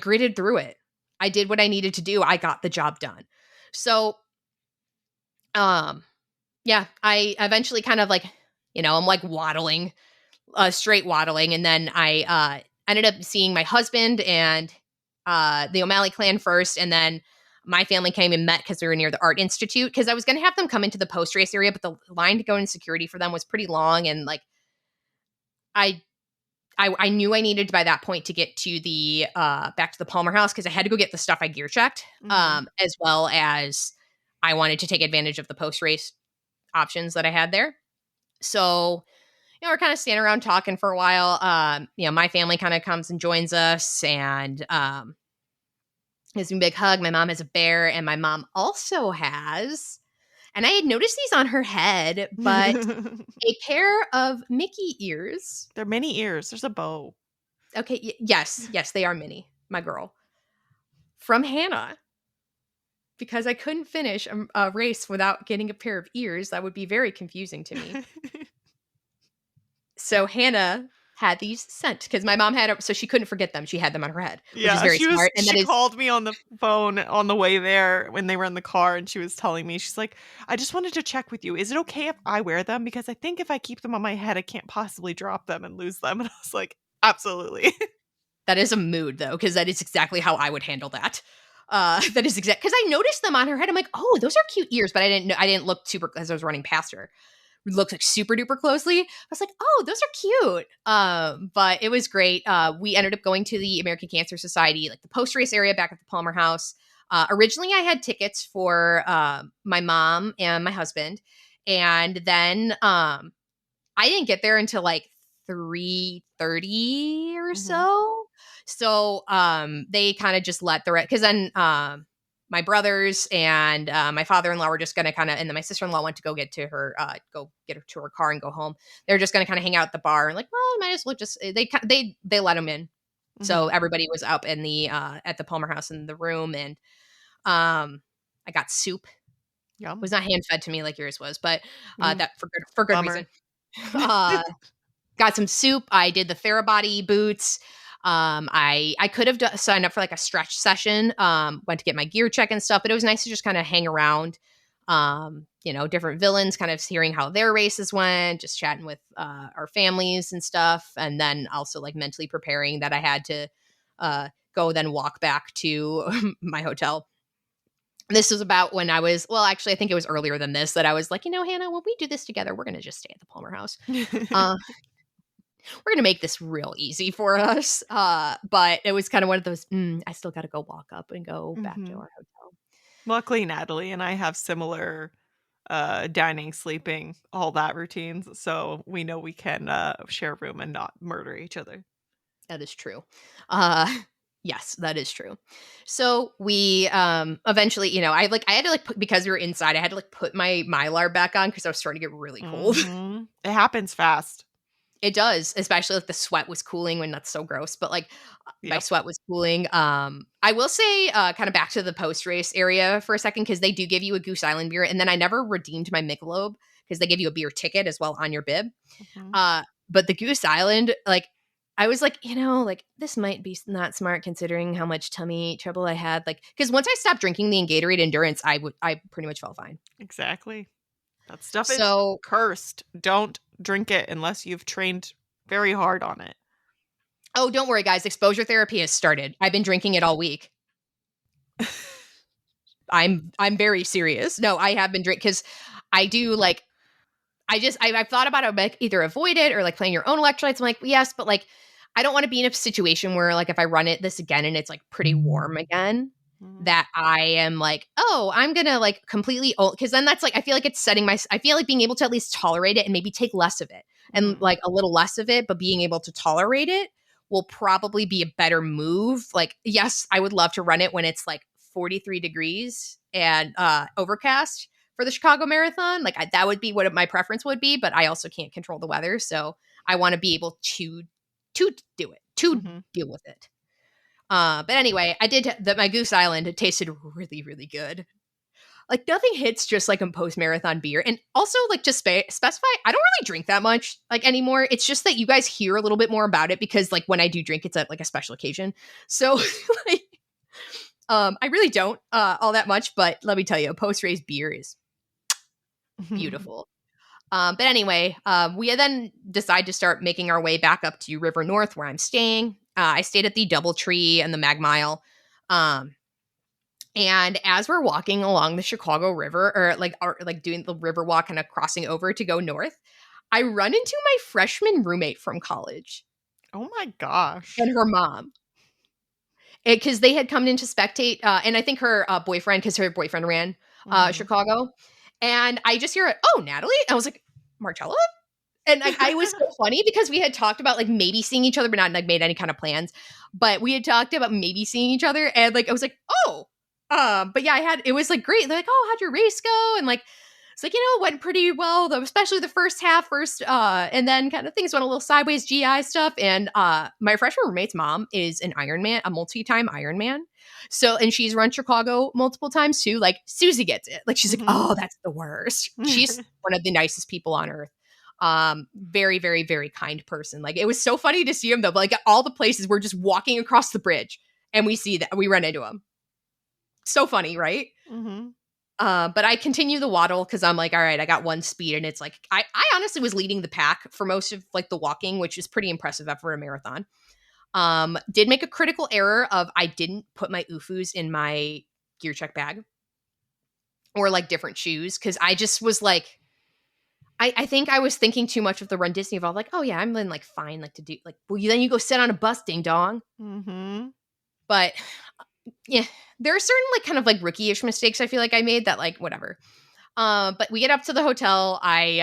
gritted through it. I did what I needed to do. I got the job done. So, um yeah, I eventually kind of like, I'm like waddling, straight waddling, and then I ended up seeing my husband and the O'Malley clan first, and then my family came and met because we were near the art institute because I was going to have them come into the post race area, but the line to go in security for them was pretty long, and like I I knew I needed by that point to get to the back to the Palmer House because I had to go get the stuff I gear checked, Mhm. as well as I wanted to take advantage of the post race options that I had there. So, we're kind of standing around talking for a while. My family kind of comes and joins us and gives me a big hug. My mom has a bear, and my mom also has, and I had noticed these on her head, but a pair of Mickey ears. They're mini ears. There's a bow. Okay, yes, they are mini, my girl. From Hannah. Because I couldn't finish a race without getting a pair of ears. That would be very confusing to me. So Hannah had these sent because my mom had so she couldn't forget them. She had them on her head, which is Yeah, very smart. And that she is called me on the phone on the way there when they were in the car, and she was telling me, she's like, "I just wanted to check with you. Is it okay if I wear them? Because I think if I keep them on my head, I can't possibly drop them and lose them." And I was like, "Absolutely." that is a mood though, because that is exactly how I would handle that. That is exact because I noticed them on her head. I'm like, oh, those are cute ears, but I didn't look super as I was running past her. Looked like super duper closely. I was like, oh, those are cute. But it was great. We ended up going to the American Cancer Society, like the post race area back at the Palmer House. Originally, I had tickets for my mom and my husband, and then I didn't get there until like 3:30 or Mhm. so. So they kind of just let the because then my brothers and my father-in-law were just going to kind of, and then my sister-in-law went to go get to her, go get her to her car and go home. They were just going to kind of hang out at the bar and like, well, might as well just they let them in. So Mhm. everybody was up in the at the Palmer House in the room, and I got soup. It Yum. was not hand fed to me like yours was, but Mm, that for good bummer. reason. Uh, got some soup. I did the Therabody boots. I could have signed up for like a stretch session. Went to get my gear check and stuff, but it was nice to just kind of hang around. Different villains, kind of hearing how their races went, just chatting with our families and stuff, and then also like mentally preparing that I had to go then walk back to my hotel. This was about when I was, well, actually, I think it was earlier than this that I was like, Hannah, when we do this together, we're going to just stay at the Palmer House. Uh, we're gonna make this real easy for us. But it was kind of one of those. I still got to go walk up and go back to Mhm. our hotel. Luckily, Natalie and I have similar dining, sleeping, all that routines, so we know we can share a room and not murder each other. That is true. Uh, yes, that is true. So we eventually, I had to like put because we were inside. I had to like put my mylar back on because I was starting to get really cold. Mhm. It happens fast. It does, especially like the sweat was cooling when that's so gross, but like my Yep. sweat was cooling. I will say, kind of back to the post race area for a second because they do give you a Goose Island beer, and then I never redeemed my Michelob because they give you a beer ticket as well on your bib. Mhm. But the Goose Island, like I was like, like this might be not smart considering how much tummy trouble I had. Like, because once I stopped drinking the Gatorade Endurance, I pretty much felt fine. Exactly. That stuff is So, cursed. Don't drink it unless you've trained very hard on it. oh, don't worry, guys, exposure therapy has started. I've been drinking it all week. I'm very serious. No, I have been drinking because I do like I've thought about it, like either avoid it or like playing your own electrolytes. I'm like, yes, but like I don't want to be in a situation where like if I run it this again and it's like pretty warm again, Mhm. that I am like, oh, I'm gonna like completely because then that's like I feel like it's setting my I feel like being able to at least tolerate it and maybe take less of it and Mhm. like a little less of it, but being able to tolerate it will probably be a better move. Like, yes, I would love to run it when it's like 43 degrees and overcast for the Chicago Marathon. Like that would be what my preference would be, but I also can't control the weather, so I want to be able to do it, to Mhm. deal with it. But anyway, I did that. My Goose Island, it tasted really, really good. Like nothing hits just like a post marathon beer. And also, like to specify, I don't really drink that much like anymore. It's just that you guys hear a little bit more about it because like when I do drink, it's at like a special occasion. So like, I really don't all that much. But let me tell you, a post race beer is beautiful. But anyway, we then decide to start making our way back up to River North, where I'm staying. I stayed at the DoubleTree and the Mag Mile. Um, and as we're walking along the Chicago River, or like doing the river walk, kind of crossing over to go north, I run into my freshman roommate from college Oh my gosh. and her mom. Because they had come in to spectate, and I think her boyfriend, because her boyfriend ran Mhm. Chicago, And I just hear it, "Oh, Natalie." I was like, "Marcella?" And like I was so funny because we had talked about like maybe seeing each other, but not like made any kind of plans. But we had talked about maybe seeing each other, and like I was like, "Oh." But yeah, it was like great. They're like, "Oh, how'd your race go?" And like it's like, it went pretty well, though, especially the first half, and then kind of things went a little sideways, GI stuff. And my freshman roommate's mom is an Ironman, a multi-time Ironman. So, and she's run Chicago multiple times too. Like Susie gets it. Like she's like, Mhm. "Oh, that's the worst." She's one of the nicest people on earth. Very, very, very kind person. Like it was so funny to see him though. But like at all the places we're just walking across the bridge and we see that we run into him. So funny, right? Mhm. But I continue the waddle because I'm like, all right, I got one speed, and it's like I honestly was leading the pack for most of like the walking, which is pretty impressive for a marathon. Did make a critical error of I didn't put my UFUs in my gear check bag or like different shoes because I just was like, I think I was thinking too much of the Run Disney of like, oh yeah, I'm then like fine like to do like, well, then you go sit on a bus, ding dong. Mhm. But yeah, there are certain like kind of like rookie-ish mistakes I feel like I made that like whatever. But we get up to the hotel. We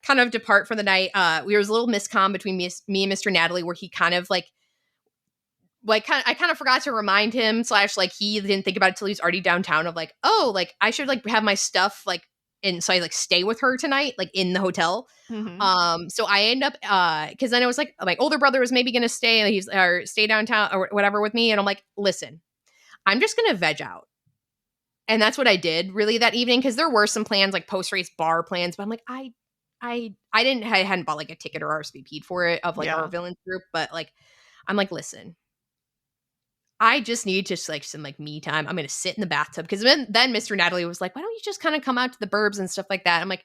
kind of depart for the night. We was a little miscom between me and Mr. Natalie, where he kind of I kind of forgot to remind him slash like he didn't think about it till he was already downtown of like, oh, like I should like have my stuff like and so I like stay with her tonight, like in the hotel. Mhm. So I end up because then it was like my older brother was maybe gonna stay and he's or stay downtown or whatever with me. And I'm like, listen, I'm just gonna veg out. And that's what I did really that evening because there were some plans like post race bar plans, but I'm like I hadn't bought like a ticket or RSVP'd for it of like our Yeah. villains group, but like I'm like listen, I just need just like some like me time. I'm gonna sit in the bathtub because then Mr. Natalie was like, why don't you just kind of come out to the burbs and stuff like that? I'm like,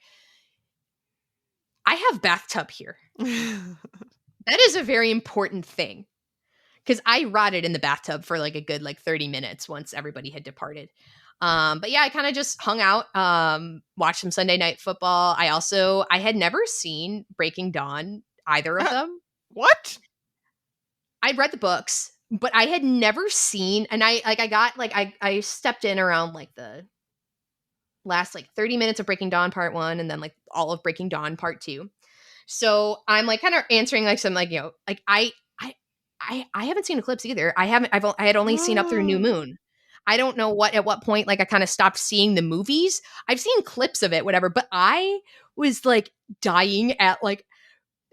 I have bathtub here. That is a very important thing because I rotted in the bathtub for like a good like 30 minutes once everybody had departed. But yeah, I kind of just hung out, watched some Sunday night football. I had never seen Breaking Dawn, either of them. What? I'd read the books, but I had never seen, and I stepped in around like the last like 30 minutes of Breaking Dawn part one and then like all of Breaking Dawn part two. So I'm like kind of answering like some like, like I haven't seen Eclipse either. I had only seen Up Through New Moon. I don't know at what point like I kind of stopped seeing the movies. I've seen clips of it, whatever, but I was like dying at like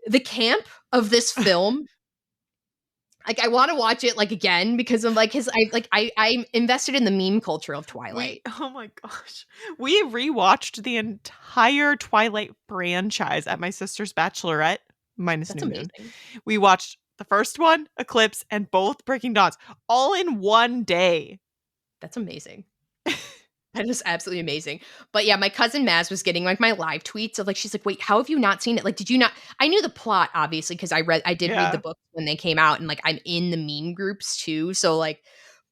the camp of this film. Like I want to watch it like again because I'm like his I'm invested in the meme culture of We Twilight. oh my gosh. We rewatched the entire Twilight franchise at my sister's bachelorette, minus That's New Moon. amazing. We watched the first one, Eclipse, and both Breaking Dawns, all in one day. That's amazing. That is absolutely amazing. But yeah, my cousin Maz was getting like my live tweets of like, she's like, wait, how have you not seen it? Like, did you not? I knew the plot obviously because I did read the Yeah. books when they came out, and like I'm in the meme groups too. So like,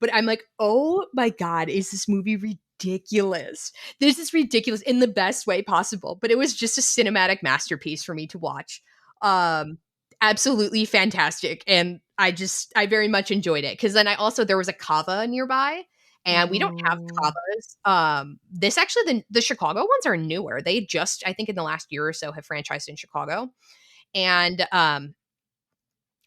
but I'm like, oh my god, is this movie ridiculous? This is ridiculous in the best way possible. But it was just a cinematic masterpiece for me to watch. Um, Absolutely fantastic, and I very much enjoyed it because then there was a kava nearby and we don't have Mm. kavas. This actually the Chicago ones are newer. They just I think in the last year or so have franchised in Chicago, and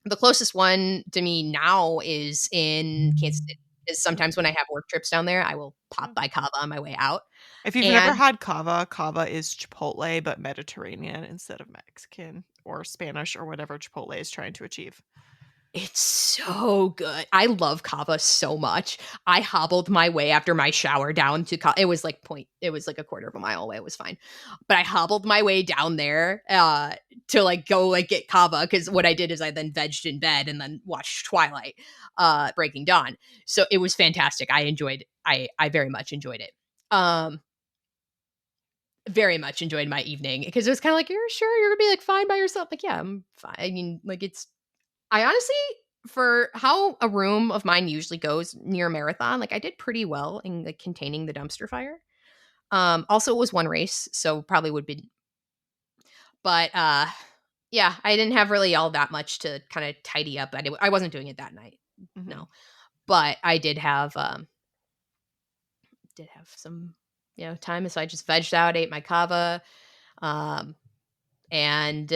the closest one to me now is in Kansas City. Is sometimes when I have work trips down there, I will pop Mm. by kava on my way out, If you've never and had cava, cava is Chipotle, but Mediterranean instead of Mexican or Spanish or whatever Chipotle is trying to achieve. it's so good. I love kava so much. I hobbled my way after my shower down to it was like it was like a quarter of a mile away. It was fine. But I hobbled my way down there to like go like get kava cuz what I did is I then vegged in bed and then watched Twilight Breaking Dawn. So it was fantastic. I very much enjoyed it. Um very much enjoyed my evening because it was kind of like you're sure you're going to be like fine by yourself. Like yeah, I'm fine. I mean like I honestly, for how a room of mine usually goes near a marathon, like I did pretty well in like containing the dumpster fire. Also it was one race, so probably would be, but yeah, I didn't have really all that much to kind of tidy up. I wasn't doing it that night, Mhm. no, but I did have some. time. So I just vegged out, ate my kava, um, and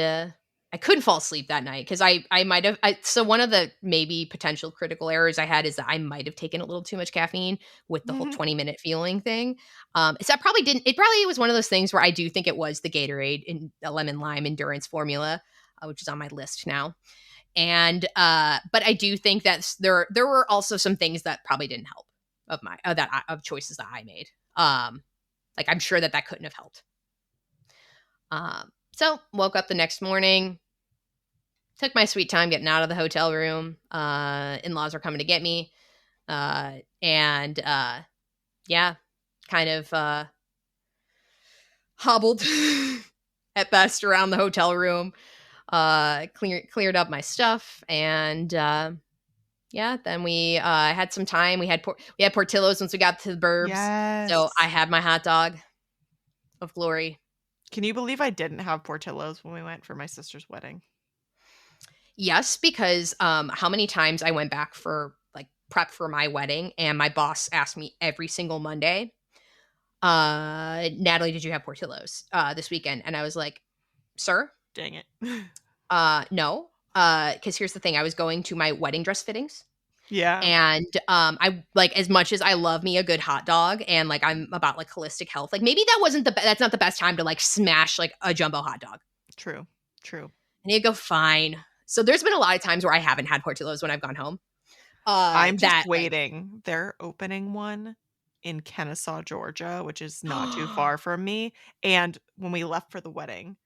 I couldn't fall asleep that night because I might have. So one of the maybe potential critical errors I had is that I might have taken a little too much caffeine with the whole 20-minute feeling thing. So I probably didn't. It probably was one of those things where I do think it was the Gatorade in a lemon lime endurance formula, which is on my list now. And but I do think that there were also some things that probably didn't help of my of choices that I made. Like I'm sure that couldn't have helped. So woke up the next morning, took my sweet time getting out of the hotel room. In-laws were coming to get me, and yeah, kind of hobbled at best around the hotel room. Cleared up my stuff, and yeah, then we had some time. We had Portillo's once we got to the burbs, so I Yes. had my hot dog of glory. Can you believe I didn't have Portillo's when we went for my sister's wedding? Yes, because how many times I went back for like prep for my wedding, and my boss asked me every single Monday, Natalie, did you have Portillo's this weekend? And I was like, sir, Dang it. no. Because here's the thing, I was going to my wedding dress fittings. Yeah, And I like, as much as I love me a good hot dog and like I'm about like holistic health, like maybe that's not the best time to like smash like a jumbo hot dog. true. True. And you go, fine. So there's been a lot of times where I haven't had Portillo's when I've gone home. I'm just That like waiting. They're opening one in Kennesaw, Georgia, which is not too far from me. And when we left for the wedding,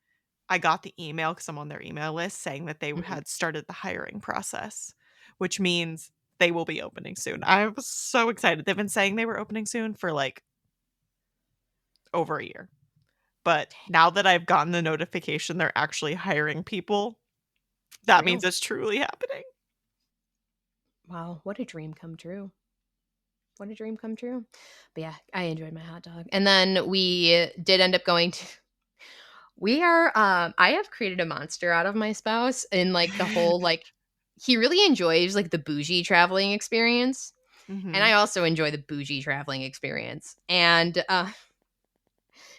I got the email because I'm on their email list saying that they Mhm. had started the hiring process, which means they will be opening soon. I was so excited. They've been saying they were opening soon for like over a year. But now that I've gotten the notification they're actually hiring people, It's that means real. it's truly happening. Wow, what a dream come true. What a dream come true. But yeah, I enjoyed my hot dog. And then we did end up going to we are I have created a monster out of my spouse in like the whole like he really enjoys like the bougie traveling experience. And Mhm. I also enjoy the bougie traveling experience. And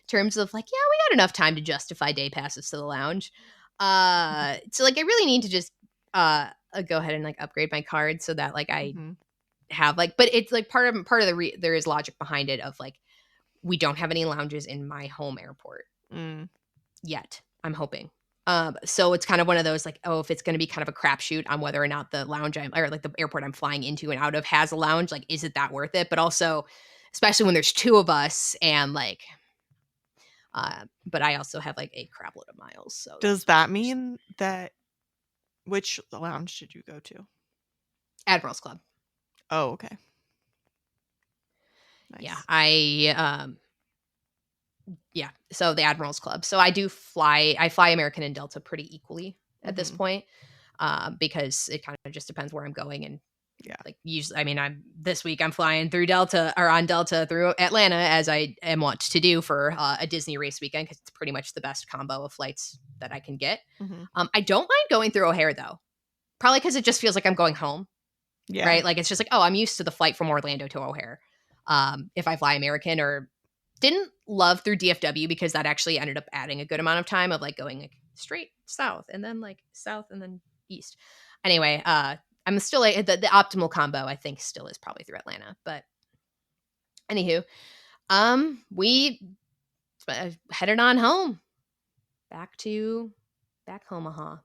terms of like, yeah, we got enough time to justify day passes to the lounge. So like I really need to just go ahead and like upgrade my card so that like I Mhm. have like, but it's like part of there is logic behind it of like we don't have any lounges in my home airport Mm. yet. I'm hoping. So it's kind of one of those like, oh, if it's going to be kind of a crapshoot on whether or not the lounge or like the airport I'm flying into and out of has a lounge, like, is it that worth it? But also, especially when there's two of us and like, but I also have like a crap load of miles, so Does that's that mean that which lounge did you go to? Admiral's Club. Oh, okay. Yeah, Nice. yeah. So the Admiral's Club. So I fly American and Delta pretty equally at this Mhm. point, because it kind of just depends where I'm going. And Yeah. like usually, I mean, this week I'm flying through Delta or on Delta through Atlanta as I am wont to do for a Disney race weekend because it's pretty much the best combo of flights that I can get. Mhm. I don't mind going through O'Hare though, probably because it just feels like I'm going home, Yeah. right? Like it's just like, oh, I'm used to the flight from Orlando to O'Hare. If I fly American, or didn't love through DFW because that actually ended up adding a good amount of time of like going like straight south and then like south and then east. Anyway, I'm still like the optimal combo I think still is probably through Atlanta. But anywho, we headed on home back Omaha,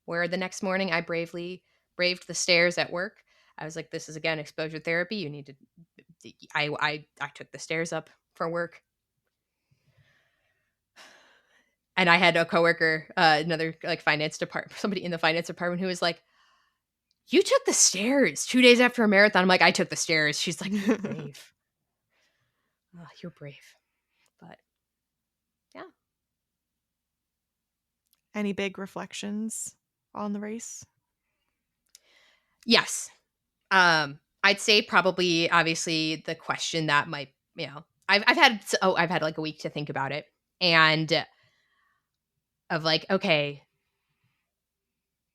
where the next morning I bravely braved the stairs at work. I was like, this is again exposure therapy. You need to I took the stairs up for work. And I had a coworker, another like finance department, somebody in the finance department who was like, "You took the stairs 2 days after a marathon." I'm like, "I took the stairs." She's like, "You're brave. Oh, you're brave." But yeah, Any big reflections on the race? yes. I'd say probably obviously the question that might I've had like a week to think about it, and of like, okay,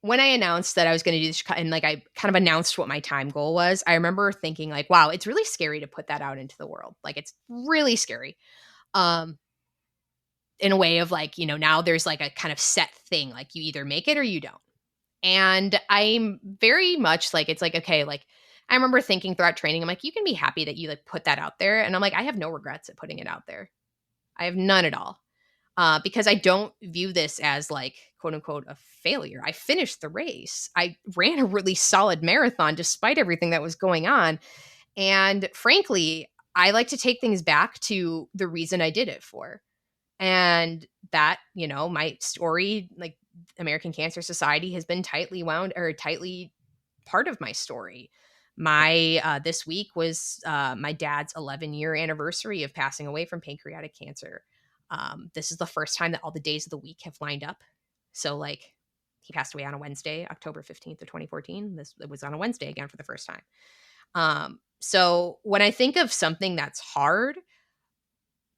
when I announced that I was going to do this and like I kind of announced what my time goal was, I remember thinking like, wow, it's really scary to put that out into the world. Like it's really scary. Um in a way of like, now there's like a kind of set thing, like you either make it or you don't. And I'm very much like, it's like, okay, like I remember thinking throughout training, I'm like, you can be happy that you like put that out there. And I'm like, I have no regrets at putting it out there. I have none at all. Because I don't view this as like quote unquote a failure. I finished the race. I ran a really solid marathon despite everything that was going on. And frankly, I like to take things back to the reason I did it for. And that, my story, like American Cancer Society, has been tightly part of my story. My this week was my dad's 11-year anniversary of passing away from pancreatic cancer. This is the first time that all the days of the week have lined up. So like he passed away on a Wednesday, October 15th of 2014. It was on a Wednesday again for the first time. So when I think of something that's hard,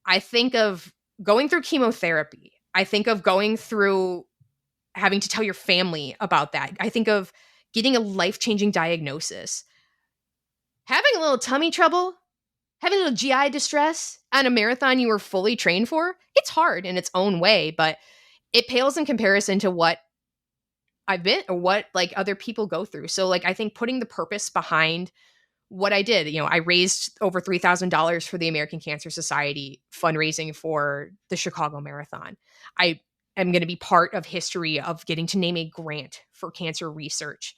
I think of going through chemotherapy. I think of going through having to tell your family about that. I think of getting a life-changing diagnosis. Having a little tummy trouble, having a little GI distress on a marathon you were fully trained for, it's hard in its own way, but it pales in comparison to what I've been or what like other people go through. So like I think putting the purpose behind what I did, I raised over $3,000 for the American Cancer Society fundraising for the Chicago Marathon. I am going to be part of history of getting to name a grant for cancer research.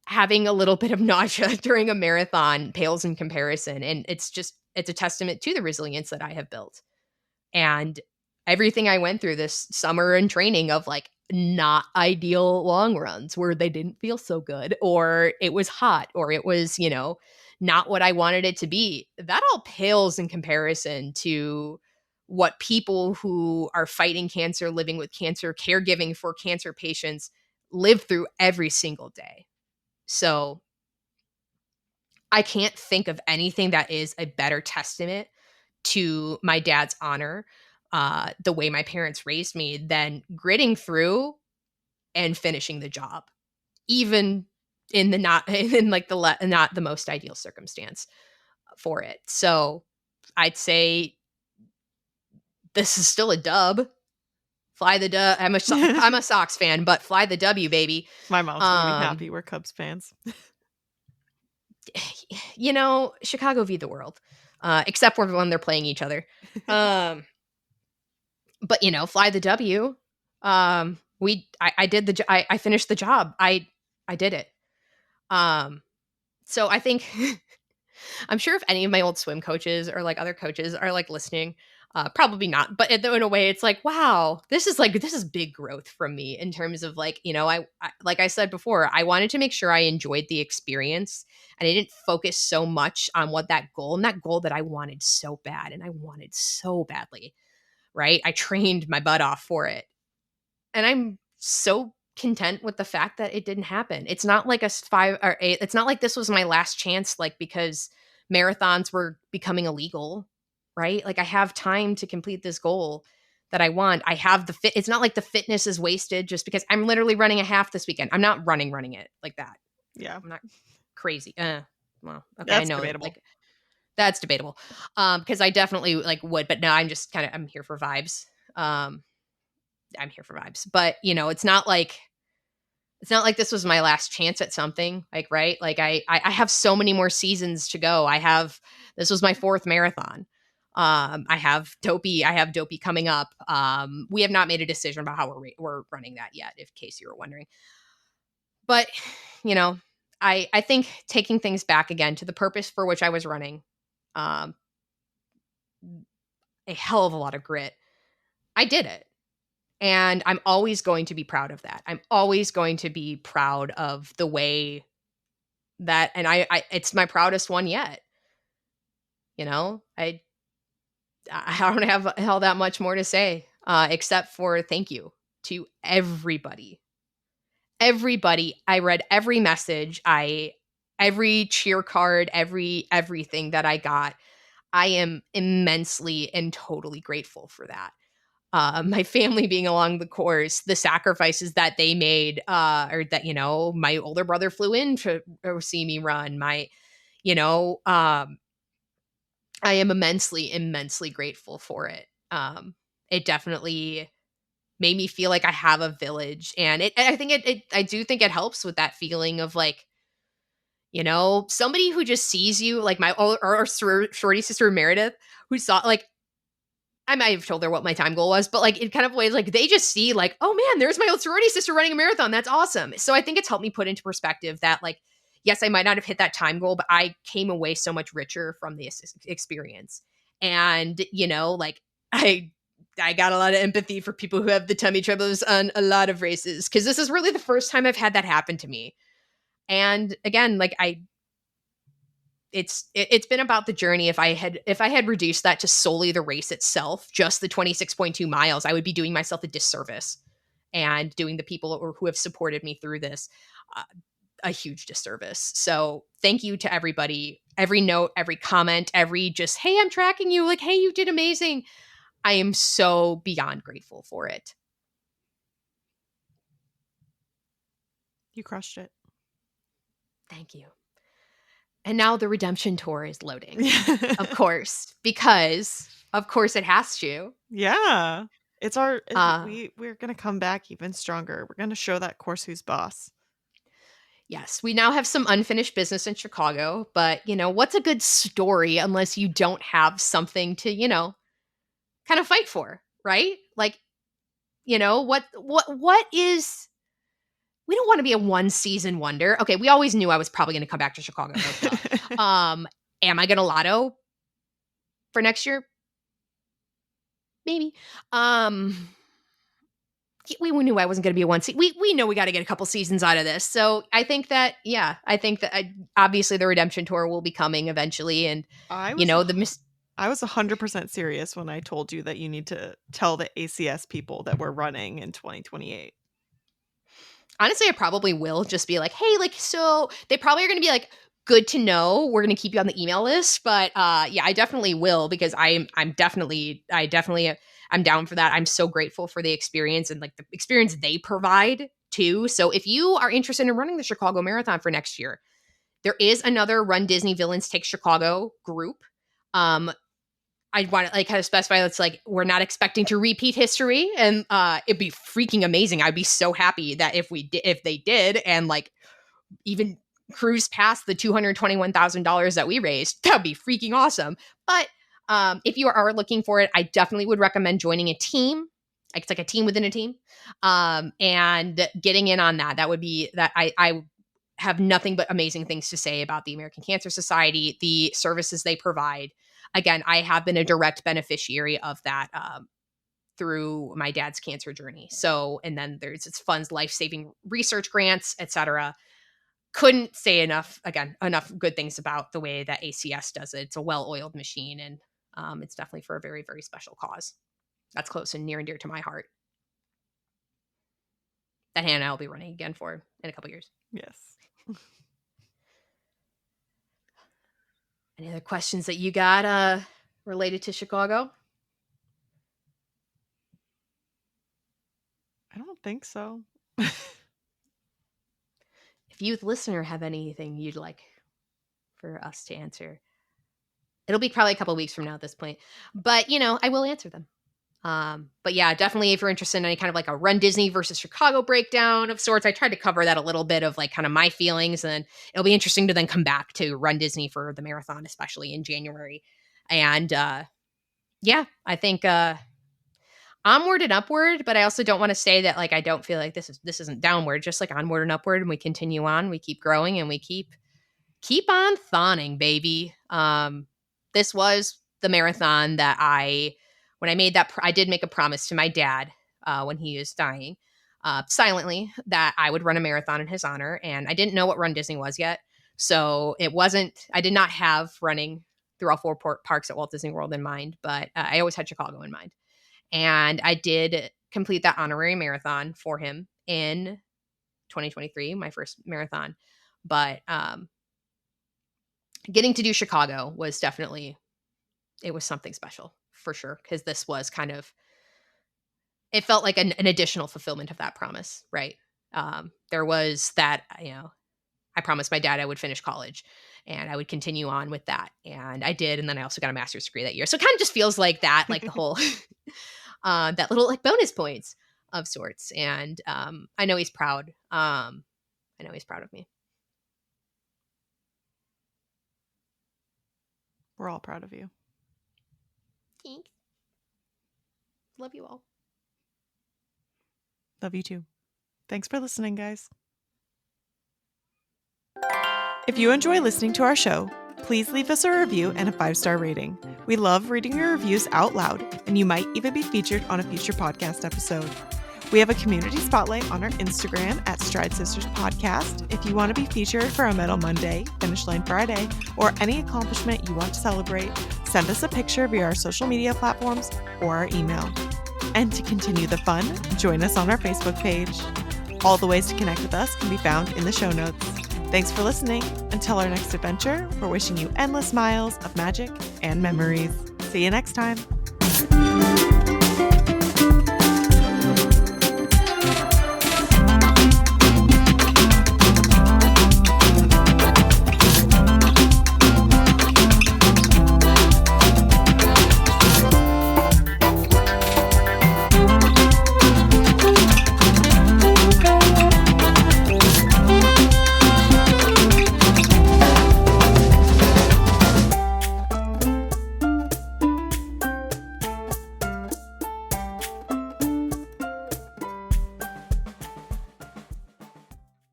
Having a little bit of nausea during a marathon pales in comparison. And it's a testament to the resilience that I have built. And everything I went through this summer in training of like not ideal long runs where they didn't feel so good, or it was hot, or it was, not what I wanted it to be. That all pales in comparison to what people who are fighting cancer, living with cancer, caregiving for cancer patients live through every single day. So I can't think of anything that is a better testament to my dad's honor, the way my parents raised me, than gritting through and finishing the job, even in the not in like not the most ideal circumstance for it. So I'd say this is still a dub. Fly the dub. I'm a Sox fan, but fly the W, baby. My mom's gonna be happy. We're Cubs fans. Chicago v the world, except for when they're playing each other. But fly the W. I did I finished the job. I did it. So I think I'm sure if any of my old swim coaches or like other coaches are like listening, probably not. But in a way, it's like, wow, this is big growth from me in terms of like, I like I said before, I wanted to make sure I enjoyed the experience and I didn't focus so much on what that goal that I wanted so bad and I wanted so badly. Right? I trained my butt off for it. And I'm so content with the fact that it didn't happen. It's not like a 5 or 8. It's not like this was my last chance, like because marathons were becoming illegal, right? Like I have time to complete this goal that I want. I have the fit. It's not like the fitness is wasted just because I'm literally running a half this weekend. I'm not running it like that. Yeah. I'm not crazy. Well, okay. That's I know debatable. like that's debatable. Because I definitely like would, but now I'm here for vibes. I'm here for vibes. But, it's not like this was my last chance at something, like, right? Like I have so many more seasons to go. This was my 4th marathon. I have Dopey coming up. We have not made a decision about how we're running that yet, if case you were wondering. But, I think taking things back again to the purpose for which I was running, um, a hell of a lot of grit. I did it. And I'm always going to be proud of that. I'm always going to be proud of the way that, and I it's my proudest one yet. I don't have all that much more to say, except for thank you to everybody. Everybody. I read every message. Every cheer card, everything that I got. I am immensely and totally grateful for that. my family being along the course, the sacrifices that they made, or that, my older brother flew in to see me run. You know, um, I am immensely, immensely grateful for it. It definitely made me feel like I have a village, and I think I do think it helps with that feeling of like, somebody who just sees you, like my or shorty sister Meredith, who saw like I might have told her what my time goal was, but like in kind of ways, like they just see like, oh man, there's my old sorority sister running a marathon. That's awesome. So I think it's helped me put into perspective that like, yes, I might not have hit that time goal, but I came away so much richer from the experience. And like I got a lot of empathy for people who have the tummy troubles on a lot of races because this is really the first time I've had that happen to me. And again, like it's been about the journey. If I had reduced that to solely the race itself, just the 26.2 miles, I would be doing myself a disservice and doing the people who have supported me through this uh, a huge disservice. So thank you to everybody, every note, every comment, every just, hey, I'm tracking you, like, hey, you did amazing. I am so beyond grateful for it. You crushed it. Thank you. And now the redemption tour is loading. Of course, because of course it has to. Yeah. It's our Uh we're going to come back even stronger. We're going to show that course who's boss. yes, we now have some unfinished business in Chicago, but what's a good story unless you don't have something to, kind of fight for, right? Like, what is we don't want to be a one season wonder. Okay, we always knew I was probably going to come back to Chicago. No duh. Am I going to lotto for next year? Maybe. Um, we knew I wasn't going to be a one season. We know we got to get a couple seasons out of this. So I think that obviously the redemption tour will be coming eventually, and I you was know the mis- I was 100% serious when I told you that you need to tell the ACS people that we're running in 2028. honestly, I probably will just be like, hey, like, so they probably are going to be like, good to know. We're going to keep you on the email list, but yeah, I definitely will because I'm down for that. I'm so grateful for the experience and like the experience they provide too. So if you are interested in running the Chicago Marathon for next year, there is another Run Disney Villains Take Chicago group. I want to like kind of specify that's like we're not expecting to repeat history, and it'd be freaking amazing. I'd be so happy that if they did, and like even cruise past the $221,000 that we raised, that'd be freaking awesome. But if you are looking for it, I definitely would recommend joining a team. Like it's like a team within a team, and getting in on that. That would be that I have nothing but amazing things to say about the American Cancer Society, the services they provide. Again, I have been a direct beneficiary of that through my dad's cancer journey. So, and then there's its funds, life-saving research grants, etc. Couldn't say enough good things about the way that ACS does it. It's a well-oiled machine, and it's definitely for a very, very special cause. That's close and near and dear to my heart. That Hannah I'll be running again for in a couple years. Yes. Any other questions that you got related to Chicago? I don't think so. If you, the listener, have anything you'd like for us to answer, it'll be probably a couple weeks from now at this point. But I will answer them. But yeah, definitely if you're interested in any kind of like a Run Disney versus Chicago breakdown of sorts, I tried to cover that a little bit of like kind of my feelings, and it'll be interesting to then come back to Run Disney for the marathon, especially in January. And yeah, I think onward and upward, but I also don't want to say that like I don't feel like this isn't downward, just like onward and upward, and we continue on, we keep growing, and we keep on thawing, baby. This was the marathon that when I made that, I did make a promise to my dad when he was dying, silently, that I would run a marathon in his honor. And I didn't know what Run Disney was yet. So I did not have running through all four parks at Walt Disney World in mind, but I always had Chicago in mind. And I did complete that honorary marathon for him in 2023, my first marathon. But getting to do Chicago was definitely, it was something special for sure. Cause this was kind of it felt like an additional fulfillment of that promise, right? There was that, I promised my dad I would finish college and I would continue on with that. And I did. And then I also got a master's degree that year. So it kind of just feels like that, like the whole, that little like bonus points of sorts. And I know he's proud. I know he's proud of me. We're all proud of you. Thanks. Love you all. Love you too. Thanks for listening, guys. If you enjoy listening to our show, please leave us a review and a 5-star rating. We love reading your reviews out loud, and you might even be featured on a future podcast episode. We have a community spotlight on our Instagram at Stride Sisters Podcast. If you want to be featured for a Metal Monday, Finish Line Friday, or any accomplishment you want to celebrate, send us a picture via our social media platforms or our email. And to continue the fun, join us on our Facebook page. All the ways to connect with us can be found in the show notes. Thanks for listening. Until our next adventure, we're wishing you endless miles of magic and memories. See you next time.